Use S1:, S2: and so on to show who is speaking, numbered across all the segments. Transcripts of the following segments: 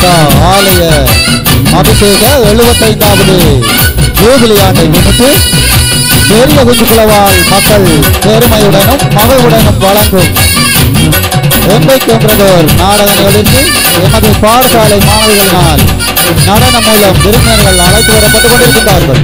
S1: மாதா ஆலய அபிஷேக 75வது ஜூபிலி ஆண்டை முன்னிட்டு பெரிய குஞ்சுக்குளவால் மக்கள் பெருமையுடனும் மகிழ்வுடனும் வழங்கும் எண்பைக்கொன்றதோர் நாடக நிகழ்ச்சி எமது பாடசாலை மாணவிகளினால் நடனம் மூலம் விருந்தினர்கள் அழைத்து வரப்பட்டுக் கொண்டிருக்கின்றார்கள்.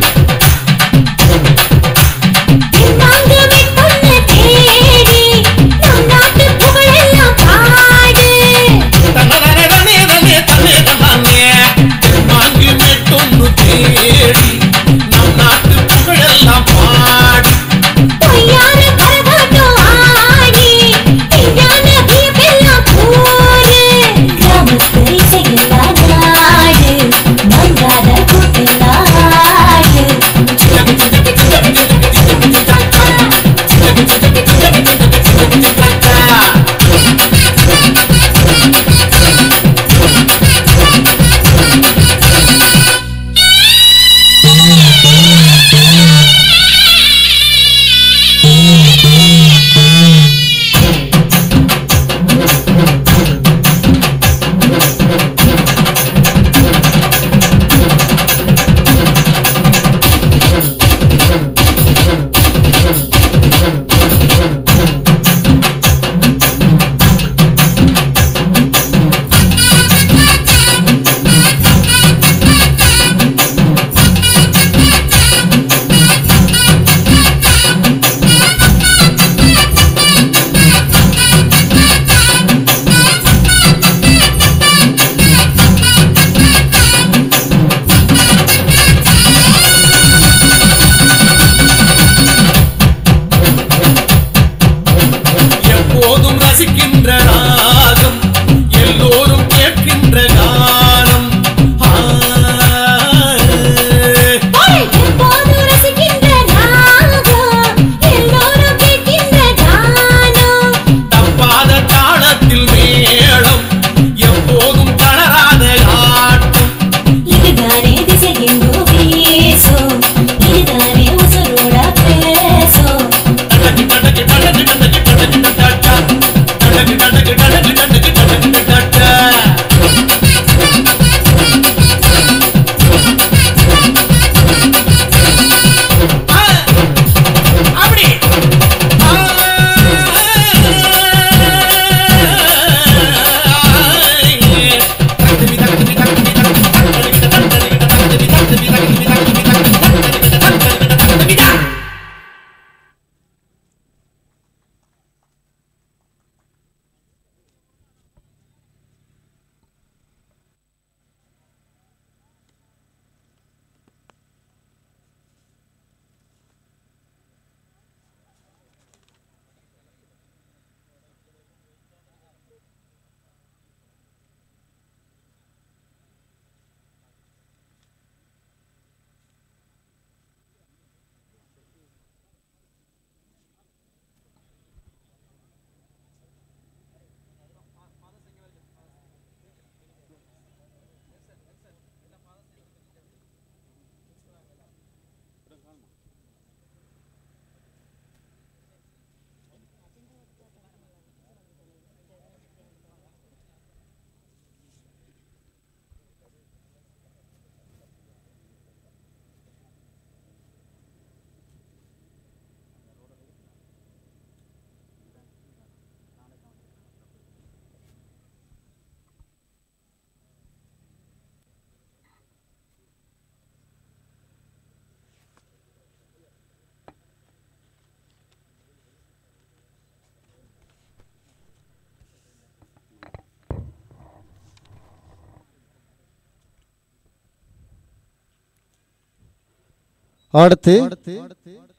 S1: அடுத்து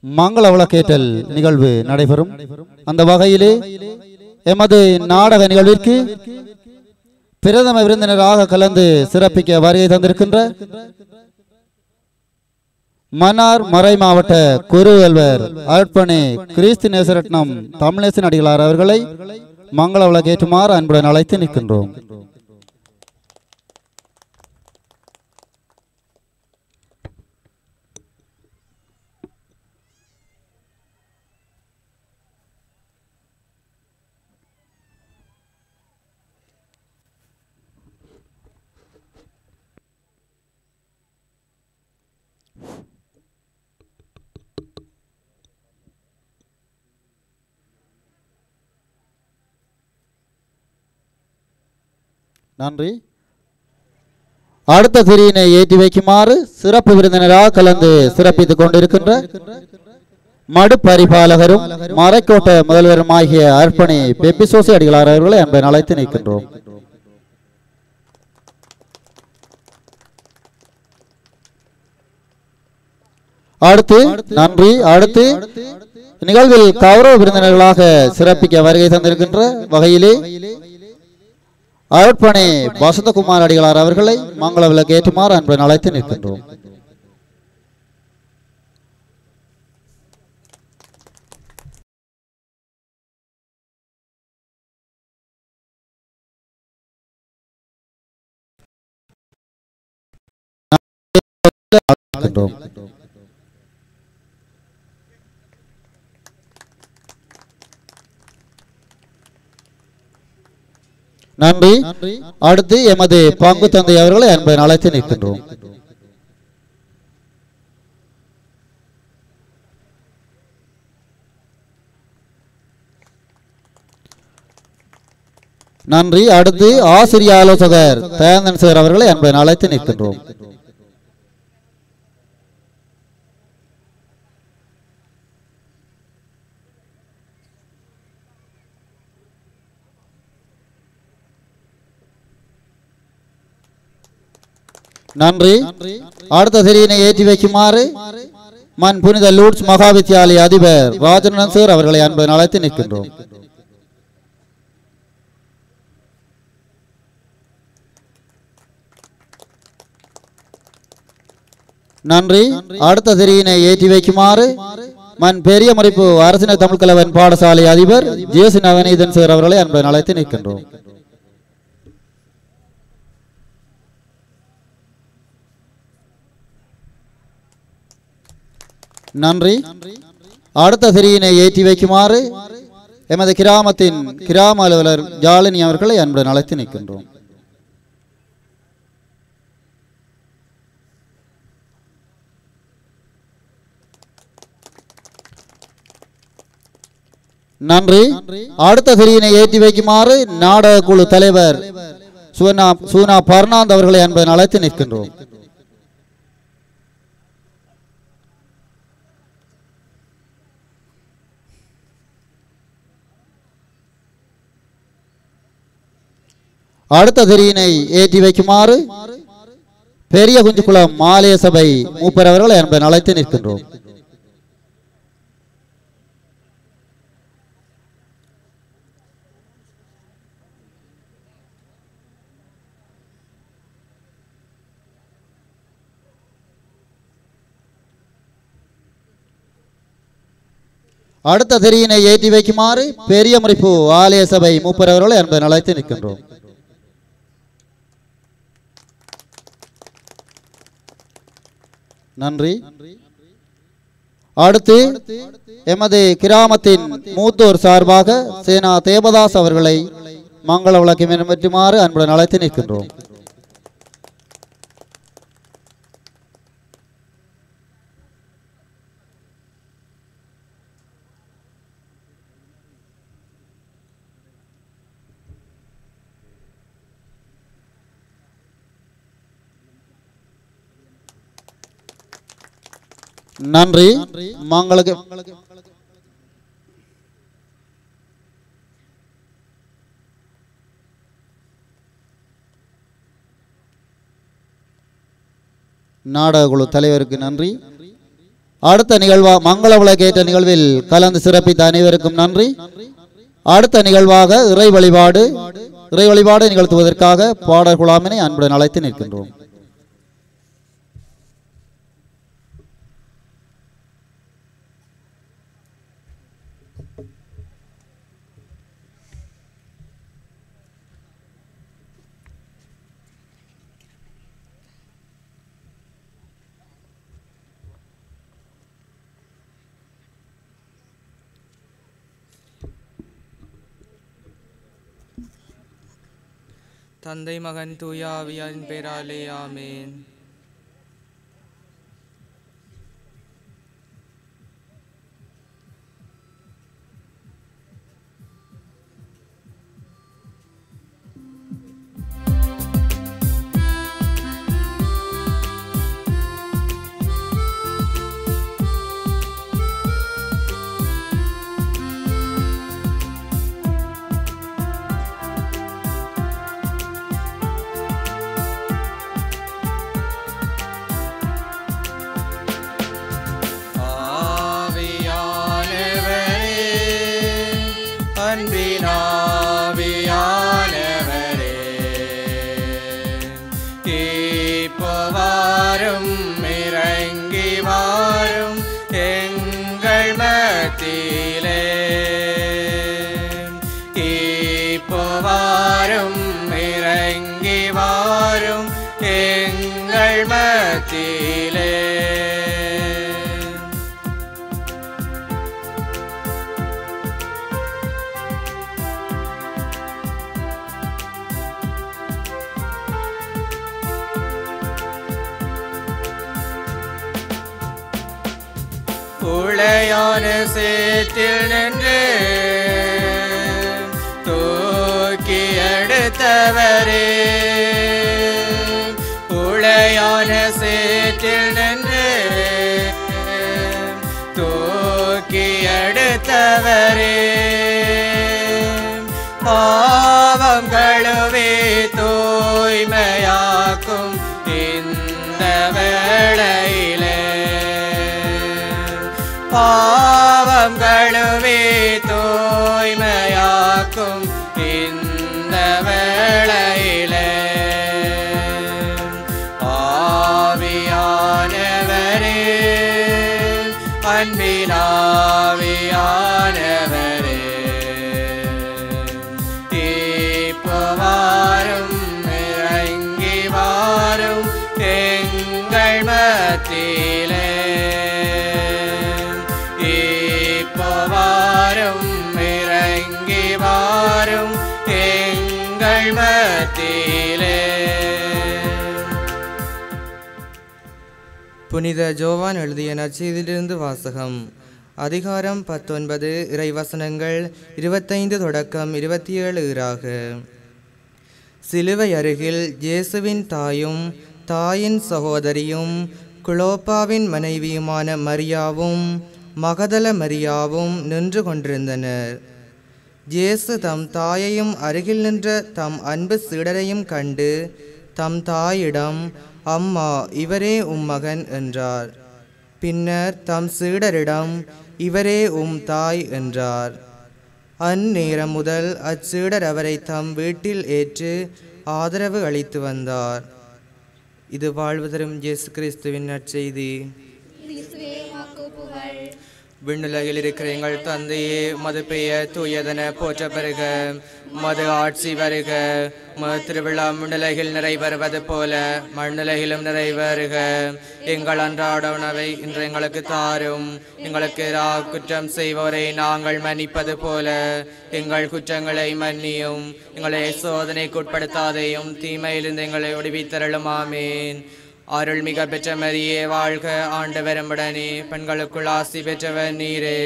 S1: மங்கள விளக்கேற்றல் நிகழ்வு நடைபெறும். அந்த வகையிலே எமது நாடக நிகழ்விற்கு பிரதம விருந்தினராக கலந்து சிறப்பிக்க வருகை தந்திருக்கின்ற மன்னார் மறை மாவட்ட குருவல்வர் அர்ப்பணி கிறிஸ்து நேசரட்னம் தமிழேசன் அடிகளார் அவர்களை மங்கள விளக்கேற்றுமாறு அன்புடன் அழைத்து நிற்கின்றோம். நன்றி. அடுத்த திரியினை ஏற்றி வைக்குமாறு சிறப்பு விருந்தினராக கலந்து சிறப்பித்துக் கொண்டிருக்கின்ற மடு பரிபாலகரும் மறைக்கோட்ட முதல்வரும் ஆகிய அர்ப்பணி பெப்பிசோசி அடிகளார் அவர்களை அன்பை அழைத்து நிற்கின்றோம். அடுத்து நன்றி. அடுத்து நிகழ்வில் கௌரவ விருந்தினர்களாக சிறப்பிக்க வருகை தந்திருக்கின்ற வகையிலே அர்ப்பணி வசந்தகுமார் அடிகளார் அவர்களை மங்கள விளக்கு ஏற்றுமாறு அன்பை அழைத்து நிற்கின்றோம். நன்றி. அடுத்து எமது பங்கு தந்தை அவர்களை அன்பை அழைத்து நிற்கின்றோம். நன்றி. அடுத்து ஆசிரிய ஆலோசகர் தயானந்தன் சார் அவர்களை அன்பை அழைத்து நிற்கின்றோம். நன்றி. அடுத்த திரியினை ஏற்றி வைக்குமாறு மண் புனித லூட்ஸ் மகா வித்தியாலய அதிபர் ராஜநந்தன் சார் அவர்களை அன்பை அழைத்து நிற்கின்றோம். நன்றி. அடுத்த திரியினை ஏற்றி வைக்குமாறு மண் பெரிய மறிப்பு அரசின தமிழ் கலவன் பாடசாலை அதிபர் ஜேசி நவநீதன் சார் அவர்களை அன்பை அழைத்து நிற்கின்றோம். நன்றி. அடுத்த திரியினை ஏற்றி வைக்குமாறு எமது கிராமத்தின் கிராம அலுவலர் ஜாலினி அவர்களை அன்புடன் அழைத்து நிற்கின்றோம். நன்றி. அடுத்த திரியினை ஏற்றி வைக்குமாறு நாடக குழு தலைவர் சூனா பர்னாந்த் அவர்களை அன்புடன் அழைத்து நிற்கின்றோம். அடுத்த திரியினை ஏற்றி வைக்குமாறு பெரிய குஞ்சுக்குளம் மாலய சபை மூப்பர் அவர்களை அன்புடன் அழைத்து நிற்கின்றோம். அடுத்த திரியினை ஏற்றி வைக்குமாறு பெரிய மறிப்பு ஆலய சபை மூப்பர் அவர்களை அன்புடன் அழைத்து நிற்கின்றோம். நன்றி. அடுத்து எமது கிராமத்தின் மூத்தோர் சார்பாக சேனா தேவதாஸ் அவர்களை மங்கள விளக்கு பெற்றுமாறு அன்புடன் அழைத்து நிற்கின்றோம். நன்றி. மங்களுக்கு நாடக குழு தலைவருக்கு நன்றி. அடுத்த நிகழ்வா மங்கள விளக்கேற்ற நிகழ்வில் கலந்து சிறப்பித்த அனைவருக்கும் நன்றி. அடுத்த நிகழ்வாக இறை வழிபாடு நிகழ்த்துவதற்காக பாடல் குழாமினை அன்புடன் அழைத்து நிற்கின்றோம்.
S2: தந்தை மகன் தூய ஆவியாரின் பெயராலே ஆமென்.
S3: அன்பினாவியானவரே இப்போவாரும் இறங்கி வாரும் எங்கள் மத்தியிலே இப்போவாரும் இறங்கி வாரும் எங்கள் மத்தியிலே உளையான சேற்றில் நின்று தூக்கி எடுத்தவரே உளையான சேற்றில் நின்று தூக்கி எடுத்தவரே பாவம் கழுவி தூய்மையாக்கும் இந்த வேளையிலே பாவம் கழுவி தூய்மையாக்கும் இந்த வேளையிலே ஆவியானவரே அன்பினாவியானவரே இப்போவாரும் இறங்கி வாரும் எங்கள் மத்தியிலே இப்போவாரும் இறங்கி வாரும் எங்கள் மத்தியிலே.
S2: புனித ஜோவான் எழுதிய நற்செய்தியிலிருந்து வாசகம். அதிகாரம் 19 இறைவசனங்கள் 25 தொடக்கம் 27 ஈறாக. சிலுவை அருகில் இயேசுவின் தாயும் தாயின் சகோதரியும் குளோப்பாவின் மனைவியுமான மரியாவும் மகதல மரியாவும் நின்று கொண்டிருந்தனர். இயேசு தம் தாயையும் அருகில் நின்ற தம் அன்பு சீடரையும் கண்டு தம் தாயிடம், அம்மா, இவரே உம் மகன் என்றார். பின்னர் தம் சீடரிடம், இவரே உம் தாய் என்றார். அந்நேரம் முதல் அச்சீடர் அவரை தம் வீட்டில் ஏற்று ஆதரவு அளித்து வந்தார். இது வாழ்வு தரும் இயேசு கிறிஸ்துவின் நற்செய்தி. விண்ணுலகில் இருக்கிற எங்கள் தந்தையே, மது பெயர் தூயதென போற்ற பெறுக, மது ஆட்சி வருக, மது திருவிழா விண்ணுலகில் நிறைவேறுவது போல மண்ணுலகிலும் நிறைவேறுக. எங்கள் அன்றாட உணவை இன்று எங்களுக்கு தாரும். எங்களுக்கு குற்றம் செய்வோரை நாங்கள் மன்னிப்பது போல எங்கள் குற்றங்களை மன்னியும். எங்களை சோதனைக்கு உட்படுத்தாதையும் தீமையிலிருந்து எங்களை விடுவித்தருளும். ஆமேன். அருள்மிக பெற்ற மரியே வாழ்க, ஆண்டவர் உம்முடனே, பெண்களுக்குள் ஆசி பெற்றவர் நீரே.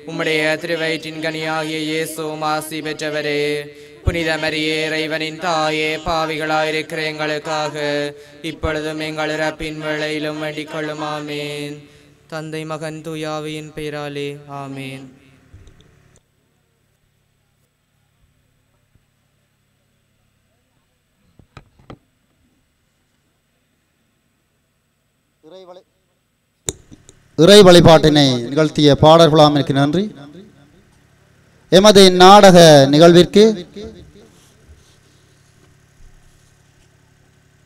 S2: உம்முடைய திருவயிற்றின் கனியாகிய இயேசுவும் ஆசி பெற்றவரே. புனித மரியே, இறைவனின் தாயே, பாவிகளாயிருக்கிற எங்களுக்காக இப்பொழுதும் எங்கள் இறப்பின் வேளையிலும் வேண்டிக் கொள்ளும். ஆமேன். தந்தை மகன் தூயாவியின் பெயராலே ஆமேன்.
S1: இறை வழிபாட்டினை நிகழ்த்திய பாடல்களாமிற்கு நன்றி. எமது நாடக நிகழ்விற்கு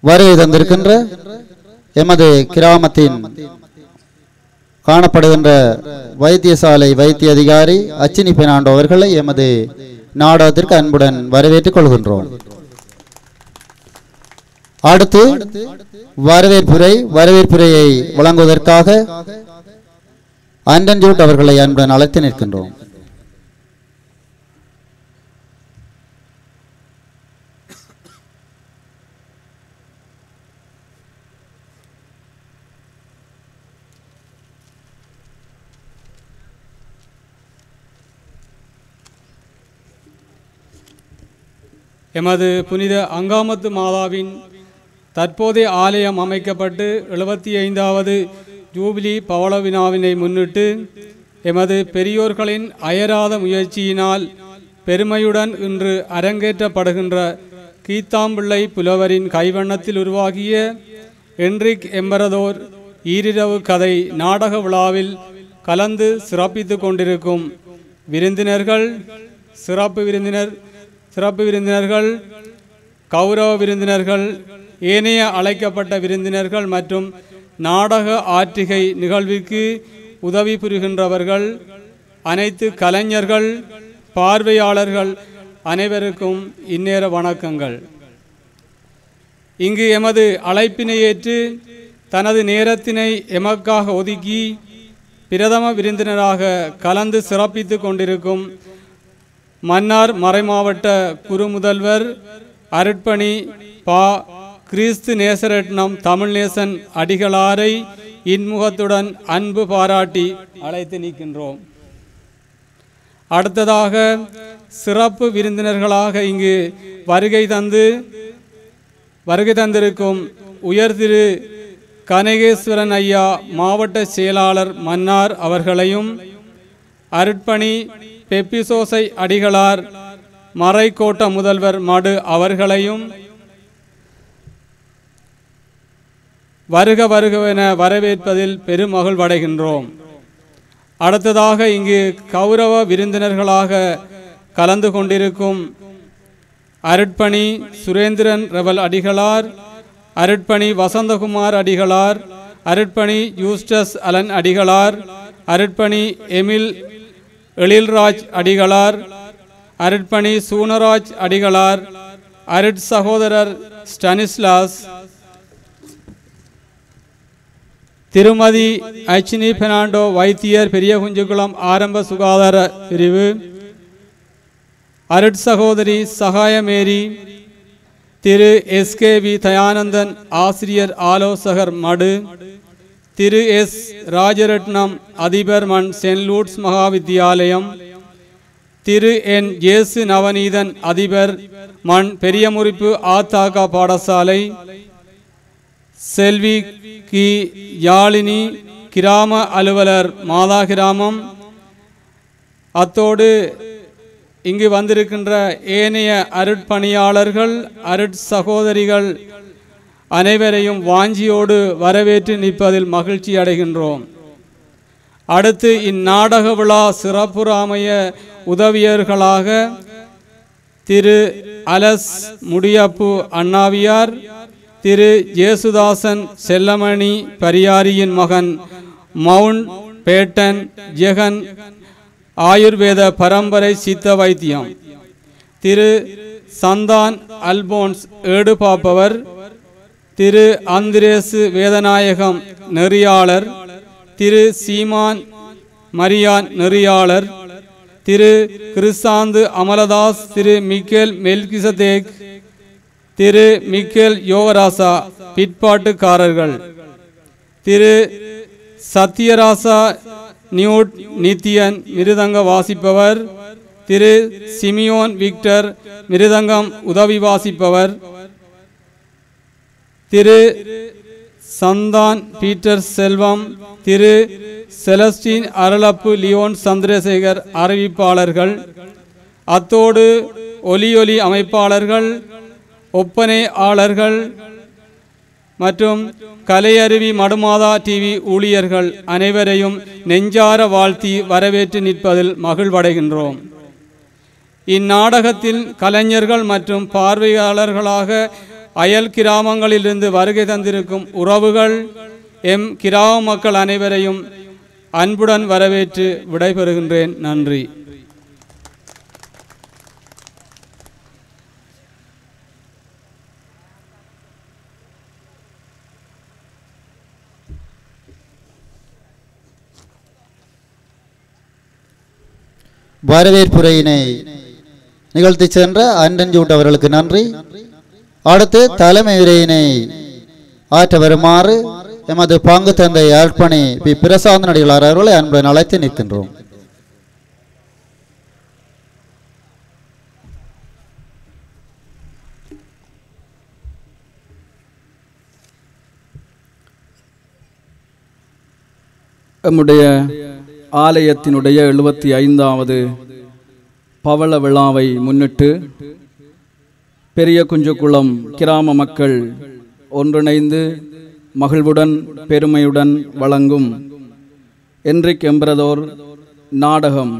S1: வருகை தந்திருக்கின்ற எமது கிராமத்தின் காணப்படுகின்ற வைத்தியசாலை வைத்திய அதிகாரி அச்சினி பெர்னாண்டோ அவர்களை எமது நாடகத்திற்கு அன்புடன் வரவேற்றுக் கொள்கின்றோம். அடுத்து வரவேற்புரையை வழங்குவதற்காக ஆண்டன் ஜூட் அவர்களை அன்புடன் அழைத்து நிற்கின்றோம்.
S4: எமது புனித அங்காமத்து மாதாவின் தற்போதைய ஆலயம் அமைக்கப்பட்டு 75வது ஜூபிலி பவள விழாவினை முன்னிட்டு எமது பெரியோர்களின் அயராத முயற்சியினால் பெருமையுடன் இன்று அரங்கேற்றப்படுகின்ற கீத்தாம்பிள்ளை புலவரின் கைவண்ணத்தில் உருவாகிய என்ரிக் எம்பரதோர் ஈரிரவு கதை நாடக விழாவில் கலந்து சிறப்பித்து கொண்டிருக்கும் விருந்தினர்கள், சிறப்பு விருந்தினர்கள், கௌரவ விருந்தினர்கள், ஏனைய அழைக்கப்பட்ட விருந்தினர்கள் மற்றும் நாடக ஆற்றிகை நிகழ்விற்கு உதவி புரிகின்றவர்கள், அனைத்து கலைஞர்கள், பார்வையாளர்கள் அனைவருக்கும் இந்நேர வணக்கங்கள். இங்கு எமது அழைப்பினை ஏற்று தனது நேரத்தினை எமக்காக ஒதுக்கி பிரதம விருந்தினராக கலந்து சிறப்பித்து கொண்டிருக்கும் மன்னார் மறைமாவட்ட குறுமுதல்வர் அருட்பணி பா. கிறிஸ்து நேசரட்னம் தமிழ்நேசன் அடிகளாரை இன்முகத்துடன் அன்பு பாராட்டி அழைத்து நிற்கின்றோம். அடுத்ததாக சிறப்பு விருந்தினர்களாக இங்கு வருகை தந்திருக்கும் உயர்திரு கனகேஸ்வரன் ஐயா மாவட்ட செயலாளர் மன்னார் அவர்களையும், அருட்பணி பெப்பிசோசை அடிகளார் மறைக்கோட்ட முதல்வர் மடு அவர்களையும் வருக வருகவென வரவேற்பதில் பெருமகிழ்வடைகின்றோம். அடுத்ததாக இங்கு கௌரவ விருந்தினர்களாக கலந்து கொண்டிருக்கும் அருட்பணி சுரேந்திரன் ரெவல் அடிகளார், அருட்பணி வசந்தகுமார் அடிகளார், அருட்பணி யூஸ்டஸ் அலன் அடிகளார், அருட்பணி எமில் எழில்ராஜ் அடிகளார், அருட்பணி சூனராஜ் அடிகளார், அருட் சகோதரர் ஸ்டானிஸ்லாஸ், திருமதி அச்சினி பெர்னாண்டோ வைத்தியர் பெரிய குஞ்சுகுளம் ஆரம்ப சுகாதார பிரிவு, அருட் சகோதரி சகாயமேரி, திரு எஸ்கேவி தயானந்தன் ஆசிரியர் ஆலோசகர் மடு, திரு எஸ் ராஜரட்னம் அதிபர் மண் சென்ட் லூட்ஸ் மகா வித்தியாலயம், திரு என் ஜேசு நவநீதன் அதிபர் மண் பெரிய முறிப்பு ஆத்தாக்கா பாடசாலை, செல்வி கி யாழினி கிராம அலுவலர் மாதா கிராமம், அத்தோடு இங்கு வந்திருக்கின்ற ஏனைய அருட்பணியாளர்கள், அருட் சகோதரிகள் அனைவரையும் வாஞ்சியோடு வரவேற்று நிற்பதில் மகிழ்ச்சி அடைகின்றோம். அடுத்து இந்நாடக விழா சிறப்புறாமைய உதவியர்களாக திரு அலஸ் முடியப்பு அண்ணாவியார், திரு ஜேசுதாசன் செல்லமணி பரியாரியின் மகன் மவுண்ட் பேட்டன் ஜெகன் ஆயுர்வேத பரம்பரை சித்த வைத்தியம், திரு சந்தான் அல்போன்ஸ் ஏடு பாப்பவர், திரு அந்திரேசு வேதநாயகம் நெறியாளர், திரு சீமான் மரியான் நெறியாளர், திரு கிறிஸ்தாந்து அமலதாஸ், திரு மிக்கேல் மெல்கிசதேக், திரு மிக்கேல் யோகராசா பிற்பாட்டுக்காரர்கள், திரு சத்யராசா நியூட் நித்தியன் மிருதங்க வாசிப்பவர், திரு சிமியோன் விக்டர் மிருதங்கம் உதவி வாசிப்பவர், திரு சந்தான் பீட்டர் செல்வம், திரு செலஸ்டின் அருளப்பு லியோன் சந்திரசேகர் அறிவிப்பாளர்கள், அத்தோடு ஒலி அமைப்பாளர்கள், ஒப்பனையாளர்கள் மற்றும் கலையருவி மடுமாதா டிவி ஊழியர்கள் அனைவரையும் நெஞ்சார வாழ்த்தி வரவேற்று நிற்பதில் மகிழ்வடைகின்றோம். இந்நாடகத்தில் கலைஞர்கள் மற்றும் பார்வையாளர்களாக அயல் கிராமங்களிலிருந்து வருகை தந்திருக்கும் உறவுகள், எம் கிராம மக்கள் அனைவரையும் அன்புடன் வரவேற்று விடைபெறுகின்றேன். நன்றி.
S1: வரவேற்புரையினை நிகழ்த்தி சென்ற அண்டன்ஜூட் அவர்களுக்கு நன்றி. அடுத்து தலைமை உரையினை ஆற்ற வருமாறு எமது பங்கு தந்தை அர்ப்பணி பி. பிரசாந்த் அடிகளார் அவர்களை அன்புடன் அழைத்து நிற்கின்றோம்.
S5: நம்முடைய ஆலயத்தினுடைய 75வது பவள விழாவை முன்னிட்டு பெரிய குஞ்சுக்குளம் கிராம மக்கள் ஒன்றிணைந்து மகிழ்வுடன் பெருமையுடன் வழங்கும் என்றிக் எம்பிரதோர் நாடகம்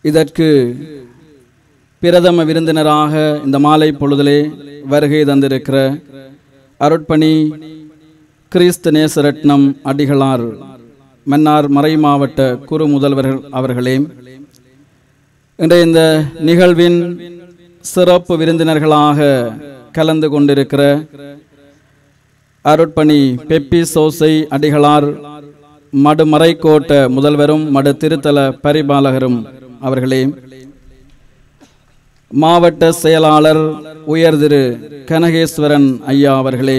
S5: இதற்கு பிரதம விருந்தினராக இந்த மாலை பொழுதிலே வருகை தந்திருக்கிற அருட்பணி கிறிஸ்து நேசரட்னம் அடிகளார் மன்னார் மறை மாவட்ட குரு முதல்வர்கள் அவர்களே, இன்றைய இந்த நிகழ்வின் சிறப்பு விருந்தினர்களாக கலந்து கொண்டிருக்கிற அருட்பணி பெப்பிசோசை அடிகளார் மடு மறைக்கோட்ட முதல்வரும் மடு திருத்தல பரிபாலகரும் அவர்களே, மாவட்ட செயலாளர் உயர் திரு கனகேஸ்வரன் ஐயா அவர்களே,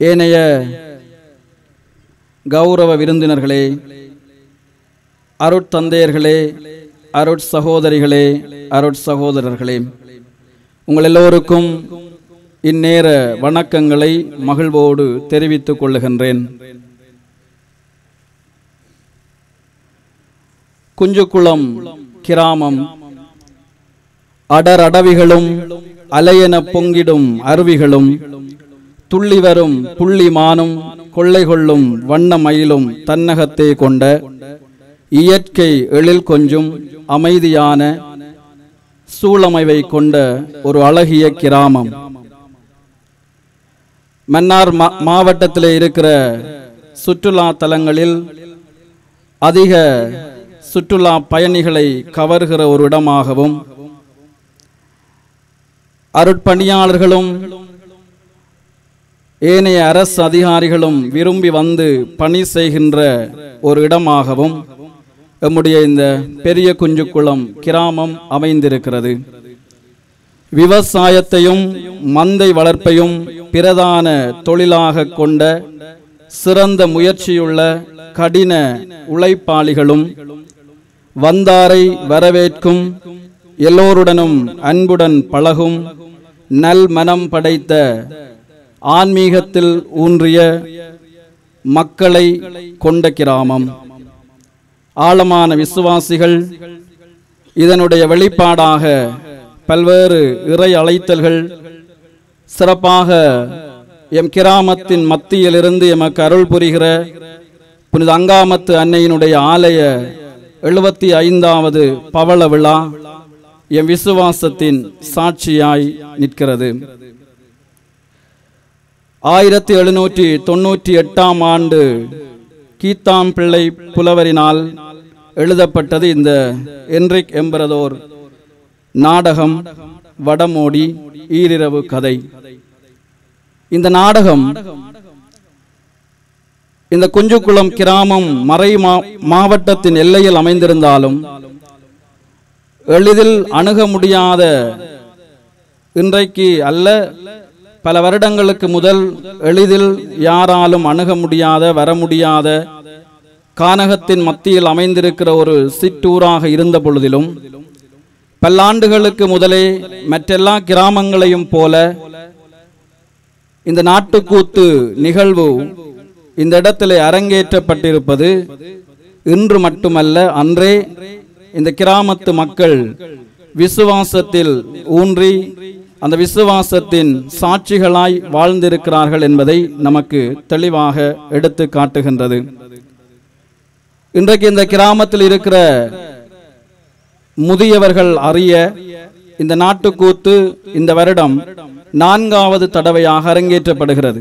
S5: ஏனைய கௌரவ விருந்தினர்களே, அருட்தந்தையர்களே, அருட்சகோதரிகளே, அருட்சகோதரர்களே, உங்கள் எல்லோருக்கும் இந்நேர வணக்கங்களை மகிழ்வோடு தெரிவித்துக் கொள்ளுகின்றேன். குஞ்சுக்குளம் கிராமம் அடரடவிகளும் அலையென பொங்கிடும் அருவிகளும் துள்ளிவரும் புள்ளிமானும் கொள்ளை கொள்ளும் வண்ண மயிலும் தன்னகத்தே கொண்ட இயற்கை எழில் கொஞ்சும் அமைதியான சூழமைவை கொண்ட ஒரு அழகிய கிராமம். மன்னார் மாவட்டத்தில் இருக்கிற சுற்றுலா தலங்களில் அதிக சுற்றுலா பயணிகளை கவர்கிற ஒரு இடமாகவும் அருட்பணியாளர்களும் ஏனைய அரசு அதிகாரிகளும் விரும்பி வந்து பணி செய்கின்ற ஒரு இடமாகவும் நம்முடைய இந்த பெரிய குஞ்சுக்குளம் கிராமம் அமைந்திருக்கிறது. விவசாயத்தையும் மந்தை வளர்ப்பையும் பிரதான தொழிலாக கொண்ட சிறந்த முயற்சியுள்ள கடின உழைப்பாளிகளும் வந்தாரை வரவேற்கும் எல்லோருடனும் அன்புடன் பழகும் நல் மனம் படைத்த ஆன்மீகத்தில் ஊன்றிய மக்களை கொண்ட கிராமம். ஆழமான விசுவாசிகள், இதனுடைய வெளிப்பாடாக பல்வேறு இறை அழைத்தல்கள் சிறப்பாக எம் கிராமத்தின் மத்தியிலிருந்து எமக்கு அருள் புரிகிற புனித அங்காமத்து அன்னையினுடைய ஆலய 75வது பவள விழா எம் விசுவாசத்தின் சாட்சியாய் நிற்கிறது. 1798ஆம் ஆண்டு கீத்தாம் பிள்ளை புலவரினால் எழுதப்பட்டது இந்த என்ரிக் எம்பரதோர் நாடகம் வடமோடி ஈரிரவு கதை. இந்த நாடகம் இந்த குஞ்சுக்குளம் கிராமம் மறை மாவட்டத்தின் எல்லையில் அமைந்திருந்தாலும் எளிதில் அணுக முடியாத, இன்றைக்கு அல்ல பல வருடங்களுக்கு முதல் எளிதில் யாராலும் அணுக முடியாத, வர முடியாத கானகத்தின் மத்தியில் அமைந்திருக்கிற ஒரு சிற்றூராக இருந்த பொழுதிலும் பல்லாண்டுகளுக்கு முதலே மற்றெல்லா கிராமங்களையும் போல இந்த நாட்டுக்கூத்து நிகழ்வு இந்த இடத்திலே அரங்கேற்றப்பட்டிருப்பது இன்று மட்டுமல்ல, அன்றே இந்த கிராமத்து மக்கள் விசுவாசத்தில் ஊன்றி அந்த விசுவாசத்தின் சாட்சிகளாய் வாழ்ந்திருக்கிறார்கள் என்பதை நமக்கு தெளிவாக எடுத்து காட்டுகின்றது. இன்றைக்கு இந்த கிராமத்தில் இருக்கிற முதியவர்கள் அறிய இந்த நாட்டுக்கூத்து இந்த வருடம் 4வது தடவையாக அரங்கேற்றப்படுகிறது.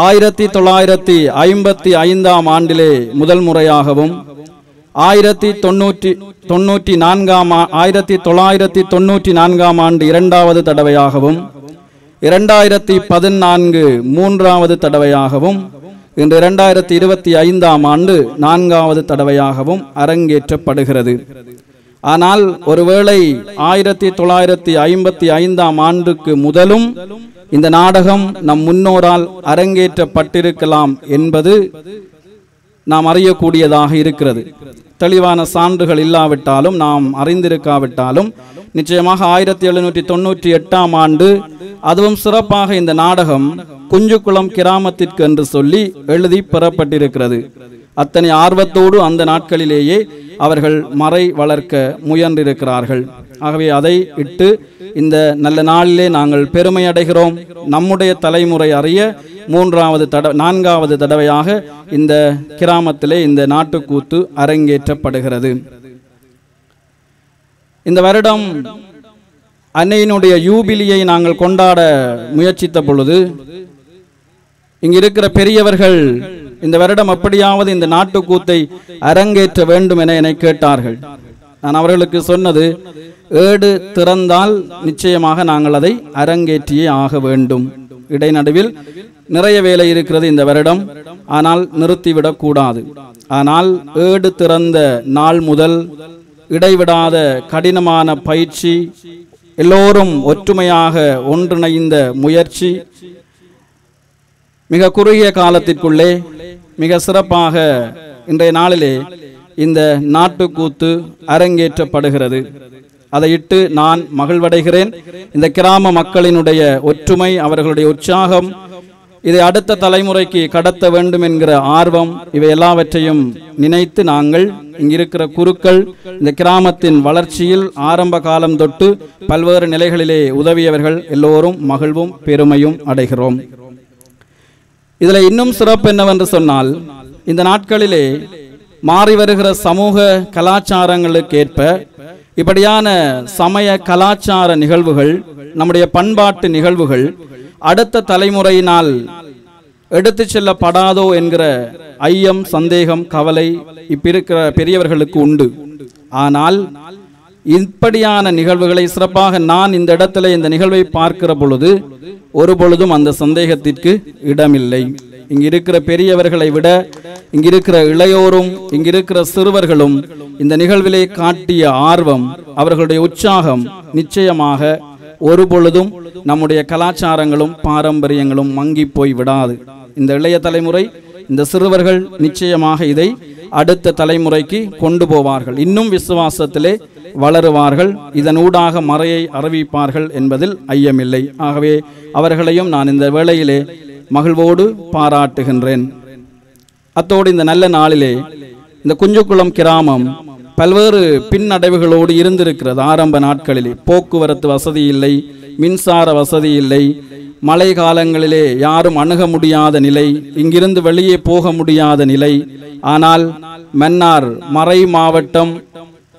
S5: 1955ஆம் ஆண்டிலே முதல் முறையாகவும் 1994ஆம் ஆண்டு 2வது தடவையாகவும் 2014 3வது தடவையாகவும் இன்று 2025ஆம் ஆண்டு 4வது தடவையாகவும் அரங்கேற்றப்படுகிறது. ஆனால் ஒருவேளை 1955ஆம் ஆண்டுக்கு முதலும் இந்த நாடகம் நம் முன்னோரால் அரங்கேற்றப்பட்டிருக்கலாம் என்பது நாம் அறியக்கூடியதாக இருக்கிறது. தெளிவான சான்றுகள் இல்லாவிட்டாலும், நாம் அறிந்திருக்காவிட்டாலும், நிச்சயமாக 1798ஆம் ஆண்டு அதுவும் சிறப்பாக இந்த நாடகம் குஞ்சுக்குளம் கிராமத்திற்கு என்று சொல்லி எழுதி பெறப்பட்டிருக்கிறது. அத்தனை ஆர்வத்தோடு அந்த நாட்களிலேயே அவர்கள் மறை வளர்க்க முயன்றிருக்கிறார்கள். ஆகவே அதை இட்டு இந்த நல்ல நாளிலே நாங்கள் பெருமை அடைகிறோம். நம்முடைய தலைமுறை அறிய நான்காவது தடவையாக இந்த கிராமத்திலே இந்த நாட்டுக்கூத்து அரங்கேற்றப்படுகிறது. இந்த வருடம் அன்னையினுடைய யூபிலியை நாங்கள் கொண்டாட முயற்சித்த பொழுது இங்கு இருக்கிற பெரியவர்கள் இந்த வருடம் எப்படியாவது இந்த நாட்டுக்கூத்தை அரங்கேற்ற வேண்டும் என என்னை கேட்டார்கள். நான் அவர்களுக்கு சொன்னது, ஏடு திறந்தால் நிச்சயமாக நாங்கள் அதை அரங்கேற்றியே ஆக வேண்டும். இடைநடுவில் நிறைய வேலை இருக்கிறது இந்த வருடம், ஆனால் நிறுத்திவிடக் கூடாது. ஆனால் ஏடு திறந்த நாள் முதல் இடைவிடாத கடினமான பயிற்சி, எல்லோரும் ஒற்றுமையாக ஒன்றிணைந்த முயற்சி, மிக குறுகிய காலத்திற்குள்ளே மிக சிறப்பாக இன்றைய நாளிலே இந்த நாட்டுக்கூத்து அரங்கேற்றப்படுகிறது. அதையிட்டு நான் மகிழ்வடைகிறேன். இந்த கிராம மக்களினுடைய ஒற்றுமை, அவர்களுடைய உற்சாகம், இதை அடுத்த தலைமுறைக்கு கடத்த வேண்டும் என்கிற ஆர்வம், இவை எல்லாவற்றையும் நினைத்து நாங்கள் இங்கிருக்கிற குருக்கள் இந்த கிராமத்தின் வளர்ச்சியில் ஆரம்ப காலம் தொட்டு பல்வேறு நிலைகளிலே உதவியவர்கள் எல்லோரும் மகிழ்வும் பெருமையும் அடைகிறோம். இதில் இன்னும் சிறப்பு என்னவென்று சொன்னால், இந்த நாட்களிலே மாறி வருகிற சமூக கலாச்சாரங்களுக்கு ஏற்ப இப்படியான சமய கலாச்சார நிகழ்வுகள், நம்முடைய பண்பாட்டு நிகழ்வுகள் அடுத்த தலைமுறையினால் எடுத்து செல்லப்படாதோ என்கிற ஐயம், சந்தேகம், கவலை இப்பிருக்கிற பெரியவர்களுக்கு உண்டு. ஆனால் இப்படியான நிகழ்வுகளை சிறப்பாக நான் இந்த இடத்துல இந்த நிகழ்வை பார்க்கிற பொழுது ஒரு பொழுதும் அந்த சந்தேகத்திற்கு இடமில்லை. இங்கிருக்கிற பெரியவர்களை விட இங்கிருக்கிற இளையோரும் இங்கிருக்கிற சிறுவர்களும் இந்த நிகழ்விலே காட்டிய ஆர்வம், அவர்களுடைய உற்சாகம் நிச்சயமாக ஒரு பொழுதும் நம்முடைய கலாச்சாரங்களும் பாரம்பரியங்களும் மங்கி போய் விடாது. இந்த இளைய தலைமுறை, இந்த சிறுவர்கள் நிச்சயமாக இதை அடுத்த தலைமுறைக்கு கொண்டு போவார்கள். இன்னும் விசுவாசத்திலே வளருவார்கள். இதனூடாக மறையை அறிவிப்பார்கள் என்பதில் ஐயமில்லை. ஆகவே அவர்களையும் நான் இந்த வேளையிலே மகிழ்வோடு பாராட்டுகின்றேன். அத்தோடு இந்த நல்ல நாளிலே இந்த குஞ்சுக்குளம் கிராமம் பல்வேறு பின்னடைவுகளோடு இருந்திருக்கிறது. ஆரம்ப நாட்களிலே போக்குவரத்து வசதி இல்லை, மின்சார வசதி இல்லை, மழை காலங்களிலே யாரும் அணுக முடியாத நிலை, இங்கிருந்து வெளியே போக முடியாத நிலை. ஆனால் மன்னார் மறை மாவட்டம்,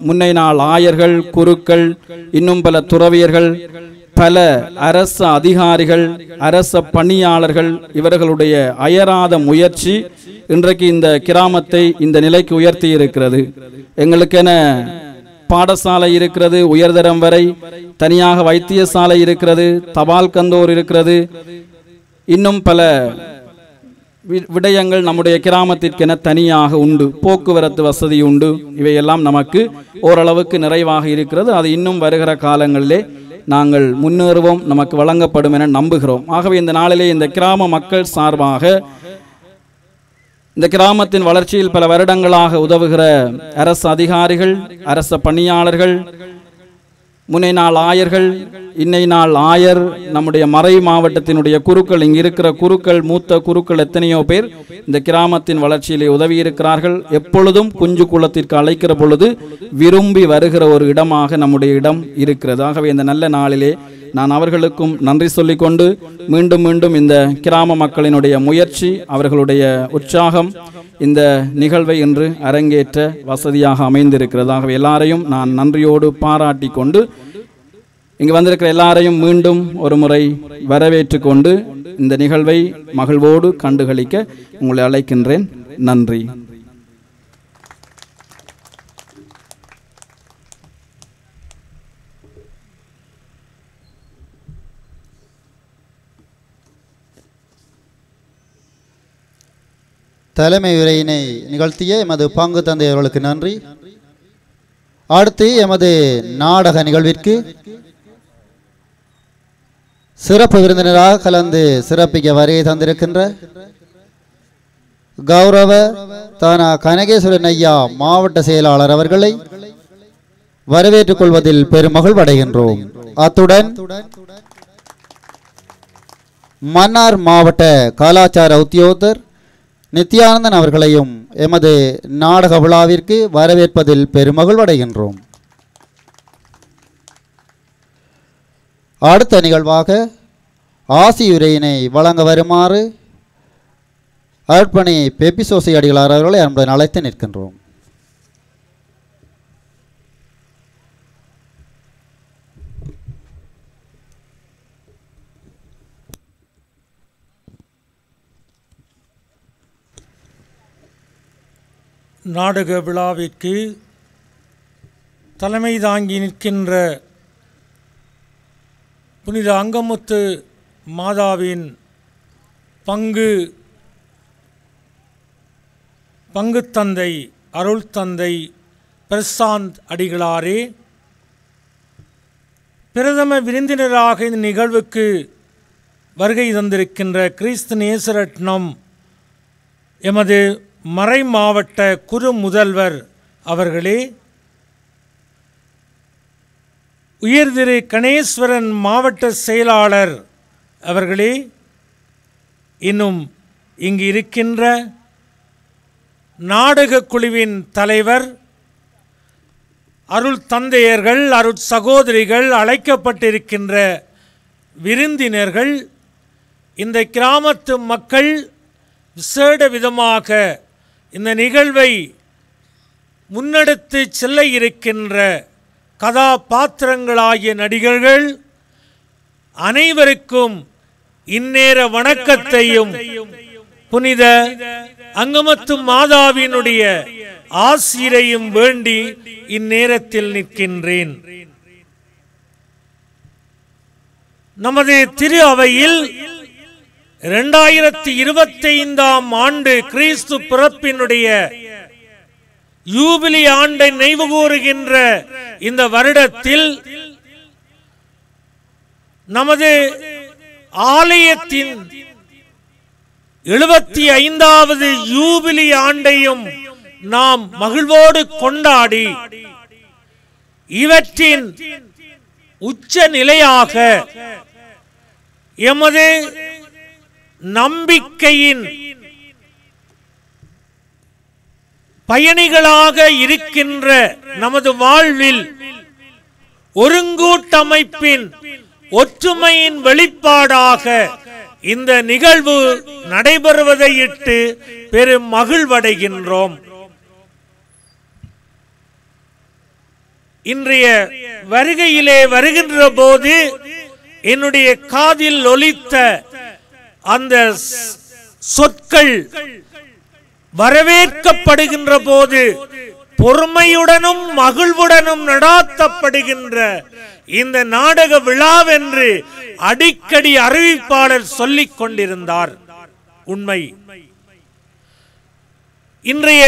S5: முன்னை நாள் ஆயர்கள், குருக்கள், இன்னும் பல துறவியர்கள், பல அரச அதிகாரிகள், அரச பணியாளர்கள், இவர்களுடைய அயராத முயற்சி இன்றைக்கு இந்த கிராமத்தை இந்த நிலைக்கு உயர்த்தி இருக்கிறது. எங்களுக்கென பாடசாலை இருக்கிறது, உயர்தரம் வரை தனியாக வைத்தியசாலை இருக்கிறது, தபால் கந்தோர் இருக்கிறது, இன்னும் பல விடயங்கள் நம்முடைய கிராமத்திற்கென தனியாக உண்டு. போக்குவரத்து வசதி உண்டு. இவையெல்லாம் நமக்கு ஓரளவுக்கு நிறைவாக இருக்கிறது. அது இன்னும் வருகிற காலங்களிலே நாங்கள் முன்னேறுவோம், நமக்கு வழங்கப்படும் என நம்புகிறோம். ஆகவே இந்த நாளிலே இந்த கிராம மக்கள் சார்பாக இந்த கிராமத்தின் வளர்ச்சியில் பல வருடங்களாக உதவுகிற அரசு அதிகாரிகள், அரச பணியாளர்கள், முன்னை நாள் ஆயர்கள், இன்னை நாள் ஆயர், நம்முடைய மறை மாவட்டத்தினுடைய குருக்கள், இங்கு இருக்கிற குருக்கள், மூத்த குருக்கள் எத்தனையோ பேர் இந்த கிராமத்தின் வளர்ச்சியிலே உதவி இருக்கிறார்கள். எப்பொழுதும் குஞ்சு குளத்திற்கு அழைக்கிற பொழுது விரும்பி வருகிற ஒரு இடமாக நம்முடைய இடம் இருக்கிறது. ஆகவே இந்த நல்ல நாளிலே நான் அவர்களுக்கும் நன்றி சொல்லிக்கொண்டு மீண்டும் மீண்டும் இந்த கிராம மக்களினுடைய முயற்சி, அவர்களுடைய உற்சாகம் இந்த நிகழ்வை இன்று அரங்கேற்ற வசதியாக அமைந்திருக்கிறது. ஆகவே எல்லாரையும் நான் நன்றியோடு பாராட்டி கொண்டு இங்கு வந்திருக்கிற எல்லாரையும் மீண்டும் ஒரு முறை வரவேற்று கொண்டு இந்த நிகழ்வை மகிழ்வோடு கண்டுகளிக்க உங்களை அழைக்கின்றேன். நன்றி.
S1: தலைமை உரையினை நிகழ்த்திய எமது பங்கு தந்தையர்களுக்கு நன்றி. அடுத்து எமது நாடக நிகழ்விற்கு சிறப்பு விருந்தினராக கலந்து சிறப்பிக்க வருகை தந்திருக்கின்ற கௌரவ தானா கனகேஸ்வரன் ஐயா மாவட்ட செயலாளர் அவர்களை வரவேற்றுக் கொள்வதில் பெருமகிழ்வு அடைகின்றோம். அத்துடன் மன்னார் மாவட்ட கலாச்சார உத்தியோகத்தர் நித்யானந்தன் அவர்களையும் எமது நாடக விழாவிற்கு வரவேற்பதில் பெருமகிழ்வடைகின்றோம். அடுத்த நிகழ்வாக ஆசியுரையினை வழங்க வருமாறு அர்ப்பணி பெப்பிசோசி அடிகளார் அவர்களை அன்புடன் அழைத்து நிற்கின்றோம்.
S6: நாடக விழாவிற்கு தலைமை தாங்கி நிற்கின்ற புனித அங்கமுத்து மாதாவின் பங்கு தந்தை அருள் தந்தை பிரசாந்த் அடிகளாரே, பிரதம விருந்தினராக இந்த நிகழ்வுக்கு வருகை தந்திருக்கின்ற கிறிஸ்து நேசரட்னம் எமது மறை மாவட்ட குரு முதல்வர் அவர்களே, உயர்திரு கணேஸ்வரன் மாவட்ட செயலாளர் அவர்களே, இன்னும் இங்கு இருக்கின்ற நாடக குழுவின் தலைவர், அருள் தந்தையர்கள், அருள் சகோதரிகள், அழைக்கப்பட்டிருக்கின்ற விருந்தினர்கள், இந்த கிராமத்து மக்கள், விசேட விதமாக இந்த நிகழ்வை முன்னெடுத்து செல்ல இருக்கின்ற கதாபாத்திரங்களாகிய நடிகர்கள் அனைவருக்கும் இந்நேர வணக்கத்தையும் புனித அங்கமத்து மாதாவினுடைய ஆசிரையும் வேண்டி இந்நேரத்தில் நிற்கின்றேன். நமது திரு அவையில் 2025ஆம் ஆண்டு கிறிஸ்து பிறப்பினுடைய யூபிலி ஆண்டை நினைவு கூறுகின்ற இந்த வருடத்தில் நமது ஆலயத்தின் 75வது யூபிலி ஆண்டையும் நாம் மகிழ்வோடு கொண்டாடி இவற்றின் உச்ச நிலையாக எமது நம்பிக்கையின் பயணிகளாக இருக்கின்ற நமது வாழ்வில் ஒருங்கூட்டமைப்பின் ஒற்றுமையின் வெளிப்பாடாக இந்த நிகழ்வு நடைபெறுவதையிட்டு பெரும் மகிழ்வடைகின்றோம். இன்றைய வருகையிலே வருகின்ற போது என்னுடைய காதில் ஒலித்த அந்த சொற்கள் வரவேற்கப்படுகின்ற போது பொறுமையுடனும் மகிழ்வுடனும் நடாத்தப்படுகின்ற இந்த நாடக விழாவென்று அடிக்கடி அறிவிப்பாளர் சொல்லிக் கொண்டிருந்தார். உண்மை. இன்றைய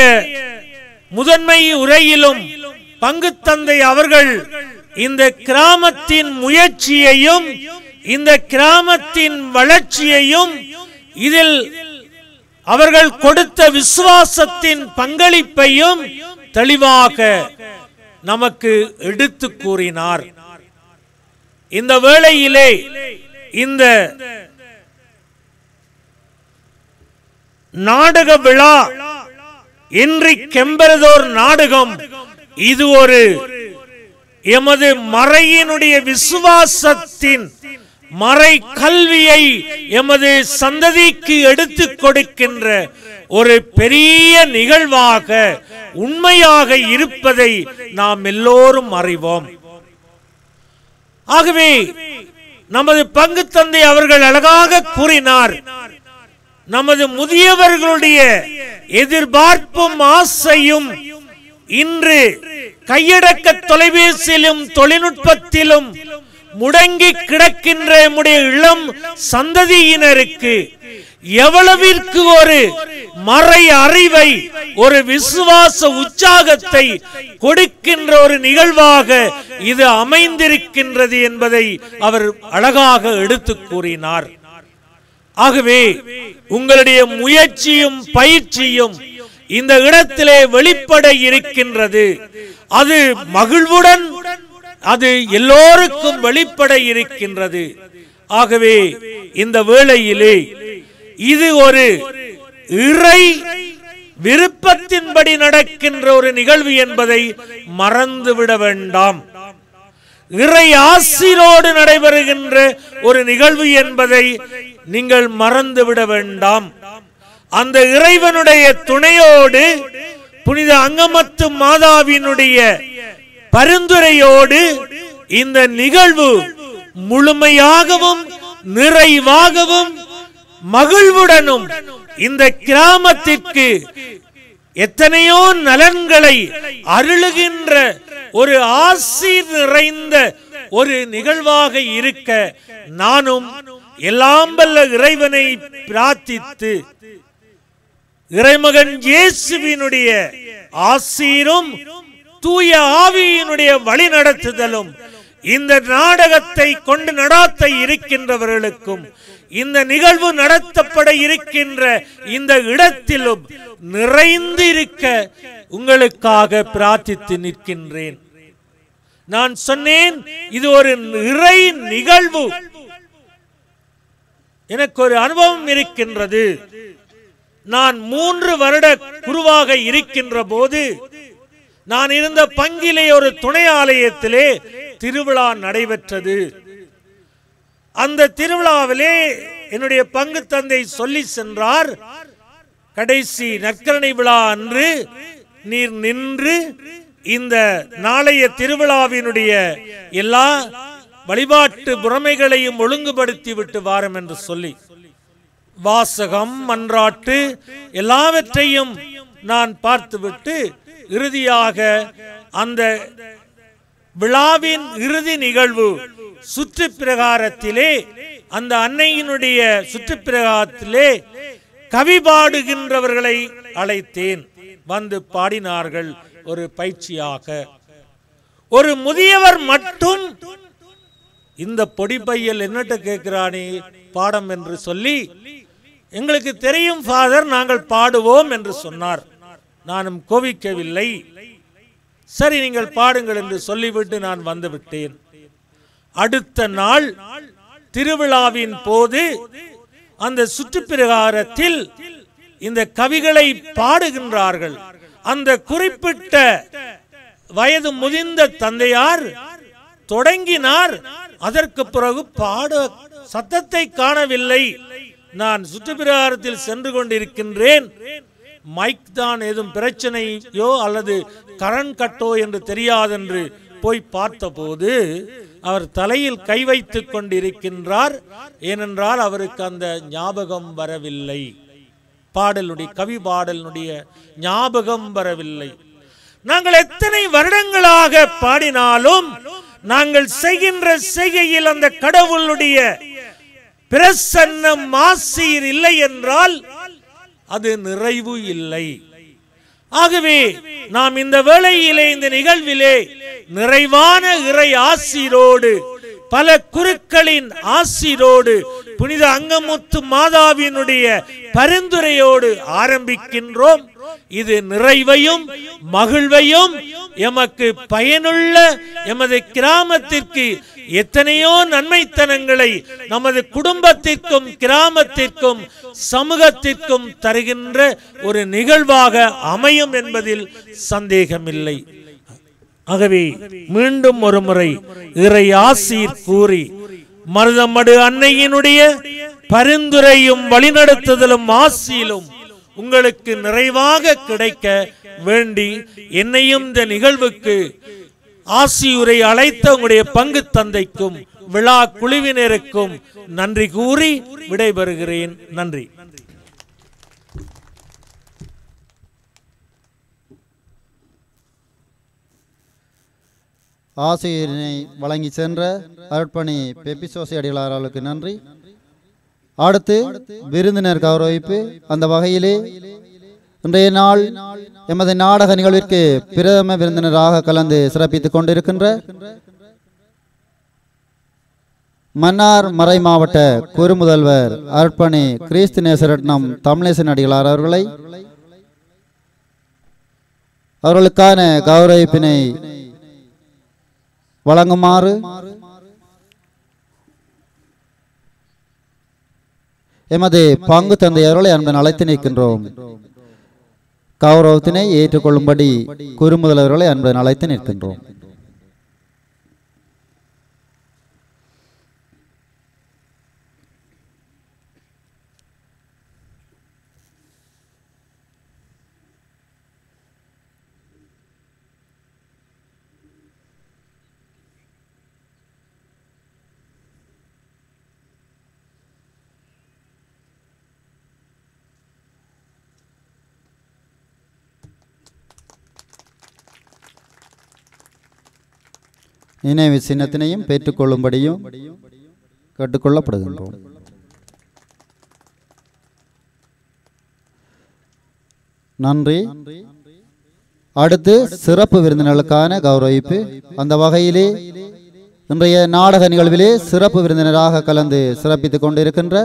S6: முதன்மை உரையிலும் பங்கு தந்தை அவர்கள் இந்த கிராமத்தின் முயற்சியையும் இந்த கிராமத்தின் வளர்ச்சியையும் இதில் அவர்கள் கொடுத்த விசுவாசத்தின் பங்களிப்பையும் தெளிவாக நமக்கு எடுத்து கூறினார். இந்த வேளையிலே இந்த நாடக விழா இன்றி கெம்பரதோர் நாடகம் இது ஒரு எமது மறையினுடைய விசுவாசத்தின் மறை கல்வியை எமது சந்ததிக்கு எடுத்துக் கொடுக்கின்ற ஒரு பெரிய நிகழ்வாக உண்மையாக இருப்பதை நாம் எல்லோரும் அறிவோம். ஆகவே நமது பங்கு தந்தை அவர்கள் அழகாக கூறினார், நமது முதியவர்களுடைய எதிர்பார்ப்பும் ஆசையும் இன்று கையடக்க தொலைபேசியிலும் தொழில்நுட்பத்திலும் முடங்கி கிடக்கின்ற நம்முடைய இளம் சந்ததியினருக்கு எவ்வளவிற்கு ஒரு மறை அறிவை ஒரு விசுவாச உற்சாகத்தை கொடுக்கின்ற ஒரு நிகழ்வாக இது அமைந்திருக்கின்றது என்பதை அவர் அழகாக எடுத்து கூறினார். ஆகவே உங்களுடைய முயற்சியும் பயிற்சியும் இந்த இடத்திலே வெளிப்பட இருக்கின்றது. அது மகிழ்வுடன் அது எல்லோருக்கும் வெளிப்பட இருக்கின்றது. ஆகவே இந்த வேளையிலே இது ஒரு இறை விருப்பத்தின்படி நடக்கின்ற ஒரு நிகழ்வு என்பதை மறந்துவிட வேண்டாம். இறை ஆசிரோடு நடைபெறுகின்ற ஒரு நிகழ்வு என்பதை நீங்கள் மறந்துவிட வேண்டாம். அந்த இறைவனுடைய துணையோடு புனித அங்கமத்து மாதாவினுடைய பரிந்துரையோடு இந்த நிகழ்வு முழுமையாகவும் நிறைவாகவும் மகிழ்வுடனும் இந்த கிராமத்திற்கு எத்தனையோ நலன்களை அருளுகின்ற ஒரு ஆசி நிறைந்த ஒரு நிகழ்வாக இருக்க நானும் எல்லாம் வல்ல இறைவனை பிரார்த்தித்து இறைமகன் இயேசுவினுடைய ஆசீரும் தூய ஆவியினுடைய வழிநடத்துதலும் இந்த நாடகத்தை கொண்டு நடாத்த இருக்கின்றவர்களுக்கும் இந்த நிகழ்வு நடத்தப்பட இருக்கின்ற இந்த இடத்திலும் நிறைந்து இருக்க உங்களுக்காக பிரார்த்தித்து நிற்கின்றேன். நான் சொன்னேன், இது ஒரு இறை நிகழ்வு. எனக்கு ஒரு அனுபவம் இருக்கின்றது. நான் 3 வருட குருவாக இருக்கின்ற போது நான் இருந்த பங்கிலே ஒரு துணை ஆலயத்திலே திருவிழா நடைபெற்றது. அந்த திருவிழாவிலே என்னுடைய பங்கு தந்தை சொல்லி சென்றார், கடைசி நற்கரணை விழா அன்று நீர் நின்று இந்த நாளைய திருவிழாவினுடைய எல்லா வழிபாட்டு முறைமைகளையும் ஒழுங்குபடுத்தி விட்டு வாரும் என்று சொல்லி வாசகம் மன்றாட்டு எல்லாவற்றையும் நான் பார்த்துவிட்டு இறுதியாக அந்த விழாவின் இறுதி நிகழ்வு சுற்று பிரகாரத்திலே அந்த அன்னையினுடைய சுற்று பிரகாரத்திலே கவி பாடுகின்றவர்களை அழைத்தேன். வந்து பாடினார்கள். ஒரு பயிற்சியாக ஒரு முதியவர் மட்டும் இந்த பொடி பையல் என்னட்ட கேட்கிறானே பாடம் என்று சொல்லி, எங்களுக்கு தெரியும் ஃபாதர், நாங்கள் பாடுவோம் என்று சொன்னார். நானும் கோவிக்கவில்லை. சரி நீங்கள் பாடுங்கள் என்று சொல்லிவிட்டு நான் வந்து விட்டேன். அடுத்த நாள் திருவிழாவின் போது அந்த சுற்றுப்பிரகாரத்தில் இந்த கவிகளை பாடுகின்றார்கள். அந்த குறிப்பிட்ட வயது முதிர்ந்த தந்தையார் தொடங்கினார். அதற்கு பிறகு பாட சத்தத்தை காணவில்லை. நான் சுற்றுப்பிரகாரத்தில் சென்று கொண்டிருக்கின்றேன். மைக் தான் ஏதும் பிரச்சனையோ அல்லது கரண்ட் கட்டோ என்று தெரியாதென்று போய் பார்த்தபோது அவர் தலையில் கை வைத்துக் கொண்டிருக்கின்றார். ஏனென்றால் அவருக்கு அந்த ஞாபகம் வரவில்லை. பாடலுடைய கவி பாடலுடைய ஞாபகம் வரவில்லை. நாங்கள் எத்தனை வருடங்களாக பாடினாலும் நாங்கள் செய்கின்ற செய்கையில் அந்த கடவுளுடைய பிரசன்னம் ஆசீர் இல்லை என்றால் அது நிறைவு இல்லை. ஆகவே நாம் இந்த வேளையிலே இந்த நிகழ்விலே நிறைவான இறை ஆசீரோடு பல குருக்களின் ஆசீரோடு புனித அங்கமுத்து மாதாவினுடைய பரிந்துரையோடு ஆரம்பிக்கின்றோம். இது நிறைவையும் மகிழ்வையும் எமக்கு பயனுள்ள எமது கிராமத்திற்கு எத்தனையோ நன்மைத்தனங்களை நமது குடும்பத்திற்கும் கிராமத்திற்கும் சமூகத்திற்கும் தருகின்ற ஒரு நிகழ்வாக அமையும் என்பதில் சந்தேகமில்லை. ஆகவே மீண்டும் ஒரு முறை இறை ஆசீர் கூறி மருதமடு அன்னையினுடைய பரிந்துரையும் வழிநடத்துதலும் ஆசியிலும் உங்களுக்கு நிறைவாக கிடைக்க வேண்டி என்னையும் இந்த நிகழ்வுக்கு ஆசியுரை அழைத்த உங்களுடைய பங்கு தந்தைக்கும் விழா குழுவினருக்கும் நன்றி கூறி விடைபெறுகிறேன். நன்றி.
S1: ஆசிரியரை வழங்கி சென்ற அருட்பணி பெப்பிசோசி அடிகளார் அவர்களுக்கு நன்றி. அடுத்து விருந்தினர் கௌரவிப்பு. அந்த வகையிலே இன்றைய நாள் எமது நாடக நிகழ்விற்கு பிரதம விருந்தினராக கலந்து சிறப்பித்துக் கொண்டிருக்கின்ற மன்னார் மறை மாவட்ட குறுமுதல்வர் அருட்பணி கிறிஸ்து நேசரட்னம் தமிழேசன் அடிகளார் அவர்களுக்கான கௌரவிப்பினை வழங்குமாறு எமது பங்கு தந்தை அவர்களை அன்புடன் அழைத்து நிற்கின்றோம். கௌரவத்தினை ஏற்றுக்கொள்ளும்படி குறுமுதல்வர்களை அன்புடன் அழைத்து நிற்கின்றோம். நினைவு சின்னத்தினையும் பெற்றுக்கொள்ளும்படியும் கேட்டுக்கொள்ளப்படுகின்றோம். நன்றி. அடுத்து சிறப்பு விருந்தினர்களுக்கான கௌரவிப்பு. அந்த வகையிலே இன்றைய நாடக நிகழ்விலே சிறப்பு விருந்தினராக கலந்து சிறப்பித்துக் கொண்டிருக்கின்ற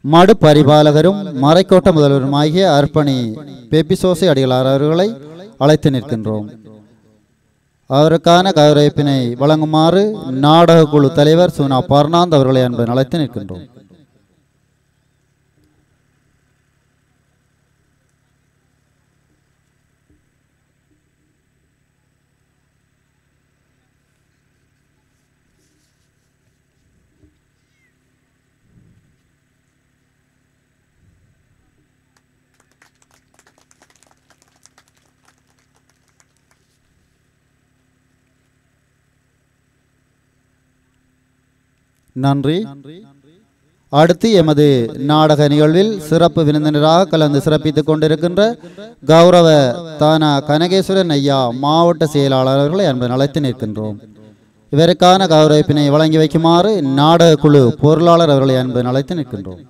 S1: மடு பரிபாலகரும் மறைக்கோட்ட முதல்வருமாகிய அர்ப்பணி பெப்பிசோசை அடிகளார் அவர்களை அழைத்து நிற்கின்றோம். அவருக்கான கௌரவிப்பினை வழங்குமாறு நாடக குழு தலைவர் சுனா பர்னாந்த் அவர்களை அன்பு அழைத்து நிற்கின்றோம். நன்றி. அடுத்து எமது நாடக நிகழ்வில் சிறப்பு விருந்தினராக கலந்து சிறப்பித்துக் கொண்டிருக்கின்ற கௌரவ தானா கனகேஸ்வரன் ஐயா மாவட்ட செயலாளர் அவர்களை அன்பு அழைத்து நிற்கின்றோம். இவருக்கான கௌரவிப்பினை வழங்கி வைக்குமாறு நாடக குழு பொருளாளர் அவர்களை அன்பு அழைத்து நிற்கின்றோம்.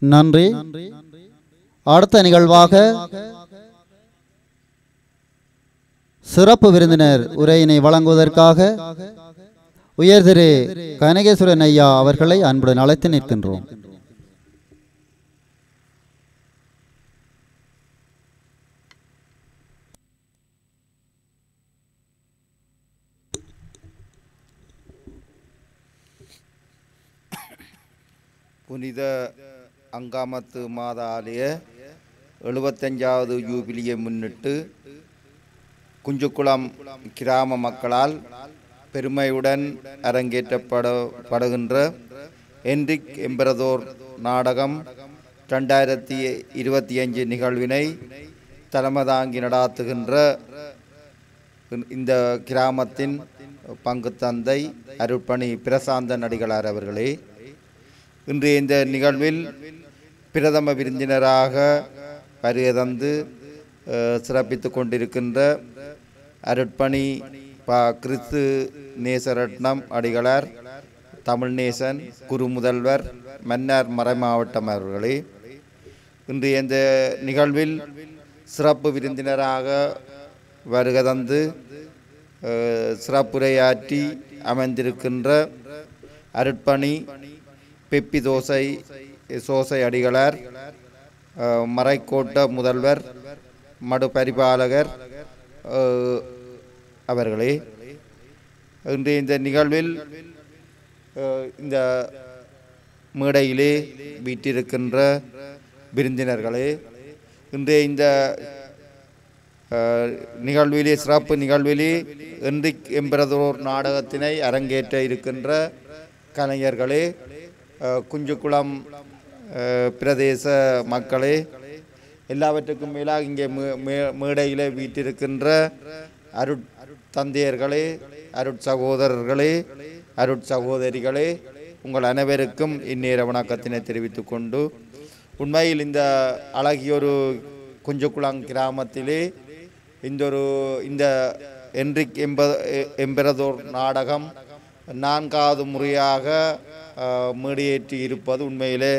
S1: நன்றி. அடுத்த நிகழ்வாக சிறப்பு விருந்தினர் உரையினை வழங்குவதற்காக உயர் திரு கனகேஸ்வரன் ஐயா அவர்களை அன்புடன் அழைத்து நிற்கின்றோம்.
S7: புனித அங்காமத்து மாதா ஆலய 75வது யூபிலியை முன்னிட்டு குஞ்சுக்குளம் கிராம மக்களால் பெருமையுடன் அரங்கேற்றப்படுகின்ற என்ரிக் எம்பரதோர் நாடகம் 2025 நிகழ்வினை தலைமதாங்கி நடாத்துகின்ற இந்த கிராமத்தின் பங்கு தந்தை அருட்பணி பிரசாந்தன் அடிகளார் அவர்களே, இன்றைய இந்த நிகழ்வில் பிரதம விருந்தினராக வருகை தந்து சிறப்பித்து கொண்டிருக்கின்ற அருட்பணி கிறிஸ்து நேசரட்னம் அடிகளார், தமிழ்நேசன், குரு முதல்வர், மன்னார் மறைமாவட்டம் அவர்களே, இன்றைய இந்த நிகழ்வில் சிறப்பு விருந்தினராக வருகை தந்து சிறப்புரையாற்றி அமைந்திருக்கின்ற அருட்பணி பெப்பி சோசை அடிகளார், மறைக்கோட்ட முதல்வர், மடு பரிபாலகர் அவர்களே, இன்றைய இந்த நிகழ்வில் இந்த மேடையிலே வீட்டிருக்கின்ற விருந்தினர்களே, இன்றைய இந்த நிகழ்விலே சிறப்பு நிகழ்விலே என்ரிக் எம்பரதோர் நாடகத்தினை அரங்கேற்ற இருக்கின்ற கலைஞர்களே, குஞ்சுக்குளம் பிரதேச மக்களே, எல்லாவற்றுக்கும் மேலாக இங்கே மேடையில் வீட்டிருக்கின்ற அருட்தந்தையர்களே, அருட்சகோதரர்களே, அருட்சகோதரிகளே, உங்கள் அனைவருக்கும் இந்நேர வணக்கத்தினை தெரிவித்துக் கொண்டு, உண்மையில் இந்த அழகியொரு குஞ்சுக்குளம் கிராமத்திலே இந்த என்ரிக் எம்பரதோர் நாடகம் 4வது முறையாக மேடையேற்றி இருப்பது உண்மையிலே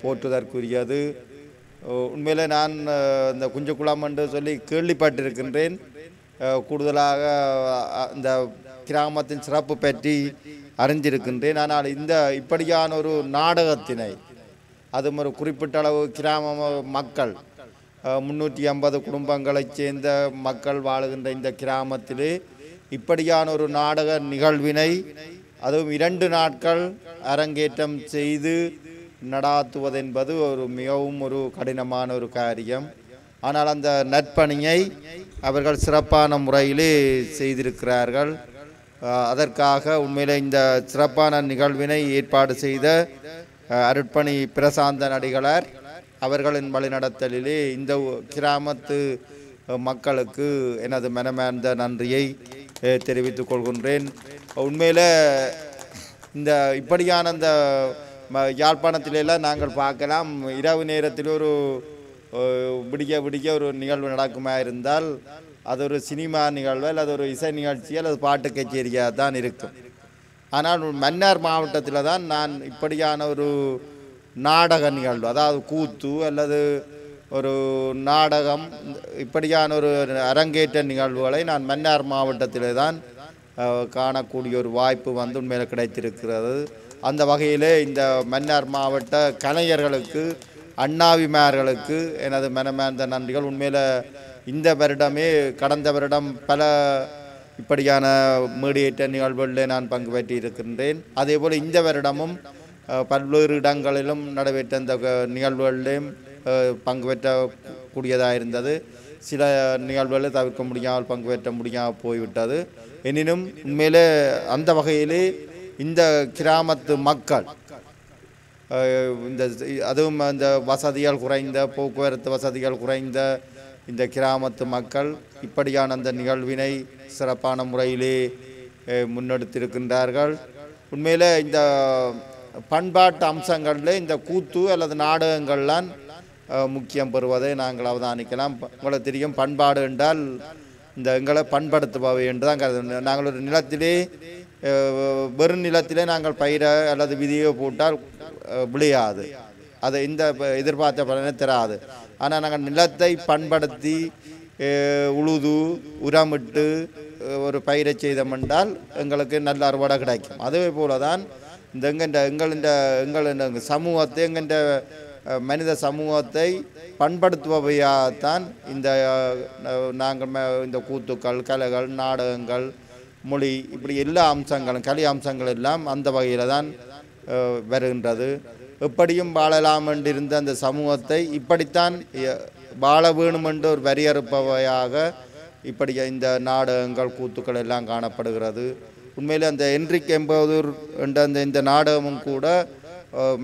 S7: போற்றுதற்குரியது. உண்மையிலே நான் இந்த குஞ்சுக்குளம் என்று சொல்லி கேள்விப்பட்டிருக்கின்றேன். கூடுதலாக இந்த கிராமத்தின் சிறப்பு பற்றி அறிந்திருக்கின்றேன். ஆனால் இப்படியான ஒரு நாடகத்தினை, அதுவும் ஒரு குறிப்பிட்ட அளவு கிராம மக்கள் 350 குடும்பங்களைச் சேர்ந்த மக்கள் வாழுகின்ற இந்த கிராமத்திலே இப்படியான ஒரு நாடக நிகழ்வினை, அதுவும் 2 நாட்கள் அரங்கேற்றம் செய்து நடாத்துவதென்பது மிகவும் ஒரு கடினமான ஒரு காரியம். ஆனால் அந்த நற்பணியை அவர்கள் சிறப்பான முறையிலே செய்திருக்கிறார்கள். அதற்காக உண்மையிலே இந்த சிறப்பான நிகழ்வினை ஏற்பாடு செய்த அருட்பணி பிரசாந்த அடிகளார் அவர்களின் வழிநடத்தலிலே இந்த கிராமத்து மக்களுக்கு எனது மனமார்ந்த நன்றியை தெரிவித்துக் கொள்கின்றேன். உண்மையில் இந்த இப்படியான இந்த யாழ்ப்பாணத்திலெல்லாம் நாங்கள் பார்க்கலாம், இரவு நேரத்தில் ஒரு விடிய ஒரு நிகழ்வு நடக்குமா இருந்தால் அது ஒரு சினிமா நிகழ்வு அல்லது ஒரு இசை நிகழ்ச்சி அல்லது பாட்டு கச்சேரியாக தான் இருக்கும். ஆனால் மன்னார் மாவட்டத்தில் தான் நான் இப்படியான ஒரு நாடக நிகழ்வு, அதாவது கூத்து அல்லது ஒரு நாடகம், இப்படியான ஒரு அரங்கேற்ற நிகழ்வுகளை நான் மன்னார் மாவட்டத்தில் தான் காணக்கூடிய ஒரு வாய்ப்பு வந்து உண்மையில் கிடைத்திருக்கிறது. அந்த வகையிலே இந்த மன்னார் மாவட்ட கலைஞர்களுக்கு, அண்ணாவிமார்களுக்கு எனது மனமார்ந்த நன்றிகள். உண்மையில் இந்த வருடமே கடந்த வருடம் பல இப்படியான மீடியேற்ற நிகழ்வுகளில் நான் பங்கு பெற்றி இருக்கின்றேன். அதேபோல் இந்த வருடமும் பல்வேறு இடங்களிலும் நடைபெற்ற இந்த நிகழ்வுகளிலும் பங்கு பெற்றக்கூடியதாக இருந்தது. சில நிகழ்வுகளை தவிர்க்க முடியாமல் பங்கு பெற்ற முடியாமல் போய்விட்டது. எனினும் உண்மையிலே அந்த வகையிலே இந்த கிராமத்து மக்கள் இந்த அதுவும் அந்த வசதிகள் குறைந்த, போக்குவரத்து வசதிகள் குறைந்த இந்த கிராமத்து மக்கள் இப்படியான அந்த நிகழ்வினை சிறப்பான முறையிலே முன்னெடுத்திருக்கின்றார்கள். உண்மையில் இந்த பண்பாட்டு அம்சங்களில் இந்த கூத்து அல்லது நாடகங்கள்லாம் முக்கியம் பெறுவதை நாங்கள் அவதானிக்கலாம். உங்களுக்கு தெரியும், பண்பாடு என்றால் இந்த எங்களை பண்படுத்துபவை என்று தான் கருது. நாங்கள் ஒரு நிலத்திலே வெறும் நிலத்திலே நாங்கள் பயிரை அல்லது விதியை போட்டால் விளையாது, அதை இந்த எதிர்பார்த்த பலனை தராது. ஆனால் நாங்கள் நிலத்தை பண்படுத்தி உழுது உரமிட்டு ஒரு பயிரை செய்தோம் என்றால் எங்களுக்கு நல்ல அறுவடை கிடைக்கும். அதே போல தான் இந்த எங்கள் சமூகத்தை, எங்கள் மனித சமூகத்தை பண்படுத்துபவையாகத்தான் இந்த நாங்கள் இந்த கூத்துக்கள், கலைகள், நாடகங்கள், மொழி, இப்படி எல்லா அம்சங்களும், கலை அம்சங்கள் எல்லாம் அந்த வகையில் தான் வருகின்றது. எப்படியும் வாழலாம் என்றிருந்த அந்த சமூகத்தை இப்படித்தான் வாழ வேணும் என்று ஒரு வரையறுப்பவையாக இப்படி இந்த நாடகங்கள், கூத்துக்கள் எல்லாம் காணப்படுகிறது. உண்மையில் அந்த என்ரிக் எம்பதூர் என்ற இந்த நாடகமும் கூட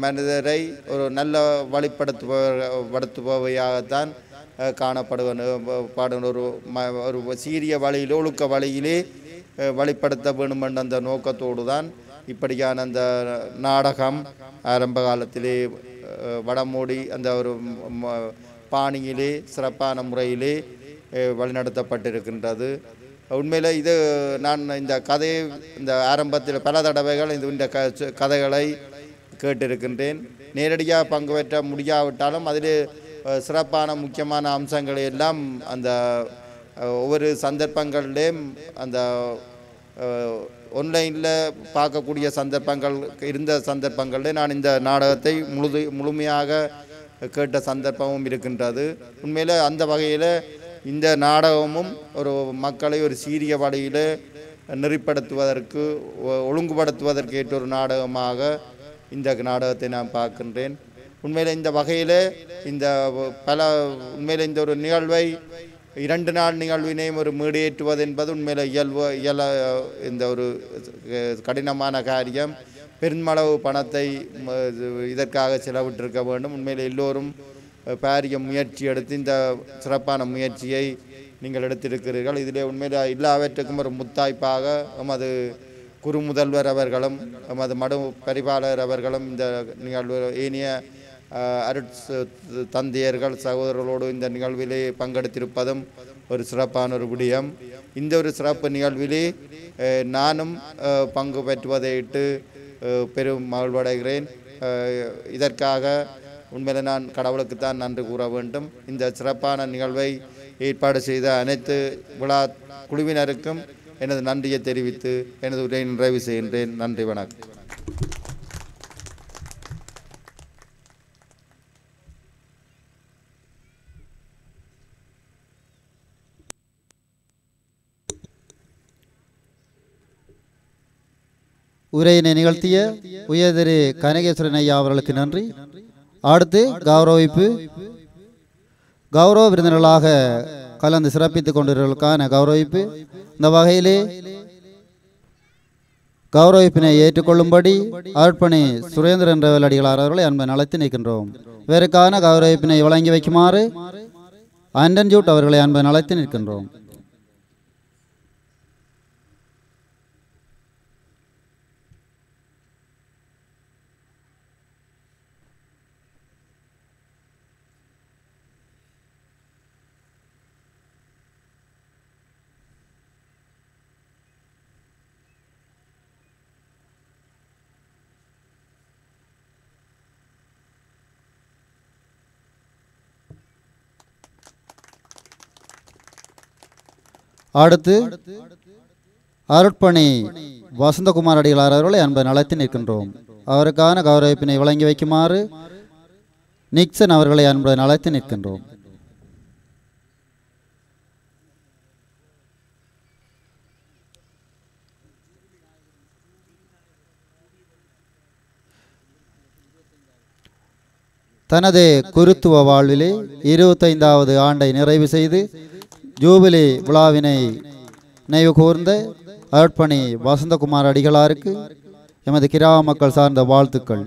S7: மனிதரை ஒரு நல்ல வழிப்படுத்துபவையாகத்தான் காணப்படுகிற ஒரு சீரிய வழியிலே, ஒழுக்க வழியிலே வழிப்படுத்த வேண்டும் என்ற அந்த நோக்கத்தோடு தான் இப்படியான அந்த நாடகம் ஆரம்ப காலத்திலே வடமோடி அந்த ஒரு பாணியிலே சிறப்பான முறையிலே வழிநடத்தப்பட்டிருக்கின்றது. உண்மையில் இது நான் இந்த கதையை இந்த ஆரம்பத்தில் பல தடவைகள் இந்த கதைகளை கேட்டிருக்கின்றேன். நேரடியாக பங்கு பெற்ற முடியாவிட்டாலும் அதில் சிறப்பான முக்கியமான அம்சங்களை எல்லாம் அந்த ஒவ்வொரு சந்தர்ப்பங்கள்லேயும் அந்த ஆன்லைனில் பார்க்கக்கூடிய சந்தர்ப்பங்கள் இருந்த சந்தர்ப்பங்களில் நான் இந்த நாடகத்தை முழுமையாக கேட்ட சந்தர்ப்பமும் இருக்கின்றது. உண்மையில் அந்த வகையில் இந்த நாடகமும் ஒரு மக்களை ஒரு சீரிய வழியில் நெறிப்படுத்துவதற்கு, ஒழுங்குபடுத்துவதற்கு ஏற்ற ஒரு நாடகமாக இந்த நாடகத்தை நான் பார்க்கின்றேன். உண்மையில் இந்த வகையில் இந்த உண்மையில் இந்த ஒரு நிகழ்வை 2 நாள் நிகழ்வினையும் ஒரு மேடையேற்றுவது என்பது உண்மையில் இந்த ஒரு கடினமான காரியம். பெருமளவு பணத்தை இதற்காக செலவிட்டிருக்க வேண்டும். உண்மையில் எல்லோரும் பாரிய முயற்சி எடுத்து இந்த சிறப்பான முயற்சியை நீங்கள் எடுத்திருக்கிறீர்கள். இதிலே உண்மையில் எல்லாவற்றுக்கும் ஒரு முத்தாய்ப்பாக எமது குரு முதல்வர் அவர்களும் எமது மடு பரிபாலர் அவர்களும் இந்த நிகழ்வு ஏனைய தந்தையர்கள் சகோதரர்களோடு இந்த நிகழ்விலே பங்கெடுத்திருப்பதும் ஒரு சிறப்பான ஒரு விடயம். இந்த ஒரு சிறப்பு நிகழ்விலே நானும் பங்கு பெற்றுவதையிட்டு பெரும் மகிழ்வடைகிறேன். இதற்காக உண்மையில் நான் கடவுளுக்குத்தான் நன்றி கூற வேண்டும். இந்த சிறப்பான நிகழ்வை ஏற்பாடு செய்த அனைத்து விழா குழுவினருக்கும் எனது நன்றியை தெரிவித்து எனது உரையை நிறைவு செய்கின்றேன். நன்றி, வணக்கம்.
S1: உரையினை நிகழ்த்திய உயர்திரு கனகேஸ்வரன் ஐயா அவர்களுக்கு நன்றி. அடுத்து கௌரவ விருந்தினர்களாக கலந்து சிறப்பித்துக் கொண்டிருப்பதற்கான கௌரவிப்பு. இந்த வகையிலே கௌரவிப்பினை ஏற்றுக்கொள்ளும்படி அருட்பணி சுரேந்திரன் ரேவல் அடிகளார் அவர்களை அன்பை அழைத்து நிற்கின்றோம். இவருக்கான கௌரவிப்பினை வழங்கி வைக்குமாறு ஆண்டன் ஜூட் அவர்களை அன்பை அழைத்து நிற்கின்றோம். அடுத்து அருட்பணி வசந்தகுமார் அடிகளார் அவர்களை அன்பை அழைத்து நிற்கின்றோம். அவருக்கான கௌரவிப்பினை வழங்கி வைக்குமாறு நிக்சன் அவர்களை அன்பை அழைத்து நிற்கின்றோம். தனது குருத்துவ வாழ்விலே 25வது ஆண்டை நிறைவு செய்து ஜூபிலி விழாவினை நினைவு கூர்ந்த அருட்பணி வசந்தகுமார் அடிகளாருக்கு எமது கிராம மக்கள் சார்ந்த வாழ்த்துக்கள்.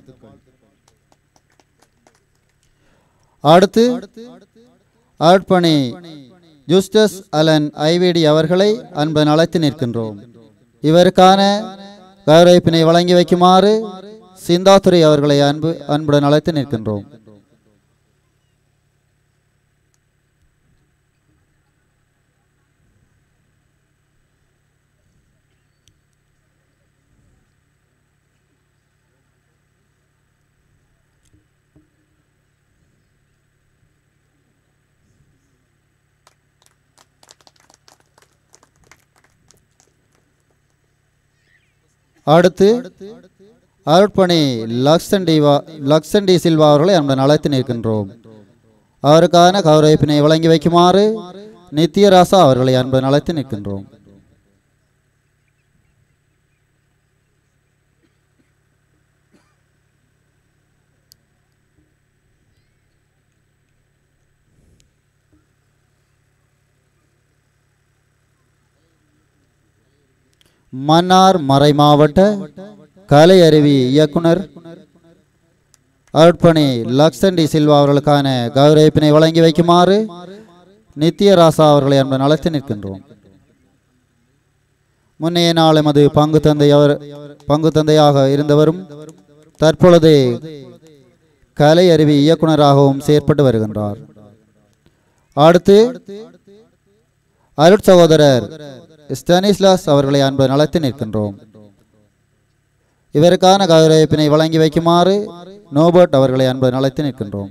S1: அடுத்து அருட்பணி ஜூஸ்டஸ் அலன் ஐவிடி அவர்களை அன்புடன் அழைத்து நிற்கின்றோம். இவருக்கான கௌரவிப்பினை வழங்கி வைக்குமாறு சிந்தாதுரை அவர்களை அன்புடன் அழைத்து நிற்கின்றோம். அடுத்து அருட்பணி லக்சன் டி சில்வா அவர்களை அன்புடன் அழைத்து நிற்கின்றோம். அவருக்கான கௌரவிப்பினை வழங்கி வைக்குமாறு நித்யராசா அவர்களை அன்புடன் அழைத்து நிற்கின்றோம். மன்னார் மறை மாவட்ட கலை அறிவி இயக்குனர் அருட்பணி லக்சன் டி சில்வா அவர்களுக்கான கௌரவிப்பினை வழங்கி வைக்குமாறு நித்யராசா அவர்களை அன்புடன் அழைத்து நிற்கின்றோம். முன்னைய நாள் எமது பங்கு தந்தையாக இருந்தவரும் தற்பொழுது கலை அறிவி இயக்குனராகவும் செயற்பட்டு வருகின்றார். அடுத்து அருட் சகோதரர் ஸ்டானிஸ்லாஸ் அவர்களை அன்புடன் அழைத்து நிற்கின்றோம். இவருக்கான கௌரவிப்பினை வழங்கி வைக்குமாறு நோபர்ட் அவர்களை அன்புடன் அழைத்து நிற்கின்றோம்.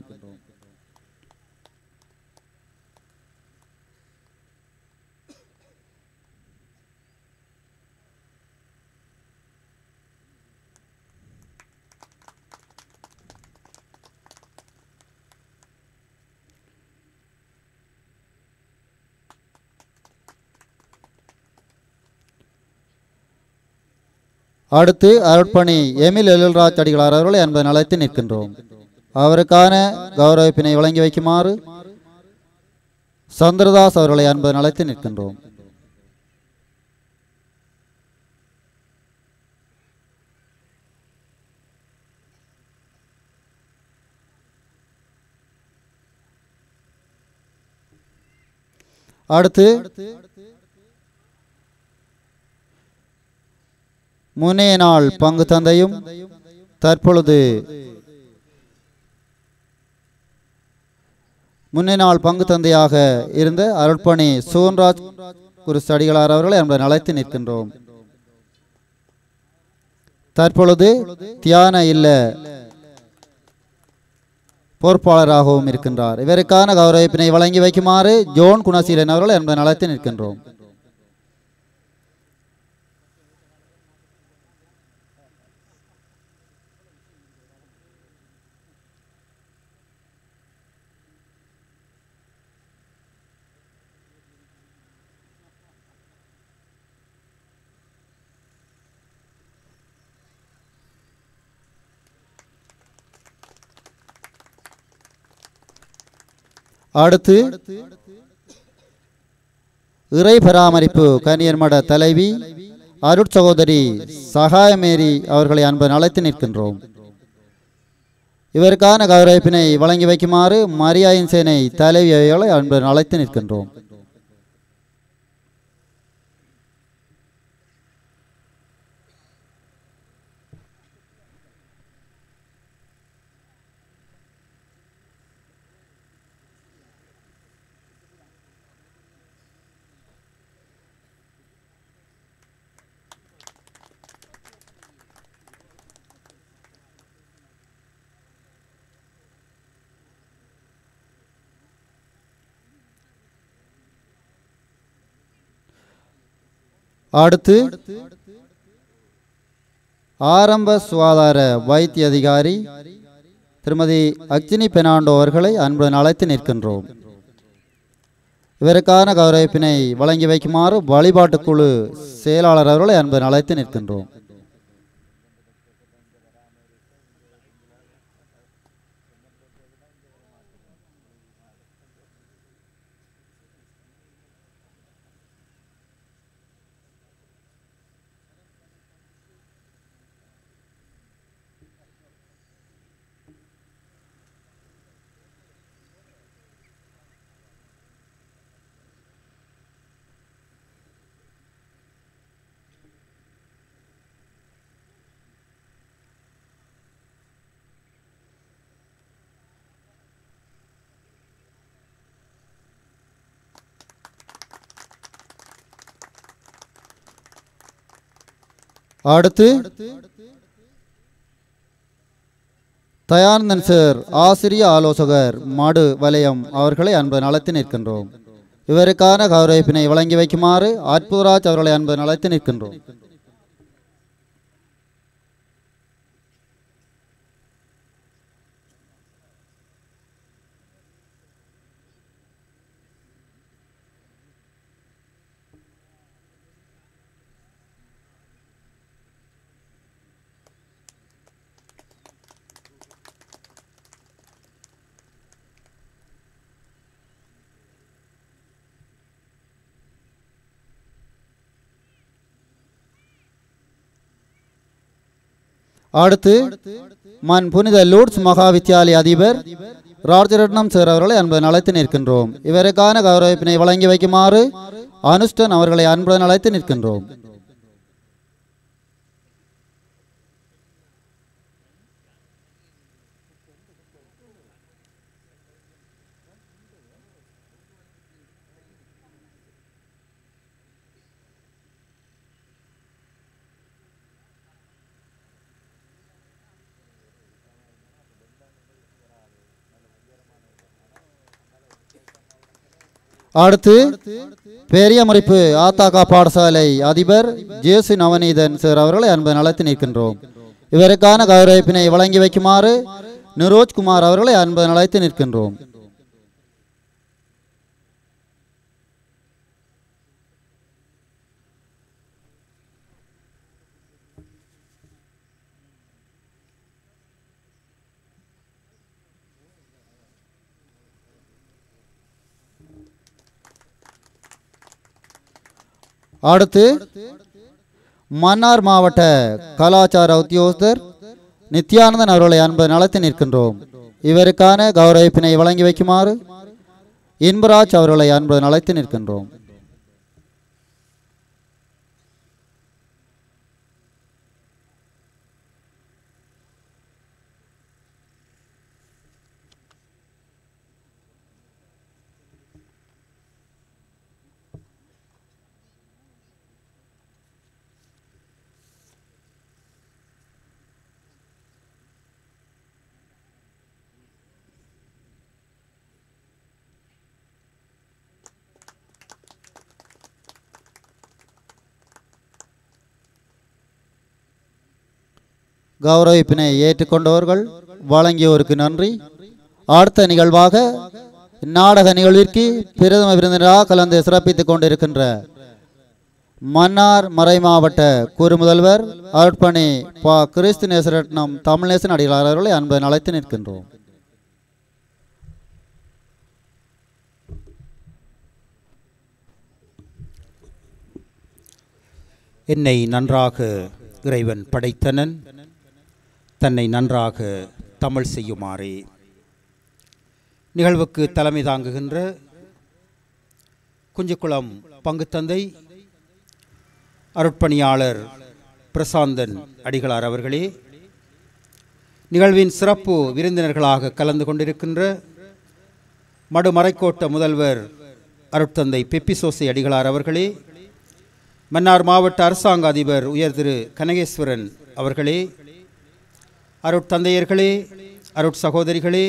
S1: அடுத்து அருட்பணி எமில் எழில்ராஜ் அடிகளார் அவர்களை அன்புடன் அழைத்து நிற்கின்றோம். அவருக்கான கௌரவிப்பினை வழங்கி வைக்குமாறு சந்திரதாஸ் அவர்களை அன்புடன் அழைத்து நிற்கின்றோம். அடுத்து முன்னைய நாள் பங்கு தந்தையும் தற்பொழுது முன்னைய நாள் பங்கு தந்தையாக இருந்த அருட்பணி சோன்ராஜ் குருஸ் அடிகளார் அவர்களை அன்புடன் அழைத்து நிற்கின்றோம். தற்பொழுது தியான இல்ல பொறுப்பாளராகவும் இருக்கின்றார். இவருக்கான கௌரவிப்பினை வழங்கி வைக்குமாறு ஜோன் குணசீலன் அவர்களை அன்புடன் அழைத்து நிற்கின்றோம். அடுத்து இறை பராமரிப்பு கன்னியர்மட தலைவி அருட்சகோதரி சகாயமேரி அவர்களை அன்புடன் அழைத்து நிற்கின்றோம். இவருக்கான கௌரவிப்பினை வழங்கி வைக்குமாறு மரியாயின் சேனை தலைவி அவர்களை அன்புடன் அழைத்து நிற்கின்றோம். அடுத்து ஆரம்ப சுகாதார வைத்திய அதிகாரி திருமதி அக்னி பெனாண்டோ அவர்களை அன்புடன் அழைத்து நிற்கின்றோம். இவருக்கான கௌரவிப்பினை வழங்கி வைக்குமாறு வழிபாட்டுக்குழு செயலாளர் அவர்களை அன்புடன் அழைத்து நிற்கின்றோம். அடுத்து தயானந்தன் சார் ஆசிரிய ஆலோசகர் மடு வலயம் அவர்களை அன்புடன் அழைத்து நிற்கின்றோம். இவருக்கான கௌரவிப்பினை வழங்கி வைக்குமாறு அற்புதராஜ் அவர்களை அன்புடன் அழைத்து நிற்கின்றோம். அடுத்து மண் புனித லூர்ட்ஸ் மகா வித்தியாலய அதிபர் ராஜரட்னம் சார் அவர்களை அன்புடன் அழைத்து நிற்கின்றோம். இவருக்கான கௌரவிப்பினை வழங்கி வைக்குமாறு அனுஷ்டன் அவர்களை அன்புடன் அழைத்து நிற்கின்றோம். அடுத்து பெரிய முறிப்பு ஆத்தாக்கா பாடசாலை அதிபர் ஜேசு நவநீதன் சார் அவர்களை அன்புடன் அழைத்து நிற்கின்றோம். இவருக்கான கௌரவிப்பினை வழங்கி வைக்குமாறு நிரோஜ்குமார் அவர்களை அன்புடன் அழைத்து நிற்கின்றோம். அடுத்து மன்னார் மாவட்ட கலாச்சார உத்தியோகஸ்தர் நித்யானந்தன் அவர்களை அன்புடன் அழைத்து நிற்கின்றோம். இவருக்கான கௌரவிப்பினை வழங்கி வைக்குமாறு இன்பராஜ் அவர்களை அன்புடன் அழைத்து நிற்கின்றோம். கௌரவிப்பினை ஏற்றுக்கொண்டவர்கள் வழங்கியோருக்கு நன்றி. அடுத்த நிகழ்வாக நாடக நிகழ்விற்கு பிரதம விருந்தினராக கலந்து சிறப்பித்துக் கொண்டிருக்கின்ற மன்னார் மறைமாவட்ட கூறுமுதல்வர் அருட்பணி ப. கிறிஸ்து நேசரட்னம் தமிழ்நேசன் அடிகளார் அவர்களை அன்புடன் அழைத்து நிற்கின்றோம்.
S8: என்னை நன்றாக இறைவன் படைத்தனன், தன்னை நன்றாக தமிழ் செய்யுமாறே. நிகழ்வுக்கு தலைமை தாங்குகின்ற குஞ்சுக்குளம் பங்குத்தந்தை அருட்பணியாளர் பிரசாந்தன் அடிகளார் அவர்களே, நிகழ்வின் சிறப்பு விருந்தினர்களாக கலந்து கொண்டிருக்கின்ற மடுமறைக்கோட்ட முதல்வர் அருட்தந்தை பெப்பிசோசை அடிகளார் அவர்களே, மன்னார் மாவட்ட அரசாங்க அதிபர் உயர் திரு கனகேஸ்வரன் அவர்களே, அருட்தந்தையர்களே, அருட்சகோதரிகளே,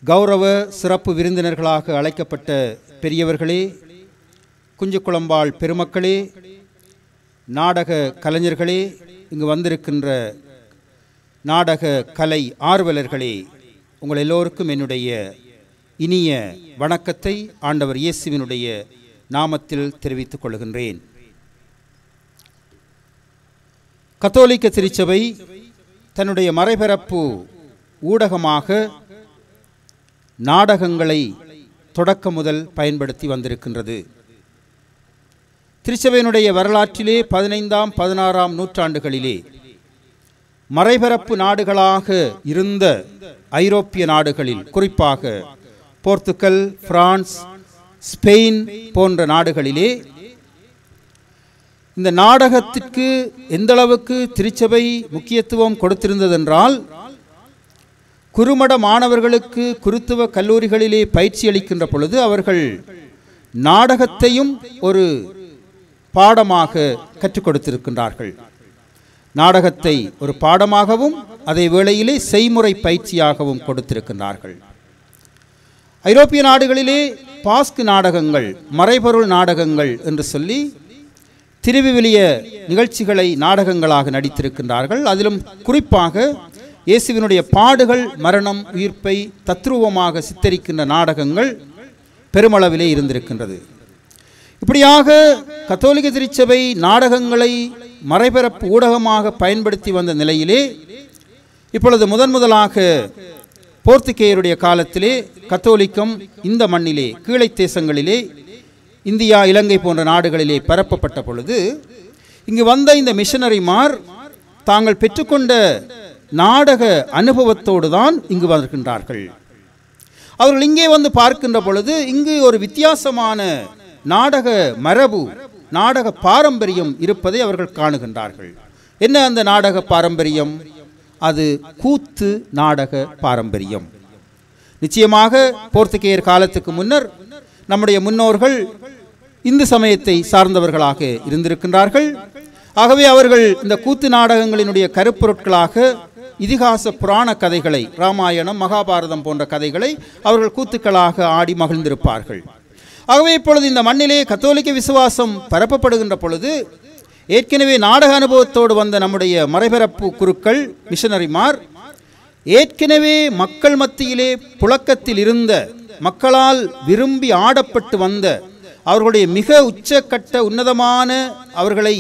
S8: கௌரவ சிறப்பு விருந்தினர்களாக அழைக்கப்பட்ட பெரியவர்களே, குஞ்சுக்குளம்பாள் பெருமக்களே, நாடக கலைஞர்களே, இங்கு வந்திருக்கின்ற நாடக கலை ஆர்வலர்களே, உங்கள் எல்லோருக்கும் என்னுடைய இனிய வணக்கத்தை ஆண்டவர் இயேசுவினுடைய நாமத்தில் தெரிவித்துக் கொள்கின்றேன். கத்தோலிக்க திருச்சபை தன்னுடைய மறைபரப்பு ஊடகமாக நாடகங்களை தொடக்கம் முதல் பயன்படுத்தி வந்திருக்கின்றது. திருச்சபையினுடைய வரலாற்றிலே 15ஆம் 16ஆம் நூற்றாண்டுகளிலே மறைபரப்பு நாடுகளாக இருந்த ஐரோப்பிய நாடுகளில், குறிப்பாக போர்த்துக்கல், பிரான்ஸ், ஸ்பெயின் போன்ற நாடுகளிலே இந்த நாடகத்திற்கு எந்தளவுக்கு திருச்சபை முக்கியத்துவம் கொடுத்திருந்ததென்றால், குறுமட மாணவர்களுக்கு குருத்துவ கல்லூரிகளிலே பயிற்சி அளிக்கின்ற பொழுது அவர்கள் நாடகத்தையும் ஒரு பாடமாக கற்றுக் கொடுத்திருக்கின்றார்கள். நாடகத்தை ஒரு பாடமாகவும் அதே வேளையிலே செய்முறை பயிற்சியாகவும் கொடுத்திருக்கின்றார்கள். ஐரோப்பிய நாடுகளிலே பாஸ்க் நாடகங்கள், மறைபொருள் நாடகங்கள் என்று சொல்லி திருவிவிலிய நிகழ்ச்சிகளை நாடகங்களாக நடித்திருக்கின்றார்கள். அதிலும் குறிப்பாக இயேசுவினுடைய பாடுகள், மரணம், உயிர்ப்பை தத்ரூபமாக சித்தரிக்கின்ற நாடகங்கள் பெருமளவிலே இருந்திருக்கின்றது. இப்படியாக கத்தோலிக்க திருச்சபை நாடகங்களை மறைபரப்பு ஊடகமாக பயன்படுத்தி வந்த நிலையிலே, இப்பொழுது முதலாக போர்த்துகேயருடைய காலத்திலே கத்தோலிக்கம் இந்த மண்ணிலே, கீழை தேசங்களிலே, இந்தியா, இலங்கை போன்ற நாடுகளிலே பரப்பப்பட்ட பொழுது, இங்கு வந்த இந்த மிஷனரிமார் தாங்கள் பெற்றுக்கொண்ட நாடக அனுபவத்தோடு தான் இங்கு வருகின்றார்கள். அவர்கள் இங்கே வந்து பார்க்கின்ற பொழுது இங்கு ஒரு வித்தியாசமான நாடக மரபு, நாடக பாரம்பரியம் இருப்பதை அவர்கள் காணுகின்றார்கள். என்ன அந்த நாடக பாரம்பரியம்? அது கூத்து நாடக பாரம்பரியம். நிச்சயமாக போர்த்துகேயர் காலத்துக்கு முன்னர் நம்முடைய முன்னோர்கள் இந்து சமயத்தை சார்ந்தவர்களாக இருந்திருக்கின்றார்கள். ஆகவே அவர்கள் இந்த கூத்து நாடகங்களினுடைய கருப்பொருட்களாக இதிகாச புராண கதைகளை, ராமாயணம், மகாபாரதம் போன்ற கதைகளை அவர்கள் கூத்துக்களாக ஆடி மகிழ்ந்திருப்பார்கள். ஆகவே இப்பொழுது இந்த மண்ணிலே கத்தோலிக்க விசுவாசம் பரப்பப்படுகின்ற பொழுது, ஏற்கனவே நாடக அனுபவத்தோடு வந்த நம்முடைய மறைபரப்பு குருக்கள், மிஷனரிமார், ஏற்கனவே மக்கள் மத்தியிலே புழக்கத்தில் இருந்த, மக்களால் விரும்பி ஆடப்பட்டு வந்த, அவர்களுடைய மிக உச்சக்கட்ட உன்னதமான, அவர்களை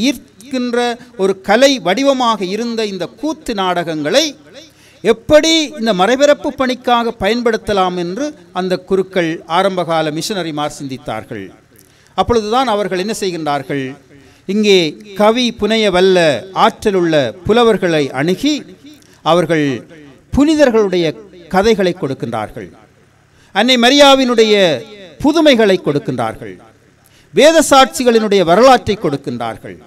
S8: ஈர்க்கின்ற ஒரு கலை வடிவமாக இருந்த இந்த கூத்து நாடகங்களை எப்படி இந்த மறைபரப்பு பணிக்காக பயன்படுத்தலாம் என்று அந்த குருக்கள், ஆரம்பகால மிஷனரிமார் சிந்தித்தார்கள். அப்பொழுதுதான் அவர்கள் என்ன செய்கின்றார்கள்? இங்கே கவி புனைய வல்ல ஆற்றலுள்ள புலவர்களை அணுகி அவர்கள் புனிதர்களுடைய கதைகளை கொடுக்கின்றார்கள். அன்னை மரியாவினுடைய புதுமைகளை கொடுக்கின்றார்கள். வேத சாட்சிகளினுடைய வரலாற்றை கொடுக்கின்றார்கள்.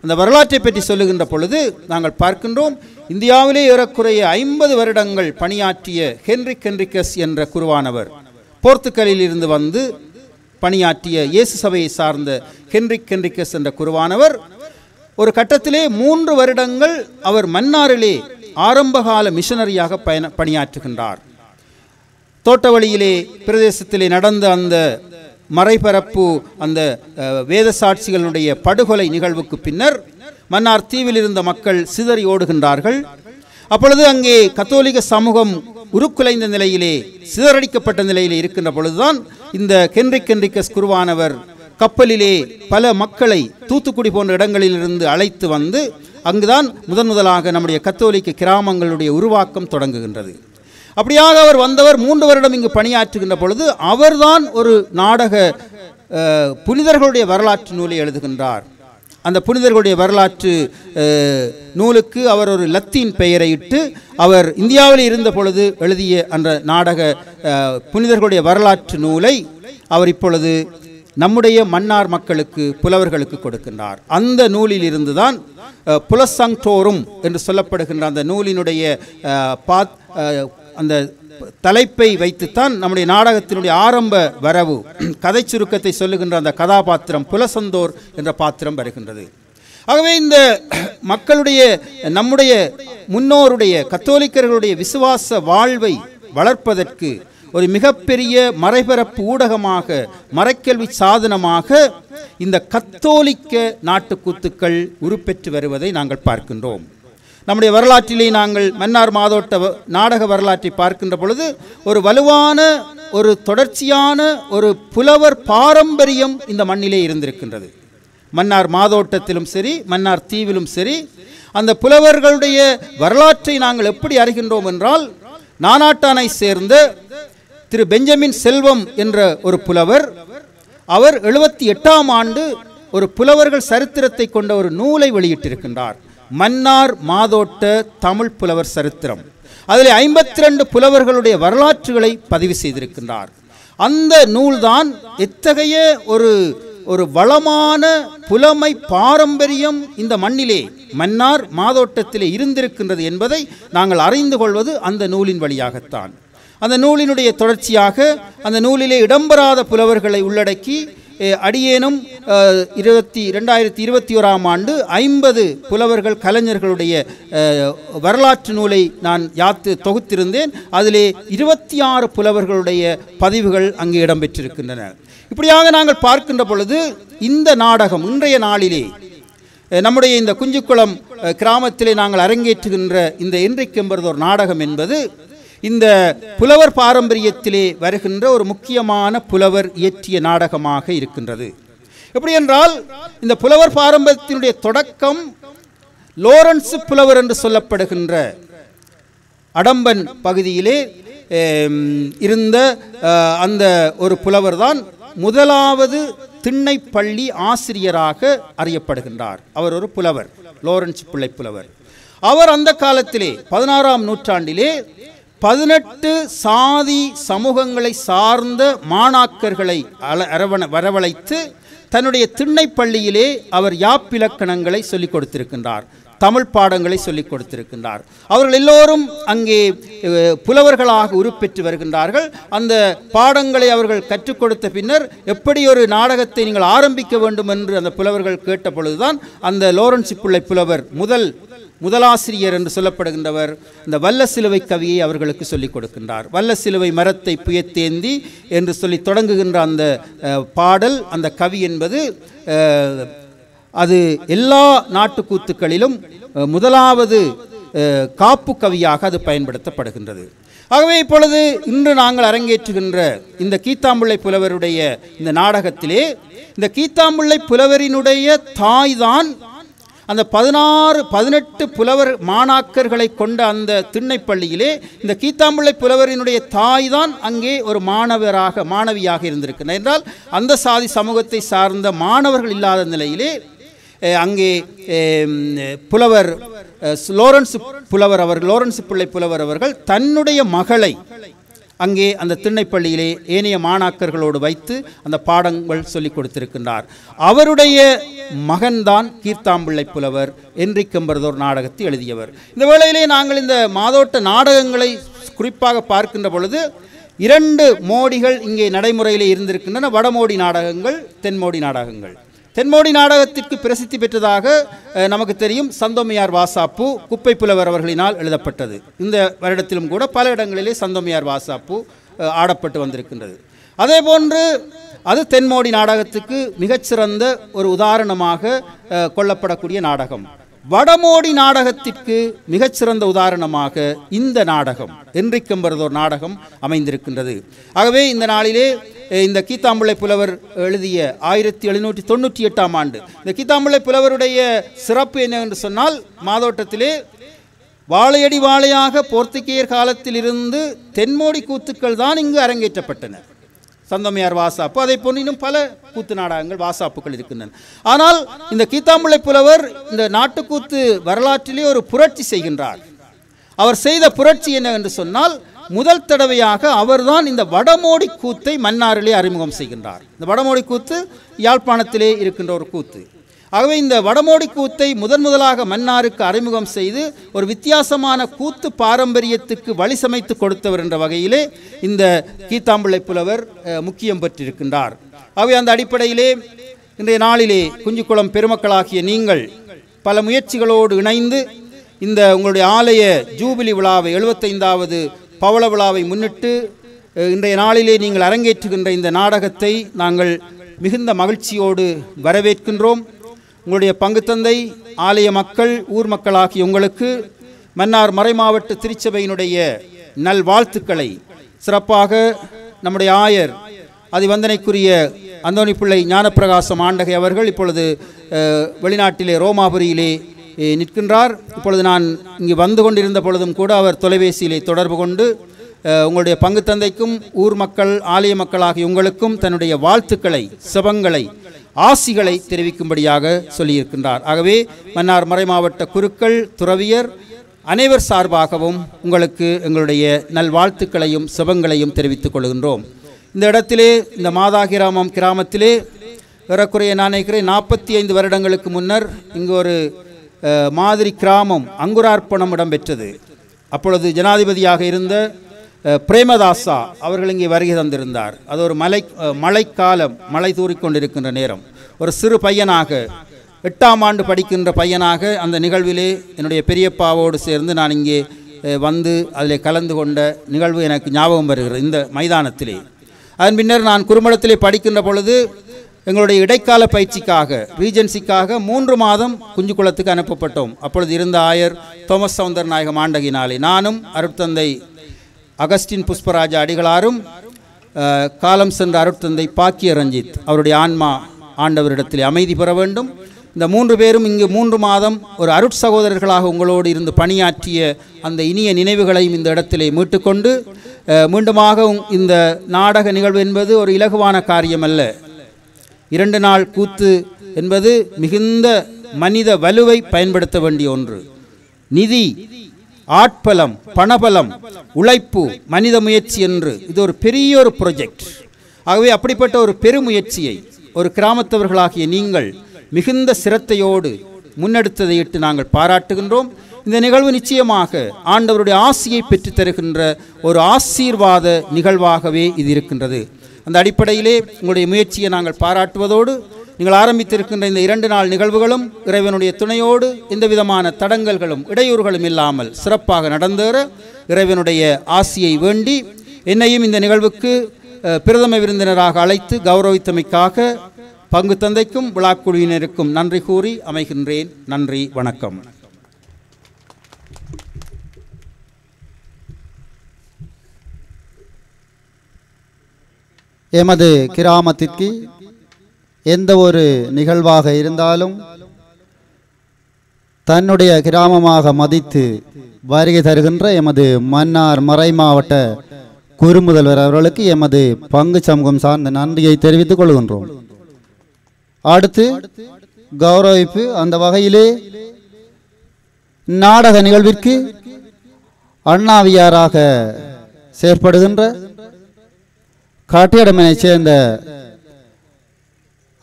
S8: அந்த வரலாற்றை பற்றி சொல்லுகின்ற பொழுது நாங்கள் பார்க்கின்றோம், இந்தியாவிலே ஏறக்குறைய 50 வருடங்கள் பணியாற்றிய ஹென்ரிக்கஸ் என்ற குருவானவர், போர்த்துக்கலில் இருந்து வந்து பணியாற்றிய இயேசு சபையை சார்ந்த ஹென்ரிக்கஸ் என்ற குருவானவர் ஒரு கட்டத்திலே 3 வருடங்கள் அவர் மன்னாரிலே ஆரம்பகால மிஷனரியாக பணியாற்றுகின்றார். தோட்டவழியிலே பிரதேசத்திலே நடந்த அந்த மறைபரப்பு, அந்த வேத சாட்சிகளுடைய படுகொலை நிகழ்வுக்கு பின்னர் மன்னார் தீவில் இருந்த மக்கள் சிதறி ஓடுகின்றார்கள். அப்பொழுது அங்கே கத்தோலிக்க சமூகம் உருக்குலைந்த நிலையிலே, சிதறடிக்கப்பட்ட நிலையிலே இருக்கின்ற பொழுதுதான் இந்த ஹென்ரிக்கஸ் குருவானவர் கப்பலிலே பல மக்களை தூத்துக்குடி போன்ற இடங்களிலிருந்து அழைத்து வந்து அங்குதான் முதலாக நம்முடைய கத்தோலிக்க கிராமங்களுடைய உருவாக்கம் தொடங்குகின்றது. அப்படியாக அவர் வந்தவர் 3 வருடம் இங்கு பணியாற்றுகின்ற பொழுது அவர்தான் ஒரு நாடக புனிதர்களுடைய வரலாற்று நூலை எழுதுகின்றார். அந்த புனிதர்களுடைய வரலாற்று நூலுக்கு அவர் ஒரு லத்தீன் பெயரை இட்டு அவர் இந்தியாவில் இருந்த பொழுது எழுதிய அந்த நாடக புனிதர்களுடைய வரலாற்று நூலை அவர் இப்பொழுது நம்முடைய மன்னார் மக்களுக்கு புலவர்களுக்கு கொடுக்கின்றார். அந்த நூலில் இருந்துதான் புலசங்டோரும் என்று சொல்லப்படுகின்ற அந்த நூலினுடைய அந்த தலைப்பை வைத்துத்தான் நம்முடைய நாடகத்தினுடைய ஆரம்ப வரவு கதை சுருக்கத்தை சொல்லுகின்ற அந்த கதாபாத்திரம் புலசந்தோர் என்ற பாத்திரம் வருகின்றது. ஆகவே இந்த மக்களுடைய நம்முடைய முன்னோருடைய கத்தோலிக்கர்களுடைய விசுவாச வாழ்வை வளர்ப்பதற்கு ஒரு மிகப்பெரிய மறைபரப்பு ஊடகமாக மறைக்கல்வி சாதனமாக இந்த கத்தோலிக்க நாட்டுக்கூத்துக்கள் உருப்பெற்று வருவதை நாங்கள் பார்க்கின்றோம். நம்முடைய வரலாற்றிலே நாங்கள் மன்னார் மாதோட்ட நாடக வரலாற்றை பார்க்கின்ற பொழுது ஒரு வலுவான ஒரு தொடர்ச்சியான ஒரு புலவர் பாரம்பரியம் இந்த மண்ணிலே இருந்திருக்கின்றது. மன்னார் மாதோட்டத்திலும் சரி மன்னார் தீவிலும் சரி அந்த புலவர்களுடைய வரலாற்றை நாங்கள் எப்படி அறிகின்றோம் என்றால், நானாட்டானை சேர்ந்த திரு பெஞ்சமின் செல்வம் என்ற ஒரு புலவர், அவர் 78ஆம் ஆண்டு ஒரு புலவர்கள் சரித்திரத்தை கொண்ட ஒரு நூலை வெளியிட்டிருக்கின்றார். மன்னார் மாதோட்ட தமிழ் புலவர் சரித்திரம். அதில் 52 புலவர்களுடைய வரலாற்றுகளை பதிவு செய்திருக்கின்றார். அந்த நூல்தான் எத்தகைய ஒரு வளமான புலமை பாரம்பரியம் இந்த மண்ணிலே மன்னார் மாதோட்டத்திலே இருந்திருக்கின்றது என்பதை நாங்கள் அறிந்து கொள்வது அந்த நூலின் வழியாகத்தான். அந்த நூலினுடைய தொடர்ச்சியாக அந்த நூலிலே இடம்பெறாத புலவர்களை உள்ளடக்கி அடியேனும் 2021ஆம் ஆண்டு 50 புலவர்கள் கலைஞர்களுடைய வரலாற்று நூலை நான் தொகுத்திருந்தேன். அதிலே 26 புலவர்களுடைய பதிவுகள் அங்கே இடம்பெற்றிருக்கின்றன. இப்படியாக நாங்கள் பார்க்கின்ற பொழுது இந்த நாடகம் இன்றைய நாளிலே நம்முடைய இந்த குஞ்சுக்குளம் கிராமத்திலே நாங்கள் அரங்கேற்றுகின்ற இந்த என்றைக்கெம்பரதோர் நாடகம் என்பது இந்த புலவர் பாரம்பரியத்திலே வருகின்ற ஒரு முக்கியமான புலவர் இயற்றிய நாடகமாக இருக்கின்றது. எப்படி என்றால், இந்த புலவர் பாரம்பரியத்தினுடைய தொடக்கம் லோரன்ஸ் புலவர் என்று சொல்லப்படுகின்ற அடம்பன் பகுதியிலே இருந்த அந்த ஒரு புலவர் தான் முதலாவது திண்ணைப்பள்ளி ஆசிரியராக அறியப்படுகின்றார். அவர் ஒரு புலவர், லோரன்ஸ் பிள்ளை புலவர். அவர் அந்த காலத்திலே 16ஆம் நூற்றாண்டிலே 18 சாதி சமூகங்களை சார்ந்த மாணாக்கர்களை வரவழைத்து தன்னுடைய திண்ணைப்பள்ளியிலே அவர் யாப்பிலக்கணங்களை சொல்லிக் கொடுத்திருக்கின்றார், தமிழ் பாடங்களை சொல்லிக் கொடுத்திருக்கின்றார். அவர்கள் எல்லோரும் அங்கே புலவர்களாக உருப்பெற்று வருகின்றார்கள். அந்த பாடங்களை அவர்கள் கற்றுக் கொடுத்த பின்னர் எப்படி ஒரு நாடகத்தை நீங்கள் ஆரம்பிக்க வேண்டும் என்று அந்த புலவர்கள் கேட்ட பொழுதுதான் அந்த லோரன்ஸ் பிள்ளை புலவர் முதலாசிரியர் என்று சொல்லப்படுகின்றவர் இந்த வல்ல சிலுவை கவியை அவர்களுக்கு சொல்லிக் கொடுக்கின்றார். வல்ல சிலுவை மரத்தை புயத்தேந்தி என்று சொல்லி தொடங்குகின்ற அந்த பாடல், அந்த கவி என்பது அது எல்லா நாட்டுக்கூத்துக்களிலும் முதலாவது காப்பு கவியாக அது பயன்படுத்தப்படுகின்றது. ஆகவே இப்பொழுது இன்று நாங்கள் அரங்கேற்றுகின்ற இந்த கீத்தாம்பிள்ளை புலவருடைய இந்த நாடகத்திலே இந்த கீத்தாம்பிள்ளை புலவரினுடைய தாய்தான் அந்த 18 புலவர் மாணாக்கர்களை கொண்ட அந்த திண்ணைப்பள்ளியிலே இந்த கீத்தாம்பிள்ளை புலவரினுடைய தாய் தான் அங்கே ஒரு மாணவியாக இருந்திருக்கிறார். என்றால் அந்த சாதி சமூகத்தை சார்ந்த மாணவர்கள் இல்லாத நிலையிலே அங்கே புலவர் லோரன்ஸ் பிள்ளை புலவர் அவர்கள் தன்னுடைய மகளை அங்கே அந்த திண்ணைப்பள்ளியிலே ஏனைய மாணாக்கர்களோடு வைத்து அந்த பாடங்கள் சொல்லிக் கொடுத்திருக்கின்றார். அவருடைய மகன்தான் கீர்த்தாம்பிள்ளை புலவர் என்றைக்கெம்பரதோர் நாடகத்தை எழுதியவர். இந்த வேளையிலே நாங்கள் இந்த மாதோட்ட நாடகங்களை குறிப்பாக பார்க்கின்ற பொழுது 2 மோடிகள் இங்கே நடைமுறையிலே இருந்திருக்கின்றன. வடமோடி நாடகங்கள், தென்மோடி நாடகங்கள். தென்மோடி நாடகத்திற்கு பிரசித்தி பெற்றதாக நமக்கு தெரியும் சந்தோமையார் வாசாப்பு குப்பை புலவர் அவர்களினால் எழுதப்பட்டது. இந்த வருடத்திலும் கூட பல இடங்களிலே சந்தோமையார் வாசாப்பு ஆடப்பட்டு வந்திருக்கின்றது. அதே போன்று அது தென்மோடி நாடகத்துக்கு மிகச்சிறந்த ஒரு உதாரணமாக கொள்ளப்படக்கூடிய நாடகம். வடமோடி நாடகத்திற்கு மிகச்சிறந்த உதாரணமாக இந்த நாடகம் என்றைக்கெம்பரதோர் நாடகம் அமைந்திருக்கின்றது. ஆகவே இந்த நாளிலே இந்த கீத்தாம்பிள்ளை புலவர் எழுதிய 1798ஆம் ஆண்டு இந்த கீத்தாம்பிள்ளை புலவருடைய சிறப்பு என்னவென்று சொன்னால், மாதோட்டத்திலே வாழையடி வாழையாக போர்த்துகேயர் காலத்திலிருந்து தென்மோடி கூத்துக்கள் தான் இங்கு அரங்கேற்றப்பட்டன. சந்தமையார் வாசாப்பு, அதை போன்று இன்னும் பல கூத்து நாடகங்கள் வாசாப்புகள் இருக்கின்றன. ஆனால் இந்த கீத்தாம்பிள்ளை புலவர் இந்த நாட்டுக்கூத்து வரலாற்றிலே ஒரு புரட்சி செய்கின்றார். அவர் செய்த புரட்சி என்ன என்று சொன்னால், முதல் தடவையாக அவர்தான் இந்த வடமோடி கூத்தை மன்னாரிலே அறிமுகம் செய்கின்றார். இந்த வடமோடி கூத்து யாழ்ப்பாணத்திலே இருக்கின்ற ஒரு கூத்து. ஆகவே இந்த வடமோடி கூத்தை முதலாக மன்னாருக்கு அறிமுகம் செய்து ஒரு வித்தியாசமான கூத்து பாரம்பரியத்துக்கு வழி சமைத்து கொடுத்தவர் என்ற வகையிலே இந்த கீத்தாம்பிள்ளை புலவர் முக்கியம் பெற்றிருக்கின்றார். ஆகவே அந்த அடிப்படையிலே இன்றைய நாளிலே குஞ்சுக்குளம் பெருமக்களாகிய நீங்கள் பல முயற்சிகளோடு இணைந்து இந்த உங்களுடைய ஆலய ஜூபிலி விழாவை 75வது பவள விழாவை முன்னிட்டு இன்றைய நாளிலே நீங்கள் அரங்கேற்றுகின்ற இந்த நாடகத்தை நாங்கள் மிகுந்த மகிழ்ச்சியோடு வரவேற்கின்றோம். உங்களுடைய பங்கு தந்தை, ஆலய மக்கள், ஊர் மக்களாகிய உங்களுக்கு மன்னார் மறைமாவட்ட திருச்சபையினுடைய நல்வாழ்த்துக்களை சிறப்பாக நம்முடைய ஆயர் அதிவந்தனைக்குரிய அந்தோணி பிள்ளை ஞானப்பிரகாசம் ஆண்டகை அவர்கள் இப்பொழுது வெளிநாட்டிலே ரோமாபுரியிலே நிற்கின்றார். இப்பொழுது நான் இங்கு வந்து கொண்டிருந்த பொழுதும் கூட அவர் தொலைபேசியிலே தொடர்பு கொண்டு உங்களுடைய பங்கு தந்தைக்கும் ஊர் மக்கள், ஆலய மக்களாகிய உங்களுக்கும் தன்னுடைய வாழ்த்துக்களை, செபங்களை, ஆசிகளை தெரிவிக்கும்படியாக சொல்லியிருக்கின்றார். ஆகவே மன்னார் மறைமாவட்ட குருக்கள், துறவியர் அனைவர் சார்பாகவும் உங்களுக்கு எங்களுடைய நல்வாழ்த்துக்களையும் செபங்களையும் தெரிவித்துக் கொள்கின்றோம். இந்த இடத்திலே, இந்த மாதாகிராமம் கிராமத்திலே ஏறக்குறைய நான் நினைக்கிறேன் 45 வருடங்களுக்கு முன்னர் இங்கு ஒரு மாதிரி கிராமம் அங்குரார்ப்பணம் இடம்பெற்றது. அப்பொழுது ஜனாதிபதியாக இருந்த பிரேமதாசா அவர்கள் இங்கே வருகை தந்திருந்தார். அது ஒரு மழைக்காலம், மழை தூறிக்கொண்டிருக்கின்ற நேரம். ஒரு சிறு பையனாக, 8ஆம் ஆண்டு படிக்கின்ற பையனாக அந்த நிகழ்விலே என்னுடைய பெரியப்பாவோடு சேர்ந்து நான் இங்கே வந்து அதில் கலந்து கொண்ட நிகழ்வு எனக்கு ஞாபகம் வருகிறது இந்த மைதானத்திலே. அதன் பின்னர் நான் குறுமடத்திலே படிக்கின்ற பொழுது எங்களுடைய இடைக்கால பயிற்சிக்காக, ரீஜென்சிக்காக 3 மாதம் குஞ்சுக்குளத்துக்கு அனுப்பப்பட்டோம். அப்பொழுது இருந்த ஆயர் தோமஸ் சவுந்தர் நாயகம் ஆண்டகினாலே நானும் அருட்தந்தை அகஸ்டின் புஷ்பராஜா அடிகளாரும் காலம் சென்ற அருட்தந்தை பாக்கிய ரஞ்சித் அவருடைய ஆன்மா ஆண்டவரிடத்தில் அமைதி பெற வேண்டும். இந்த 3 பேரும் இங்கு 3 மாதம் ஒரு அருட்சகோதரர்களாக உங்களோடு இருந்து பணியாற்றிய அந்த இனிய நினைவுகளையும் இந்த இடத்திலே மீட்டுக்கொண்டு மீண்டுமாக இந்த நாடக நிகழ்வு என்பது ஒரு இலகுவான காரியம் அல்ல. 2 நாள் கூத்து என்பது மிகுந்த மனித வலுவை பயன்படுத்த வேண்டிய ஒன்று. நிதி, ஆட்பலம், பணபலம், உழைப்பு, மனித முயற்சி என்று இது ஒரு பெரிய ஒரு ப்ரொஜெக்ட். ஆகவே அப்படிப்பட்ட ஒரு பெருமுயற்சியை ஒரு கிராமத்தவர்களாகிய நீங்கள் மிகுந்த சிரத்தையோடு முன்னெடுத்ததையிட்டு நாங்கள் பாராட்டுகின்றோம். இந்த நிகழ்வு நிச்சயமாக ஆண்டவருடைய ஆசியை பெற்று தருகின்ற ஒரு ஆசீர்வாத நிகழ்வாகவே இது இருக்கின்றது. அந்த அடிப்படையிலே உங்களுடைய முயற்சியை நாங்கள் பாராட்டுவதோடு, நீங்கள் ஆரம்பித்திருக்கின்ற இந்த 2 நாள் நிகழ்வுகளும் இறைவனுடைய துணையோடு எந்த விதமான தடங்கல்களும் இடையூறுகளும் இல்லாமல் சிறப்பாக நடந்தேற இறைவனுடைய ஆசியை வேண்டி, என்னையும் இந்த நிகழ்வுக்கு பிரதம விருந்தினராக அழைத்து கௌரவித்தமைக்காக பங்கு தந்தைக்கும் விழாக்குழுவினருக்கும் நன்றி கூறி அமைகின்றேன். நன்றி, வணக்கம்.
S1: எமது கிராமத்திற்கு எந்த ஒரு நிகழ்வாக இருந்தாலும் தன்னுடைய கிராமமாக மதித்து வருகை தருகின்ற எமது மன்னார் மறைமாவட்ட குறுமுதல்வர் அவர்களுக்கு எமது பங்கு சமூகம் சார்ந்த நன்றியை தெரிவித்துக் கொள்கின்றோம். அடுத்து கௌரவிப்பு. அந்த வகையிலே நாடக நிகழ்விற்கு அண்ணாவியாராக செயற்படுகின்ற காட்டியடமனை சேர்ந்த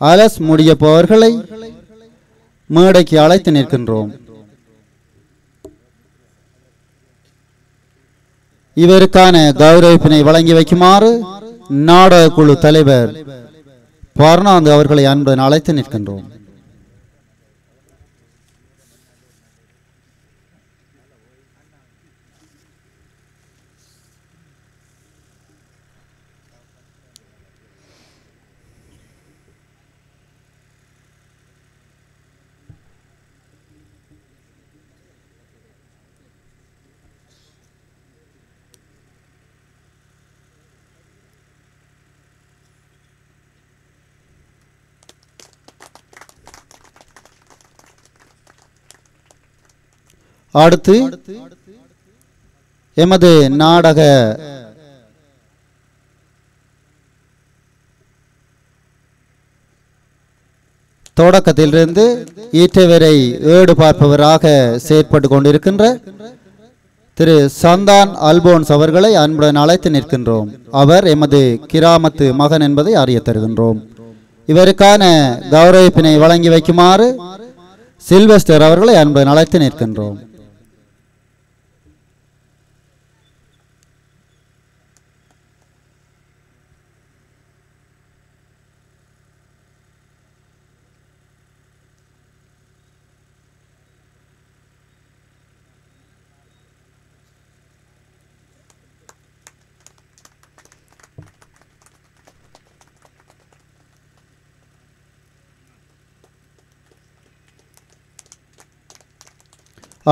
S1: அலஸ் முடியப்பவர்களை மேடைக்கு அழைத்து நிற்கின்றோம். இவருக்கான கௌரவிப்பினை வழங்கி வைக்குமாறு நாடக குழு தலைவர் பர்னாந்து அவர்களை அன்புடன் அழைத்து நிற்கின்றோம். அடுத்து எமது நாடக தொடக்கத்திலிருந்து ஈற்றவரை ஏடு பார்ப்பவராக செயற்பட்டு கொண்டிருக்கின்ற திரு சந்தான் அல்போன்ஸ் அவர்களை அன்புடன் அழைத்து நிற்கின்றோம். அவர் எமது கிராமத்து மகன் என்பதை அறிய தருகின்றோம். இவருக்கான கௌரவிப்பினை வழங்கி வைக்குமாறு சில்வெஸ்டர் அவர்களை அன்புடன் அழைத்து நிற்கின்றோம்.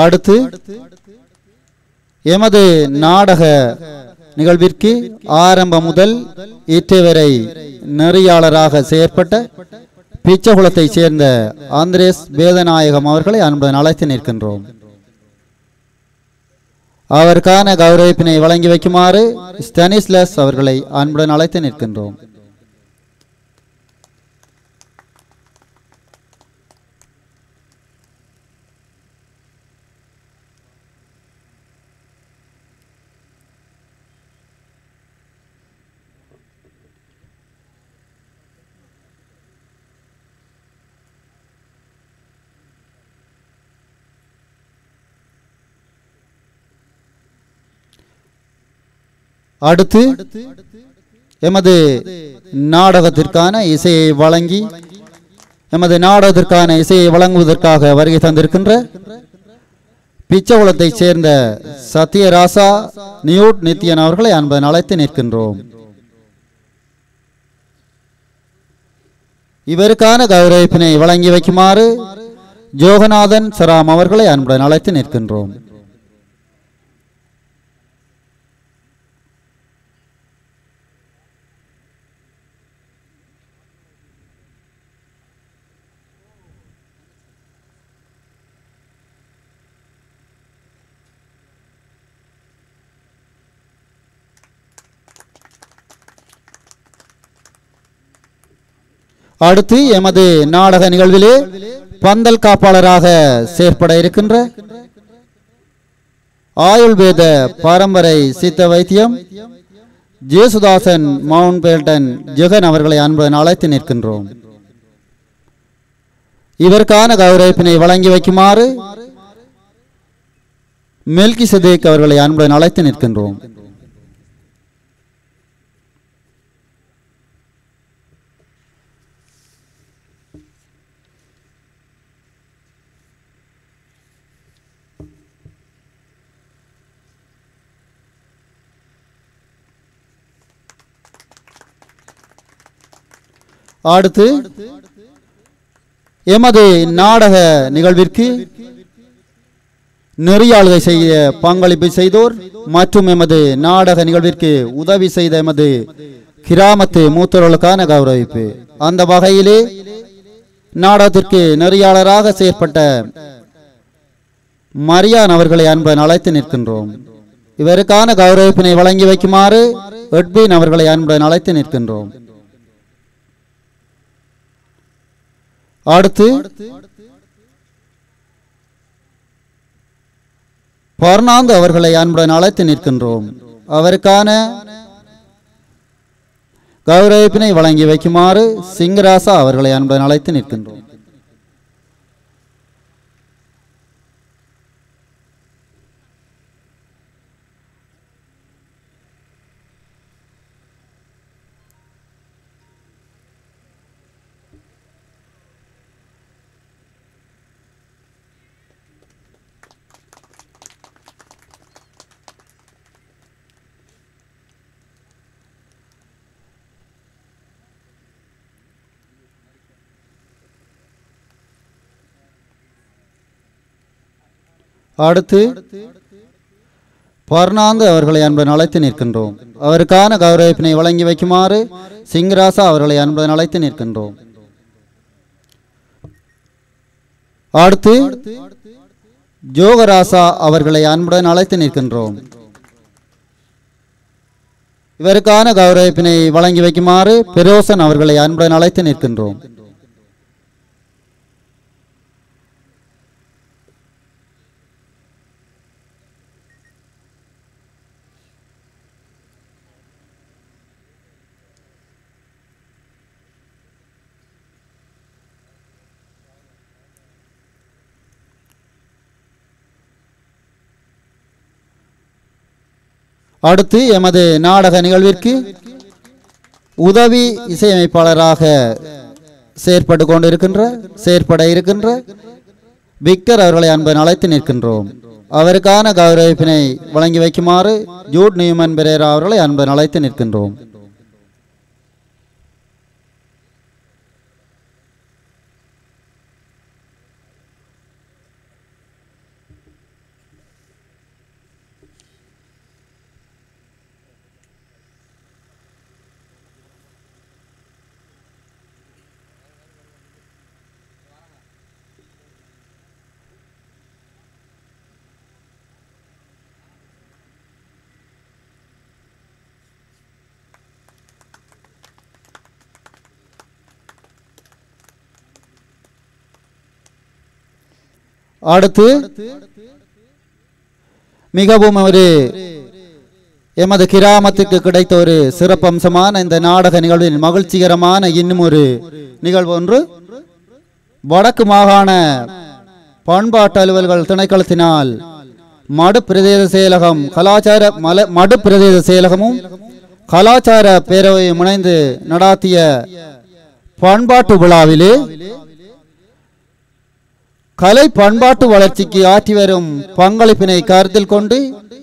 S1: அடுத்து எமது நாடக நிகழ்விற்கு ஆரம்பம் முதல் இற்றை வரை நெறியாளராக செயற்பட்ட பிச்சகுளத்தைச் சேர்ந்த ஆந்திரேஸ் வேதநாயகம் அவர்களை அன்புடன் அழைத்து நிற்கின்றோம். அவருக்கான கௌரவிப்பினை வழங்கி வைக்குமாறு ஸ்டானிஸ்லஸ் அவர்களை அன்புடன் அழைத்து நிற்கின்றோம். அடுத்து எமது நாடகத்திற்கான இசையை வழங்கி எமது நாடகத்திற்கான இசையை வழங்குவதற்காக வருகை தந்திருக்கின்ற பிச்சகுளத்தைச் சேர்ந்த சத்யராசா நியூட் நித்யன் அவர்களை அன்புடன் அழைத்து நிற்கின்றோம். இவருக்கான கௌரவிப்பினை வழங்கி வைக்குமாறு ஜோகநாதன் சராம் அவர்களை அன்புடன் அழைத்து நிற்கின்றோம். அடுத்து எமது நாடக நிகழ்விலே பந்தல் காப்பாளராக செயற்பட இருக்கின்ற ஆயுள்வேத பரம்பரை சித்த வைத்தியம் ஜேசுதாசன் மவுண்ட் பேல்டன் ஜெகன் அவர்களை அன்புடன் அழைத்து நிற்கின்றோம். இவருக்கான கௌரவிப்பினை வழங்கி வைக்குமாறு மெல்கி சதேக் அவர்களை அன்புடன் அழைத்து நிற்கின்றோம். அடுத்து எமது நாடக நிகழ்விற்கு நெறியாளுகை செய்ய பங்களிப்பு செய்தோர் மற்றும் எமது நாடக நிகழ்விற்கு உதவி செய்த எமது கிராமத்து மூத்தோர்களுக்கான கௌரவிப்பு. அந்த வகையிலே நாடகத்திற்கு நெறியாளராக செயற்பட்ட மரியான் அவர்களை அன்புடன் அழைத்து நிற்கின்றோம். இவருக்கான கௌரவிப்பினை வழங்கி வைக்குமாறு எட்பின் அவர்களை அன்புடன் அழைத்து நிற்கின்றோம். அடுத்து பர்னாந்து அவர்களை அன்புடன் அழைத்து நிற்கின்றோம். அவருக்கான கௌரவிப்பினை வழங்கி வைக்குமாறு சிங்கராசா அவர்களை அன்புடன் அழைத்து நிற்கின்றோம். அடுத்து பர்னாந்து அவர்களை அன்புடன் அழைத்து நிற்கின்றோம். அவருக்கான கௌரவிப்பினை வழங்கி வைக்குமாறு சிங்கராசா அவர்களை அன்புடன் அழைத்து நிற்கின்றோம். அடுத்து ஜோகராசா அவர்களை அன்புடன் அழைத்து நிற்கின்றோம். இவருக்கான கௌரவிப்பினை வழங்கி வைக்குமாறு பெரோசன் அவர்களை அன்புடன் அழைத்து நிற்கின்றோம். அடுத்து எமது நாடக நிகழ்விற்கு உதவி இசையமைப்பாளராக செயற்பட இருக்கின்ற விக்டர் அவர்களை அன்புடன் அழைத்து நிற்கின்றோம். அவருக்கான கௌரவிப்பினை வழங்கி வைக்குமாறு ஜூட் நியூமன் பெரேரா அவர்களை அன்புடன் அழைத்து நிற்கின்றோம். அடுத்து மிகவும் ஒரு எமது கிராமத்துக்கு கிடைத்த ஒரு சிறப்பம்சமான இந்த நாடக நிகழ்வின் மகிழ்ச்சிகரமான இன்னும் ஒரு நிகழ்வு ஒன்று வடக்கு மாகாண பண்பாட்டு அலுவல்கள் திணைக்களத்தினால் மடு பிரதேச செயலகம் மடு பிரதேச செயலகமும் கலாச்சார பேரவையும் இணைந்து நடாத்திய பண்பாட்டு விழாவிலே கலை பண்பாட்டு வளர்ச்சிக்கு ஆற்றி வரும் பங்களிப்பினை கருத்தில் கொண்டு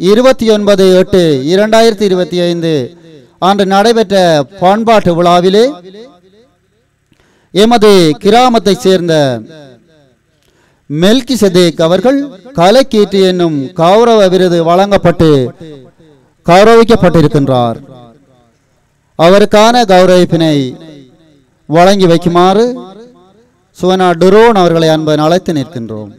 S1: 29/8/2025 அன்று நடைபெற்ற பண்பாட்டு விழாவிலே எமது கிராமத்தை சேர்ந்த மெல்கிசதேக் அவர்கள் கலைக்கீற்று என்னும் கௌரவ விருது வழங்கப்பட்டு கௌரவிக்கப்பட்டிருக்கின்றார். அவருக்கான கௌரவிப்பினை வழங்கி வைக்குமாறு சுவனா டுரோன் அவர்களை அன்புடன் அழைத்து நிற்கின்றோம்.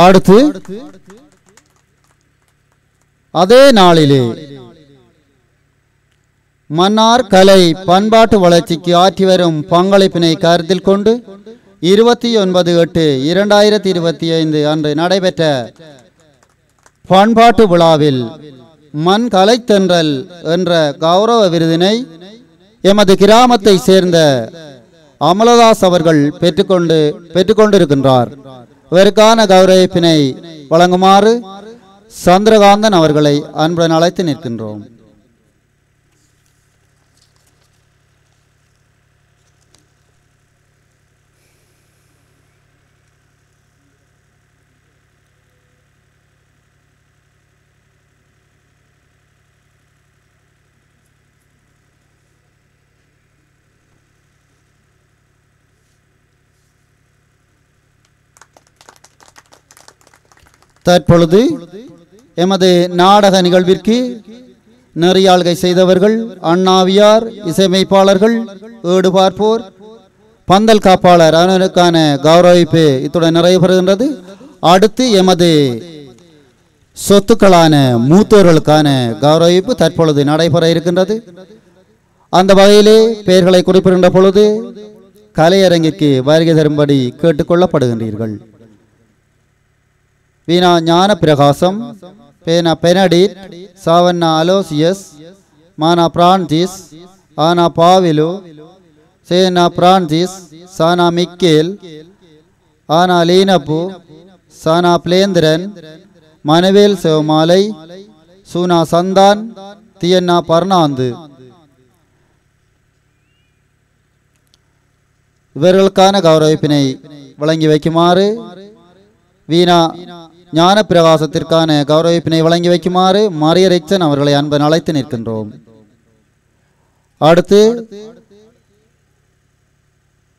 S1: அடுத்து அதே நாளிலே மன்னார் கலை பண்பாட்டு வளர்ச்சிக்கு ஆற்றி வரும் பங்களிப்பினை கருத்தில் கொண்டு 29/8/2025 அன்று நடைபெற்ற பண்பாட்டு விழாவில் மண் கலைத்தென்றல் என்ற கௌரவ விருதினை எமது கிராமத்தை சேர்ந்த அமலதாஸ் அவர்கள் பெற்றுக்கொண்டிருக்கின்றார். இவருக்கான கௌரவிப்பினை வழங்குமாறு சந்திரகாந்தன் அவர்களை அன்புடன் அழைத்து நிற்கின்றோம். தற்பொழுது எமது நாடக நிகழ்விற்கு நெறியாள்கை செய்தவர்கள், அண்ணாவியார், இசையமைப்பாளர்கள், ஏடுபார்ப்போர், பந்தல் காப்பாளர் அவர்களுக்கான கௌரவிப்பு இத்துடன் நிறைவு பெறுகின்றது. அடுத்து எமது சொத்துக்களான மூத்தோர்களுக்கான கௌரவிப்பு தற்பொழுது நடைபெற இருக்கின்றது. அந்த வகையிலே பெயர்களை குறிப்பிடுகின்ற பொழுது கலையரங்கிற்கு வருகை தரும்படி கேட்டுக்கொள்ளப்படுகின்றீர்கள். வீணா ஞான பிரகாசம், பேனா பெனடிட், சாவண்ணா அலோசியஸ், மானா பிரான்சிஸ், ஆனா பாவிலு, சேனா பிரான்சிஸ், சானா மிக்கேல், ஆனா லீனப்பு, சானா பிளேந்திரன், மனுவேல் சிவமாலை, சூனா சந்தான், தியன்னா பர்னாந்து இவர்களுக்கான கௌரவிப்பினை வழங்கி வைக்குமாறு வீணா ஞான பிரகாசத்திற்கான கௌரவிப்பினை வழங்கி வைக்குமாறு மரிய ரிக்சன் அவர்களை அன்புடன் அழைத்து நிற்கின்றோம். அடுத்து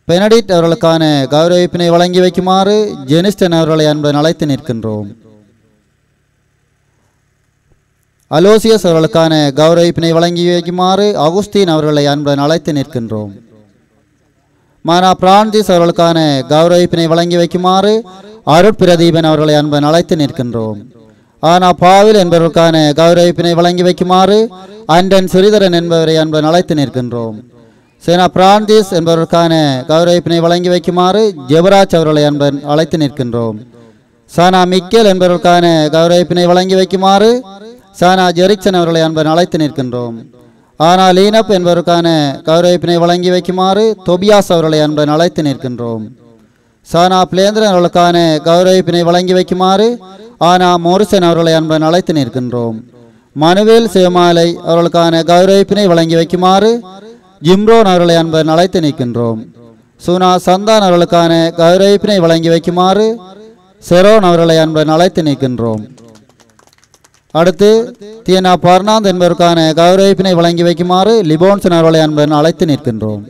S1: பெனடிட் அவர்களுக்கான கௌரவிப்பினை வழங்கி வைக்குமாறு ஜெனிஸ்டன் அவர்களை அன்புடன் அழைத்து நிற்கின்றோம். அலோசியஸ் அவர்களுக்கான கௌரவிப்பினை வழங்கி வைக்குமாறு அகுஸ்தீன் அவர்களை அன்புடன் அழைத்து நிற்கின்றோம். மானா பிரான்சிஸ் அவர்களுக்கான கௌரவிப்பினை வழங்கி வைக்குமாறு அருட்பிரதீபன் அவர்களை அன்புடன் அழைத்து நிற்கின்றோம். ஆனா பாவில் என்பவருக்கான கௌரவிப்பினை வழங்கி வைக்குமாறு அண்டன் சிறிதரன் என்பவரை அன்புடன் அழைத்து நிற்கின்றோம். சேனா பிரான்சிஸ் என்பவருக்கான கௌரவிப்பினை வழங்கி வைக்குமாறு ஜெபராஜ் அவர்களை அன்புடன் அழைத்து நிற்கின்றோம். சானா மிக்கேல் என்பவருக்கான கௌரவிப்பினை வழங்கி வைக்குமாறு சானா ஜெரிக்சன் அவர்களை அன்புடன் அழைத்து நிற்கின்றோம். ஆனால் லீனப் என்பவருக்கான கௌரவிப்பினை வழங்கி வைக்குமாறு தொபியாஸ் அவர்களை அன்புடன் அழைத்து நிற்கின்றோம். சானா பிளேந்திரன் அவர்களுக்கான கௌரவிப்பினை வழங்கி வைக்குமாறு ஆனா மோரிசன் அவர்களை அன்புடன் அழைத்து நிற்கின்றோம். மனுவேல் சேமாலை அவர்களுக்கான கௌரவிப்பினை வழங்கி வைக்குமாறு ஜிம்ரோன் அவர்களை அன்புடன் அழைத்து நிற்கின்றோம். சுனா சந்தான் அவர்களுக்கான கௌரவிப்பினை வழங்கி வைக்குமாறு செரோன் அவர்களை அன்புடன் அழைத்து நிற்கின்றோம். அடுத்து தியனா பர்னாந்த் என்பதற்கான கௌரவிப்பினை வழங்கி வைக்குமாறு லிபோன்சன் அவர்களை அன்புடன் அழைத்து நிற்கின்றோம்.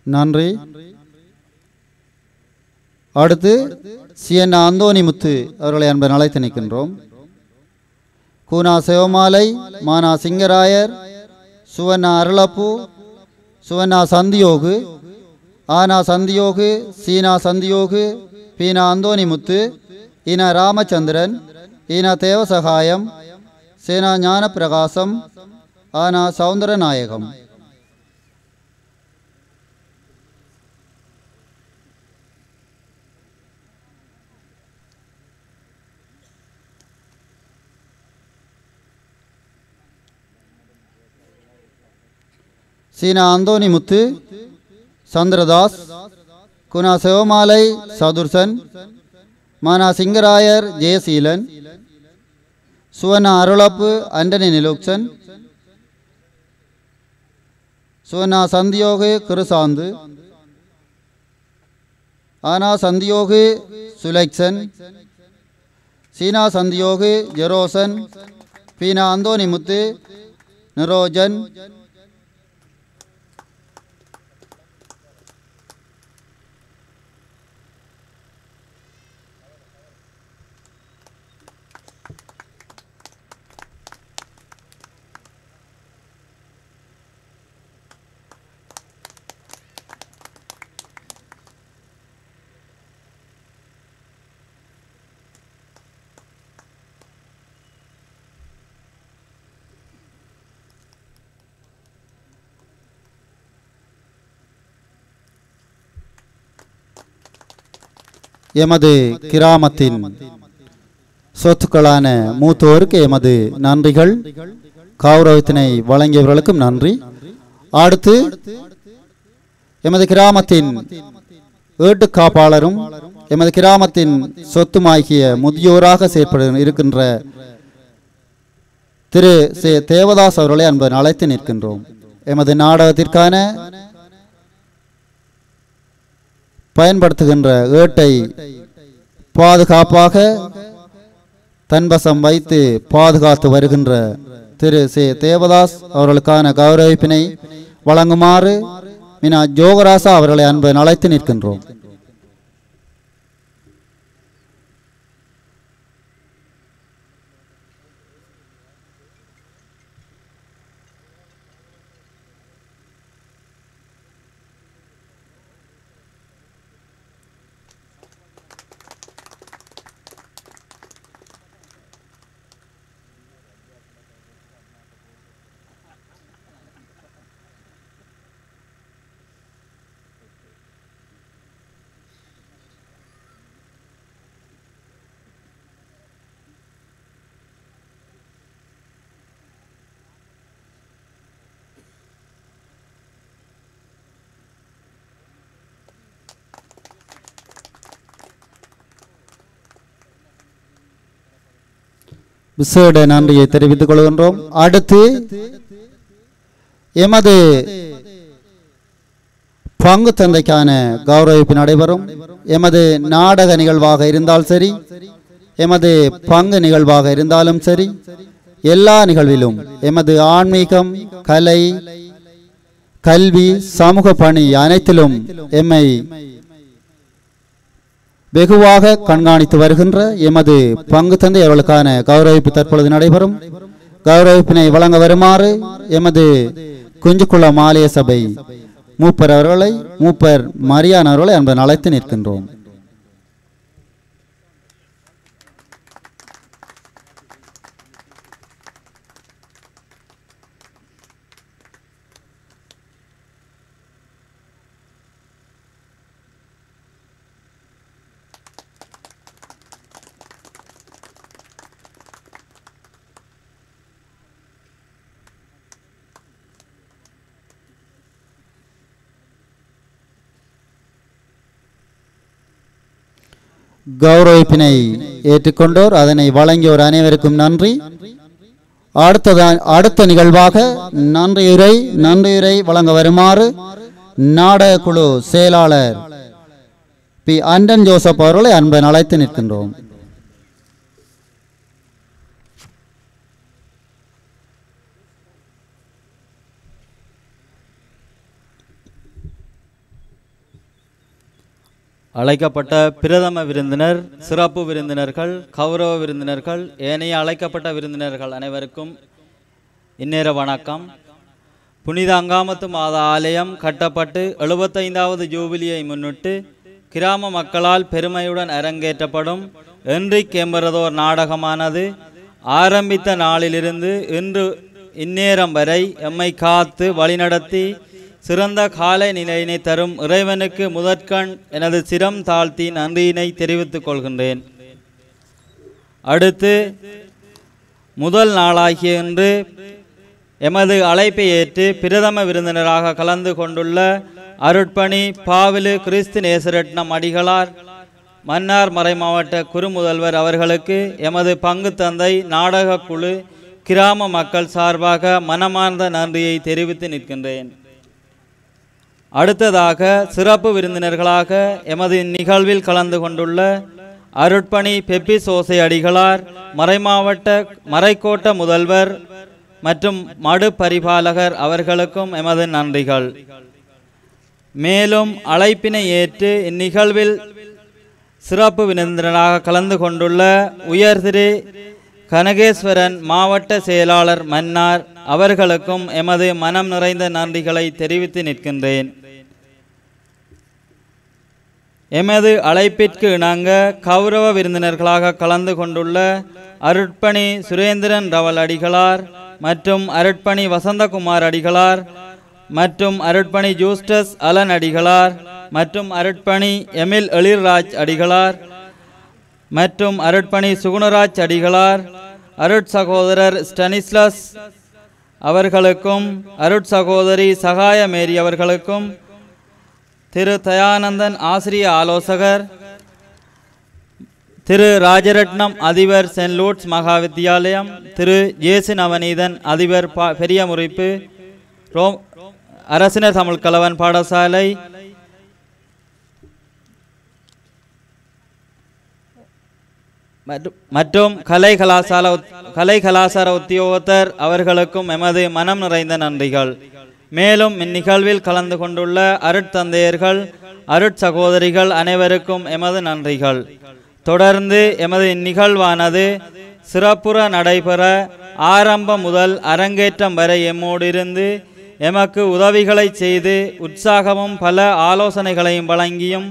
S1: நன்றி. அடுத்து சிஎன் அந்தோனிமுத்து அவர்களை அன்புடன் அழைத்து நிற்கின்றோம். கூனா சிவமாலை, மானா சிங்கராயர், சுவண்ணா அருளப்பு, சுவண்ணா சந்தியோகு, ஆனா சந்தியோகு, சீனா சந்தியோகு, பீனா அந்தோனிமுத்து, ஈனா ராமச்சந்திரன், ஈனா தேவசகாயம், சேனா ஞான பிரகாசம், ஆனா சௌந்தரநாயகம். சீனா அந்தோனிமுத்து, சந்திரதாஸ், குணா சிவமாலை சதுர்சன், மானா சிங்கராயர் ஜெயசீலன், சுவண்ணா அருளப்பு அண்டனி நிலோக்சன், சுவண்ணா சந்தியோகு கிருசாந்து, ஆனா சந்தியோகு சுலைக்சன், சீனா சந்தியோகு ஜெரோசன், பீனா அந்தோனிமுத்து நிரோஜன், எமது கிராமத்தின் சொத்துக்களான மூத்தோருக்கு எமது நன்றிகள். கௌரவத்தினை வழங்கியவர்களுக்கும் நன்றி. அடுத்து எமது கிராமத்தின் ஏட்டு காப்பாளரும் எமது கிராமத்தின் சொத்துமாகிய முதியோராக செயற்பட இருக்கின்ற திரு தேவதாஸ் அவர்களை அன்புடன் அழைத்து நிற்கின்றோம். எமது நாடகத்திற்கான பயன்படுத்துகின்ற ஏட்டை பாதுகாப்பாக தன்வசம் வைத்து பாதுகாத்து வருகின்ற திரு தேவதாஸ் அவர்களுக்கான கௌரவிப்பினை வழங்குமாறு மீனா ஜோகராசா அவர்களை அன்புடன் அழைத்து நிற்கின்றோம். விசேட நன்றியை தெரிவித்துக் கொள்கின்றோம். அடுத்து எமது பங்கு தந்தைக்கான கௌரவிப்பு நடைபெறும். எமது நாடக நிகழ்வாக இருந்தால் சரி, எமது பங்கு நிகழ்வாக இருந்தாலும் சரி, எல்லா நிகழ்விலும் எமது ஆன்மீகம், கலை, கல்வி, சமூக பணி அனைத்திலும் எம்மை வெகுவாக கண்காணித்து வருகின்ற எமது பங்கு தந்தை அவர்களுக்கான கௌரவிப்பு தற்பொழுது நடைபெறும். கௌரவிப்பினை வழங்க வருமாறு எமது குஞ்சுக்குளம் ஆலய சபை மூப்பர் மரியான் அவர்களை அன்புடன் அழைத்து நிற்கின்றோம். கௌரவிப்பினை ஏற்றுக்கொண்டோர், அதனை வழங்கியோர் அனைவருக்கும் நன்றி. அடுத்த நிகழ்வாக நன்றியுரை வழங்க வருமாறு நாடக குழு செயலாளர் பி. அண்டன் ஜோசப் அவர்களை அன்புடன் அழைத்து நிற்கின்றோம்.
S9: அழைக்கப்பட்ட பிரதம விருந்தினர், சிறப்பு விருந்தினர்கள், கௌரவ விருந்தினர்கள், ஏனைய அழைக்கப்பட்ட விருந்தினர்கள் அனைவருக்கும் இந்நேர வணக்கம். புனித அங்காமத்து மாதா ஆலயம் கட்டப்பட்டு 75வது ஜூபிலியை முன்னிட்டு கிராம மக்களால் பெருமையுடன் அரங்கேற்றப்படும் என்ரிக் எம்பரதோர் நாடகமானது ஆரம்பித்த நாளிலிருந்து இன்று இந்நேரம் வரை எம்மை காத்து வழிநடத்தி சிறந்த காலை நிலையினை தரும் இறைவனுக்கு முதற்கண் எனது சிரம் தாழ்த்தி நன்றியினை தெரிவித்துக் கொள்கின்றேன். அடுத்து முதல் நாளாகிய இன்று எமது அழைப்பை ஏற்று பிரதம விருந்தினராக கலந்து கொண்டுள்ள அருட்பணி பாவிலு கிறிஸ்து நேசரட்னம் அடிகளார், மன்னார் மறைமாவட்ட குறுமுதல்வர் அவர்களுக்கு எமது பங்கு தந்தை, நாடக குழு, கிராம மக்கள் சார்பாக மனமார்ந்த நன்றியை தெரிவித்து நிற்கின்றேன். அடுத்ததாக சிறப்பு விருந்தினர்களாக எமது நிகழ்வில் கலந்து கொண்டுள்ள அருட்பணி பெப்பிசோசை அடிகளார், மறைக்கோட்ட முதல்வர் மற்றும் மடு பரிபாலகர் அவர்களுக்கும் எமது நன்றிகள். மேலும் அழைப்பினை ஏற்று இந்நிகழ்வில் சிறப்பு விருந்தினராக கலந்து கொண்டுள்ள உயர் திரு கனகேஸ்வரன் மாவட்ட செயலாளர் மன்னார் அவர்களுக்கும் எமது மனம் நிறைந்த நன்றிகளை தெரிவித்து நிற்கின்றேன். எமது அழைப்பிற்கு இணங்க கௌரவ விருந்தினர்களாக கலந்து கொண்டுள்ள அருட்பணி சுரேந்திரன் ரவல் அடிகளார் மற்றும் அருட்பணி வசந்தகுமார் அடிகளார் மற்றும் அருட்பணி ஜூஸ்டஸ் அலன் அடிகளார் மற்றும் அருட்பணி எமில் எழில்ராஜ் அடிகளார் மற்றும் அருட்பணி சுகுணராஜ் அடிகளார், அருட்சகோதரர் ஸ்டனிஸ்லஸ் அவர்களுக்கும் அருட்சகோதரி சகாய மேரி அவர்களுக்கும், திரு தயானந்தன் ஆசிரிய ஆலோசகர், திரு ராஜரட்னம் அதிபர் சென்ட் லூட்ஸ் மகா வித்தியாலயம், திரு ஜேசு நவநீதன் அதிபர் பெரிய முறிப்பு அரசினர் தமிழ் கலவன் பாடசாலை, மற்றும் கலை கலாசார உத்தியோகத்தர் அவர்களுக்கும் எமது மனம் நிறைந்த நன்றிகள். மேலும் இந்நிகழ்வில் கலந்து கொண்டுள்ள அருட்தந்தையர்கள், அருட்சகோதரிகள் அனைவருக்கும் எமது நன்றிகள். தொடர்ந்து எமது இந்நிகழ்வானது சிறப்புற நடைபெற ஆரம்பம் முதல் அரங்கேற்றம் வரை எம்மோடு இருந்து எமக்கு உதவிகளை செய்து உற்சாகமும் பல ஆலோசனைகளையும் வழங்கியும்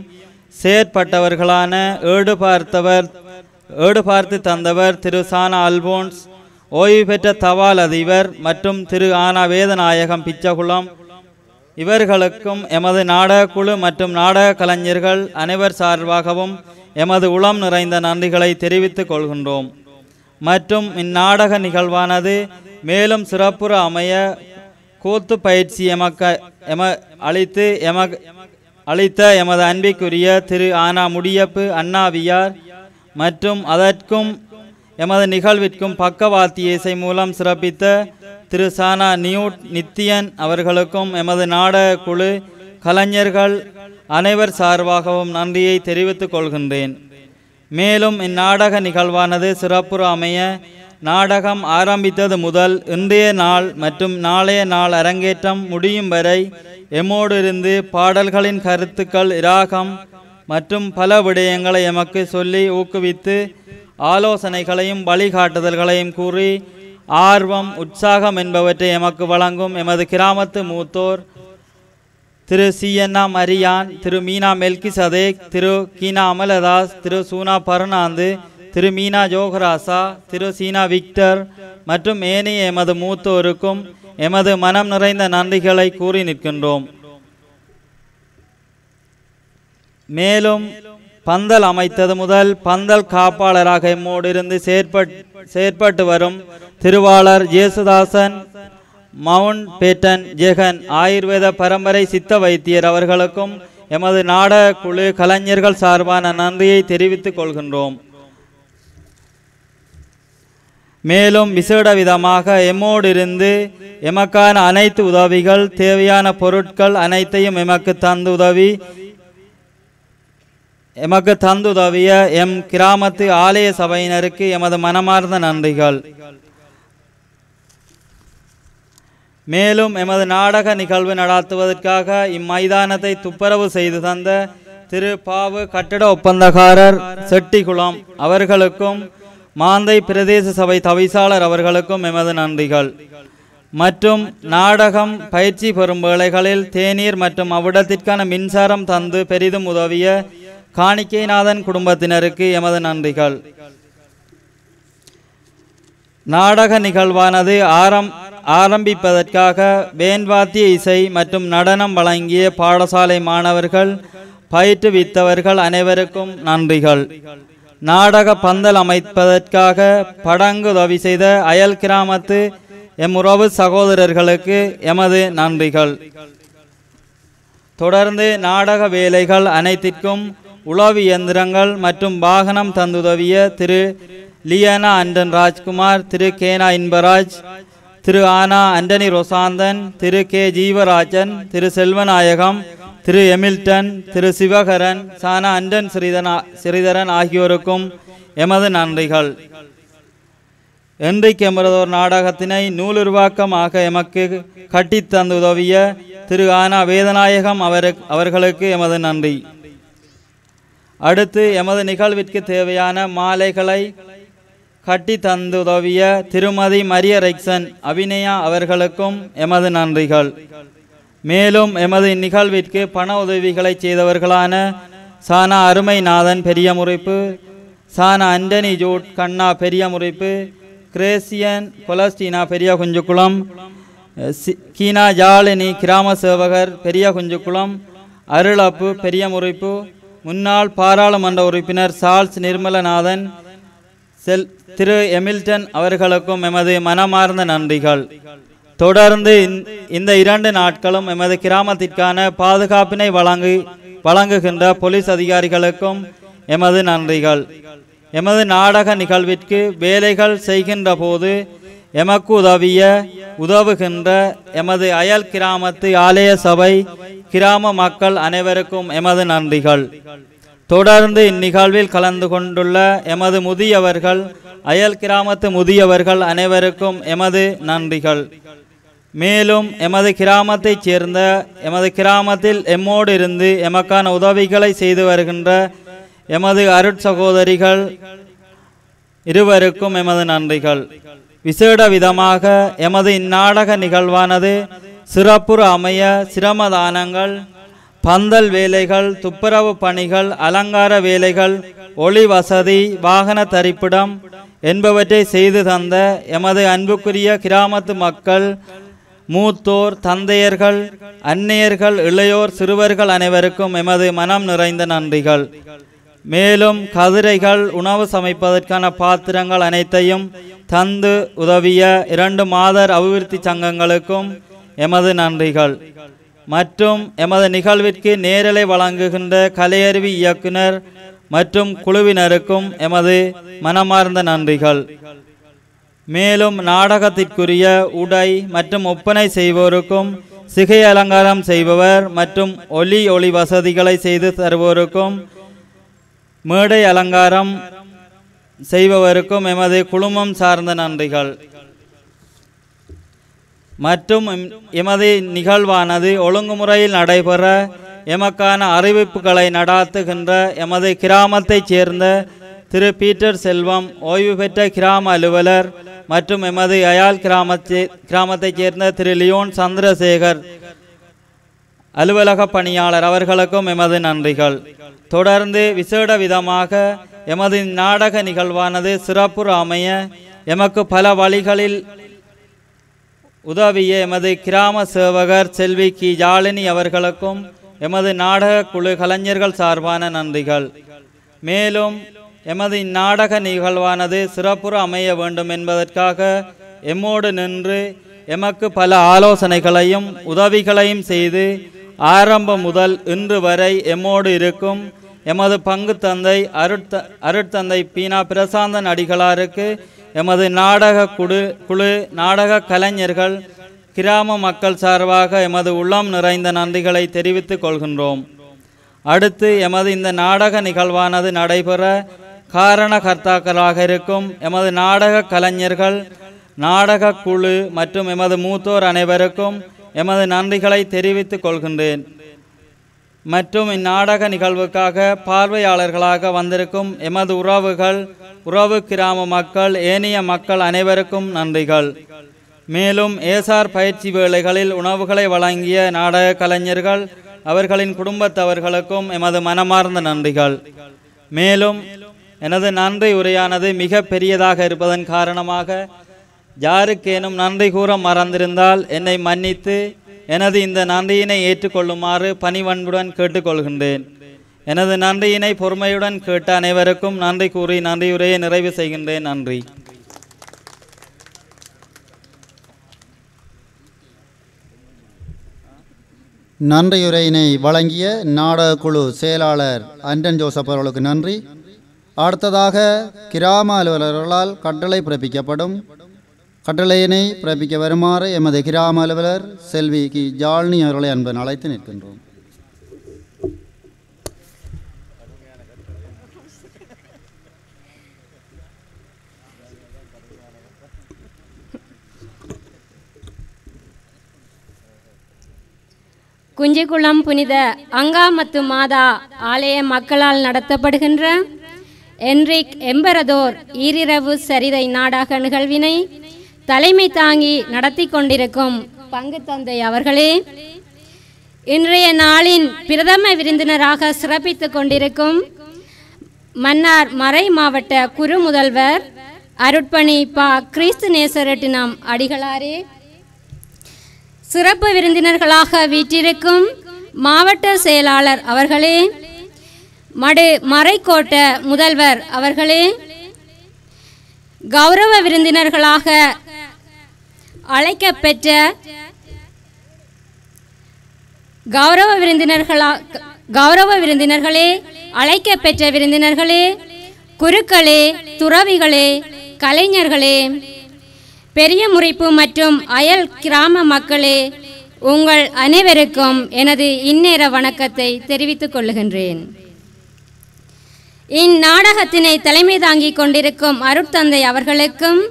S9: செயற்பட்டவர்களான ஏடு பார்த்து தந்தவர் திரு சானா அல்போன்ஸ், ஓய்வு பெற்ற தபால் அதிபர் மற்றும் திரு ஆனா வேதநாயகம் பிச்சகுளம் இவர்களுக்கும் எமது நாடக குழு மற்றும் நாடக கலைஞர்கள் அனைவர் சார்பாகவும் எமது உளம் நிறைந்த நன்றிகளை தெரிவித்துக் கொள்கின்றோம். மற்றும் இந்நாடக நிகழ்வானது மேலும் சிறப்புற அமைய கூத்து பயிற்சி அளித்த எமது அன்பிற்குரிய திரு ஆனா முடியப்பு அண்ணாவியார் மற்றும் அதற்கும் எமது நிகழ்விற்கும் பக்கவாத்திய இசை மூலம் சிறப்பித்த திரு சானா நியூட் நித்தியன் அவர்களுக்கும் எமது நாடக குழு கலைஞர்கள் அனைவர் சார்பாகவும் நன்றியை தெரிவித்துக் கொள்கின்றேன். மேலும் இந்நாடக நிகழ்வானது சிறப்புற அமைய நாடகம் ஆரம்பித்தது முதல் இன்றைய நாள் மற்றும் நாளைய நாள் அரங்கேற்றம் முடியும் வரை எம்மோடு இருந்து பாடல்களின் கருத்துக்கள் இராகம் மற்றும் பல விடயங்களை எமக்கு சொல்லி ஊக்குவித்து ஆலோசனைகளையும் வழிகாட்டுதல்களையும் கூறி ஆர்வம் உற்சாகம் என்பவற்றை எமக்கு வழங்கும் எமது கிராமத்து மூத்தோர் திரு சிஎன்னா மரியான், திரு மீனா மெல்கி சதேக், திரு கீனா அமலதாஸ், திரு சூனா பர்னாந்து, திரு மீனா ஜோகராசா, திரு சீனா விக்டர் மற்றும் ஏனைய எமது மூத்தோருக்கும் எமது மனம் நிறைந்த நன்றிகளை கூறி நிற்கின்றோம். மேலும் பந்தல் அமைத்தது முதல் பந்தல் காப்பாளராக எம்மோடு இருந்து செயற்பட்டு வரும் திருவாளர் ஜேசுதாசன், மவுண்ட் பேட்டன் ஜெகன் ஆயுர்வேத பரம்பரை சித்த வைத்தியர் அவர்களுக்கும் எமது நாடக குழு கலைஞர்கள் சார்பான நன்றியை தெரிவித்துக் கொள்கின்றோம். மேலும் விசேட விதமாக எம்மோடு இருந்து எமக்கான அனைத்து உதவிகள் தேவையான பொருட்கள் அனைத்தையும் எமக்கு தந்துதவிய எம் கிராமத்து ஆலய சபையினருக்கு எமது மனமார்ந்த நன்றிகள். மேலும் எமது நாடக நிகழ்வு நடாத்துவதற்காக இம்மைதானத்தை துப்புரவு செய்து தந்த திரு பாவு கட்டட ஒப்பந்தக்காரர் செட்டிகுளம் அவர்களுக்கும் மாந்தை பிரதேச சபை தவிசாளர் அவர்களுக்கும் எமது நன்றிகள். மற்றும் நாடகம் பயிற்சி பெறும் வேளைகளில் தேநீர் மற்றும் அவ்விடத்திற்கான மின்சாரம் தந்து பெரிதும் உதவிய காணிக்கைநாதன் குடும்பத்தினருக்கு எமது நன்றிகள். நாடக நிகழ்வானது ஆரம்பிப்பதற்காக வேன்வாத்திய இசை மற்றும் நடனம் வழங்கிய பாடசாலை மாணவர்கள் பயிற்றுவித்தவர்கள் அனைவருக்கும் நன்றிகள். நாடக பந்தல் அமைப்பதற்காக படங்கு உதவி செய்த அயல் கிராமத்து எம் உறவு சகோதரர்களுக்கு எமது நன்றிகள். தொடர்ந்து நாடக வேலைகள் அனைத்திற்கும் உளவு இயந்திரங்கள் மற்றும் வாகனம் தந்துதவிய திரு லியானா அண்டன் ராஜ்குமார், திரு கேனா இன்பராஜ், திரு ஆனா அண்டனி ரொசாந்தன், திரு கே ஜீவராஜன், திரு செல்வநாயகம், திரு எமில்டன், திரு சிவகரன், சானா அண்டன் ஸ்ரீதரன் ஆகியோருக்கும் எமது நன்றிகள். என்றைக்கு எமதோர் நாடகத்தினை நூலுருவாக்கமாக எமக்கு கட்டித்தந்து உதவிய திரு ஆனா வேதநாயகம் அவர்களுக்கு எமது நன்றி. அடுத்து எமது நிகழ்விற்கு தேவையான மாலைகளை கட்டி தந்து உதவிய திருமதி மரிய ரெக்சன் அபிநயா அவர்களுக்கும் எமது நன்றிகள். மேலும் எமது நிகழ்விற்கு பண உதவிகளை செய்தவர்களான சானா அருமைநாதன் பெரிய முறைப்பு, சானா அண்டனி ஜூட் கண்ணா பெரிய முறைப்பு, கிரேசியன் கொலஸ்டீனா பெரிய குஞ்சுக்குளம், கீனா ஜாலினி கிராம சேவகர் பெரிய குஞ்சுக்குளம், அருளப்பு பெரிய முறைப்பு, முன்னாள் பாராளுமன்ற உறுப்பினர் சார்ல்ஸ் நிர்மலநாதன், திரு எமில்டன் அவர்களுக்கும் எமது மனமார்ந்த நன்றிகள். தொடர்ந்து இந்த 2 நாட்களும் எமது கிராமத்திற்கான பாதுகாப்பினை வழங்குகின்ற போலீஸ் அதிகாரிகளுக்கும் எமது நன்றிகள். எமது நாடக நிகழ்விற்கு வேலைகள் செய்கின்ற போது எமக்கு உதவுகின்ற எமது அயல் கிராமத்து ஆலய சபை கிராம மக்கள் அனைவருக்கும் எமது நன்றிகள். தொடர்ந்து இந்நிகழ்வில் கலந்து கொண்டுள்ள எமது முதியவர்கள், அயல் கிராமத்து முதியவர்கள் அனைவருக்கும் எமது நன்றிகள். மேலும் எமது கிராமத்தைச் சேர்ந்த எமது கிராமத்தில் எம்மோடு இருந்து எமக்கான உதவிகளை செய்து வருகின்ற எமது அருட்சகோதரிகள் இருவருக்கும் எமது நன்றிகள். விசேட விதமாக எமது இந்நாடக நிகழ்வானது சிறப்புற அமைய சிரமதானங்கள், பந்தல் வேலைகள், துப்புரவு பணிகள், அலங்கார வேலைகள், ஒளி வசதி, வாகன தரிப்பிடம் என்பவற்றை செய்து தந்த எமது அன்புக்குரிய கிராமத்து மக்கள், மூத்தோர், தந்தையர்கள், அன்னையர்கள், இளையோர், சிறுவர்கள் அனைவருக்கும் எமது மனம் நிறைந்த நன்றிகள். மேலும் கதிரைகள், உணவு சமைப்பதற்கான பாத்திரங்கள் அனைத்தையும் தந்து உதவிய 2 மாதர் அபிவிருத்தி சங்கங்களுக்கும் எமது நன்றிகள். மற்றும் எமது நிகழ்விற்கு நேரலை வழங்குகின்ற கலையறிவி இயக்குனர் மற்றும் குழுவினருக்கும் எமது மனமார்ந்த நன்றிகள். மேலும் நாடகத்திற்குரிய உடை மற்றும் ஒப்பனை செய்வோருக்கும், சிகை அலங்காரம் செய்பவர் மற்றும் ஒளி வசதிகளை செய்து தருவோருக்கும், மேடை அலங்காரம் செய்பவருக்கும் எமது குழுமம் சார்ந்த நன்றிகள். மற்றும் எமது நிகழ்வானது ஒழுங்குமுறையில் நடைபெற எமக்கான அறிவிப்புகளை நடாத்துகின்ற எமது கிராமத்தைச் சேர்ந்த திரு பீட்டர் செல்வம், ஓய்வு பெற்ற கிராம அலுவலர், மற்றும் எமது அயால் கிராமத்தைச் சேர்ந்த திரு லியோன் சந்திரசேகர் அலுவலக பணியாளர் அவர்களுக்கும் எமது நன்றிகள். தொடர்ந்து விசேட விதமாக எமது நாடக நிகழ்வானது சிறப்புற அமைய எமக்கு பல வழிகளில் உதவிய எமது கிராம சேவகர் செல்வி கி ஜாலினி அவர்களுக்கும் எமது நாடக குழு கலைஞர்கள் சார்பான நன்றிகள். மேலும் எமது இந்நாடக நிகழ்வானது சிறப்புற அமைய வேண்டும் என்பதற்காக எம்மோடு நின்று எமக்கு பல ஆலோசனைகளையும் உதவிகளையும் செய்து ஆரம்பம் முதல் இன்று வரை எம்மோடு இருக்கும் எமது பங்கு தந்தை அருட்தந்தை பீனா பிரசாந்தன் அடிகளாருக்கு எமது நாடக குழு நாடக கலைஞர்கள் கிராம மக்கள் சார்பாக எமது உள்ளம் நிறைந்த நன்றிகளை தெரிவித்துக் கொள்கின்றோம். அடுத்து எமது இந்த நாடக நிகழ்வானது நடைபெற காரணகர்த்தாக்களாக இருக்கும் எமது நாடக கலைஞர்கள், நாடக குழு மற்றும் எமது மூத்தோர் அனைவருக்கும் எமது நன்றிகளை தெரிவித்துக் கொள்கின்றேன். மற்றும் இந்நாடக நிகழ்வுக்காக பார்வையாளர்களாக வந்திருக்கும் எமது உறவு கிராம மக்கள், ஏனைய மக்கள் அனைவருக்கும் நன்றிகள். மேலும் ஏசார் பயிற்சி வேளைகளில் உணவுகளை வழங்கிய நாடக கலைஞர்கள் அவர்களின் குடும்பத்தவர்களுக்கும் எமது மனமார்ந்த நன்றிகள். மேலும் எனது நன்றி உரையானது மிக பெரியதாக இருப்பதன் காரணமாக யாருக்கேனும் நன்றி கூற மறந்திருந்தால் என்னை மன்னித்து எனது இந்த நன்றியினை ஏற்றுக்கொள்ளுமாறு பணிவன்புடன் கேட்டுக்கொள்கின்றேன். எனது நன்றியினை பொறுமையுடன் கேட்ட அனைவருக்கும் நன்றி கூறி நன்றியுரையை நிறைவு செய்கின்றேன். நன்றி.
S1: நன்றியுரையினை வழங்கிய நாடக குழு செயலாளர் அண்டன் ஜோசப் அவர்களுக்கு நன்றி. அடுத்ததாக கிராம அலுவலர்களால் கட்டளை பிறப்பிக்கப்படும். கட்டளையினை பிறப்பிக்க வருமாறு எமது கிராம அலுவலர் செல்வி கி ஜாலினி அவர்களை அன்பன் அழைத்து நிற்கின்றோம்.
S10: குஞ்சிக்குளம் புனித அங்கா ಮತ್ತು மாதா ஆலய மக்களால் நடத்தப்படுகின்ற என்ரிக் எம்பரதோர் ஈரிரவு சரிதை நாடக நிகழ்வினை தலைமை தாங்கி நடத்தி கொண்டிருக்கும் பங்கு தந்தை அவர்களே, இன்றைய நாளின் பிரதம விருந்தினராக சிறப்பித்துக் கொண்டிருக்கும் மன்னார் மறை மாவட்ட குரு முதல்வர் அருட்பணி பா கிறிஸ்து நேசரட்டினம் அடிகளாரே, சிறப்பு விருந்தினர்களாக வீற்றிருக்கும் மாவட்ட செயலாளர் அவர்களே, மறைக்கோட்ட முதல்வர் அவர்களே, கௌரவ விருந்தினர்களாக அழைக்கப்பெற்ற அழைக்கப்பெற்ற விருந்தினர்களே, குருக்களே, துறவிகளே, கலைஞர்களே, பெரிய முறிப்பு மற்றும் அயல் கிராம மக்களே, உங்கள் அனைவருக்கும் எனது இந்நேர வணக்கத்தை தெரிவித்துக் கொள்கின்றேன். இந்நாடகத்தினை தலைமை தாங்கிக் கொண்டிருக்கும் அருட்தந்தை அவர்களுக்கும்,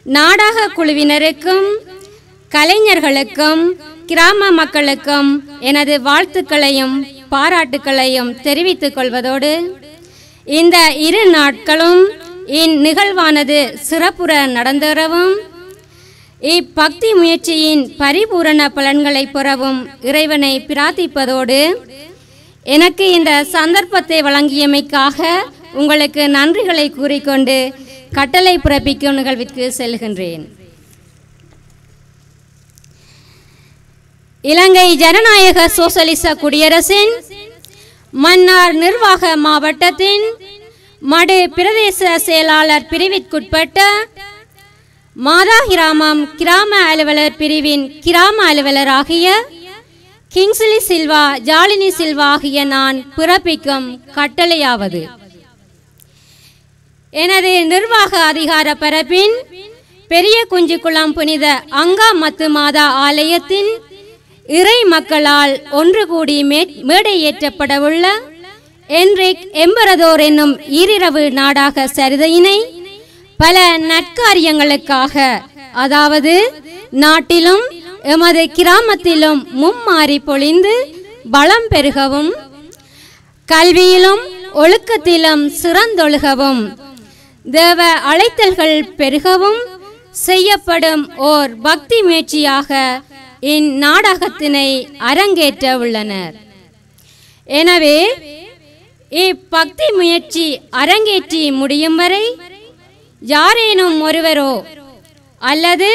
S10: நாடக குழுவினருக்கும், கலைஞர்களுக்கும், கிராம மக்களுக்கும் எனது வாழ்த்துக்களையும் பாராட்டுக்களையும் தெரிவித்துக் கொள்வதோடு, இந்த இரு நாட்களும் இந்நிகழ்வானது சிறப்புற நடந்தேறவும், இப்பக்தி முயற்சியின் பரிபூரண பலன்களை பெறவும் இறைவனை பிரார்த்திப்பதோடு, எனக்கு இந்த சந்தர்ப்பத்தை வழங்கியமைக்காக உங்களுக்கு நன்றிகளை கூறிக்கொண்டு கட்டளை பிறப்பிக்கும் நிகழ்விற்கு செல்கின்றேன். இலங்கை ஜனநாயக சோசலிச குடியரசின் மன்னார் நிர்வாக மாவட்டத்தின் மடு பிரதேச செயலாளர் பிரிவிற்குட்பட்ட மாதா கிராமம் கிராம அலுவலர் பிரிவின் கிராம அலுவலராகிய கிங்ஸ்லி சில்வா, ஜாலினி சில்வா ஆகிய நான் பிறப்பிக்கும் கட்டளையாவது, எனது நிர்வாக அதிகார பரப்பின் பெரிய குஞ்சிக்குளம் புனித அங்கா மத்து மாதா ஆலயத்தின் இறை மக்களால் ஒன்று கூடி மேடையேற்றப்படவுள்ள என்ரிக் எம்பரதோர் என்னும் ஈரிரவு நாடக சரிதையினை பல நற்காரியங்களுக்காக, அதாவது நாட்டிலும் எமது கிராமத்திலும் மும்மாறி பொழிந்து பலம் பெருகவும், கல்வியிலும் ஒழுக்கத்திலும் சிறந்தொழுகவும், தேவ அழைத்தல்கள் பெருகவும் செய்யப்படும் ஓர் பக்தி முயற்சியாக இந்நாடகத்தினை அரங்கேற்ற உள்ளனர். எனவே இப்பக்தி முயற்சி அரங்கேற்றி முடியும் வரை யாரேனும் ஒருவரோ அல்லது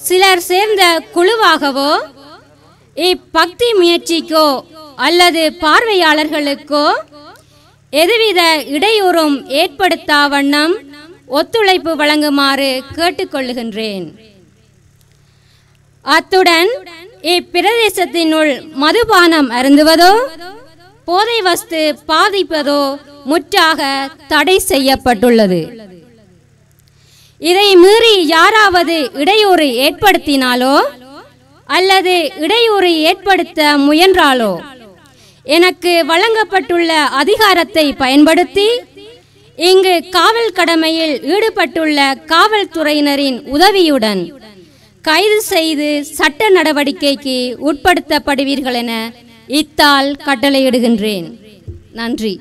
S10: சிலர் சேர்ந்த குழுவாகவோ இப்பக்தி முயற்சிக்கோ அல்லது பார்வையாளர்களுக்கோ எதுவித இடையூறும் ஏற்படுத்தா வண்ணம் ஒத்துழைப்பு வழங்குமாறு கேட்டுக்கொள்ளுகின்றேன். அத்துடன் இப்பிரதேசத்தினுள் மதுபானம் அருந்துவதோ போதை வஸ்து பாதிப்பதோ முற்றாக தடை செய்யப்பட்டுள்ளது. இதை மீறி யாராவது இடையூறு ஏற்படுத்தினாலோ அல்லது இடையூறு ஏற்படுத்த முயன்றாலோ எனக்கு வழங்கப்பட்டுள்ள அதிகாரத்தை பயன்படுத்தி இங்கு காவல் கடமையில் ஈடுபட்டுள்ள காவல்துறையினரின் உதவியுடன் கைது செய்து சட்ட நடவடிக்கைக்கு உட்படுத்தப்படுவீர்கள் என இத்தால் கட்டளையிடுகின்றேன். நன்றி.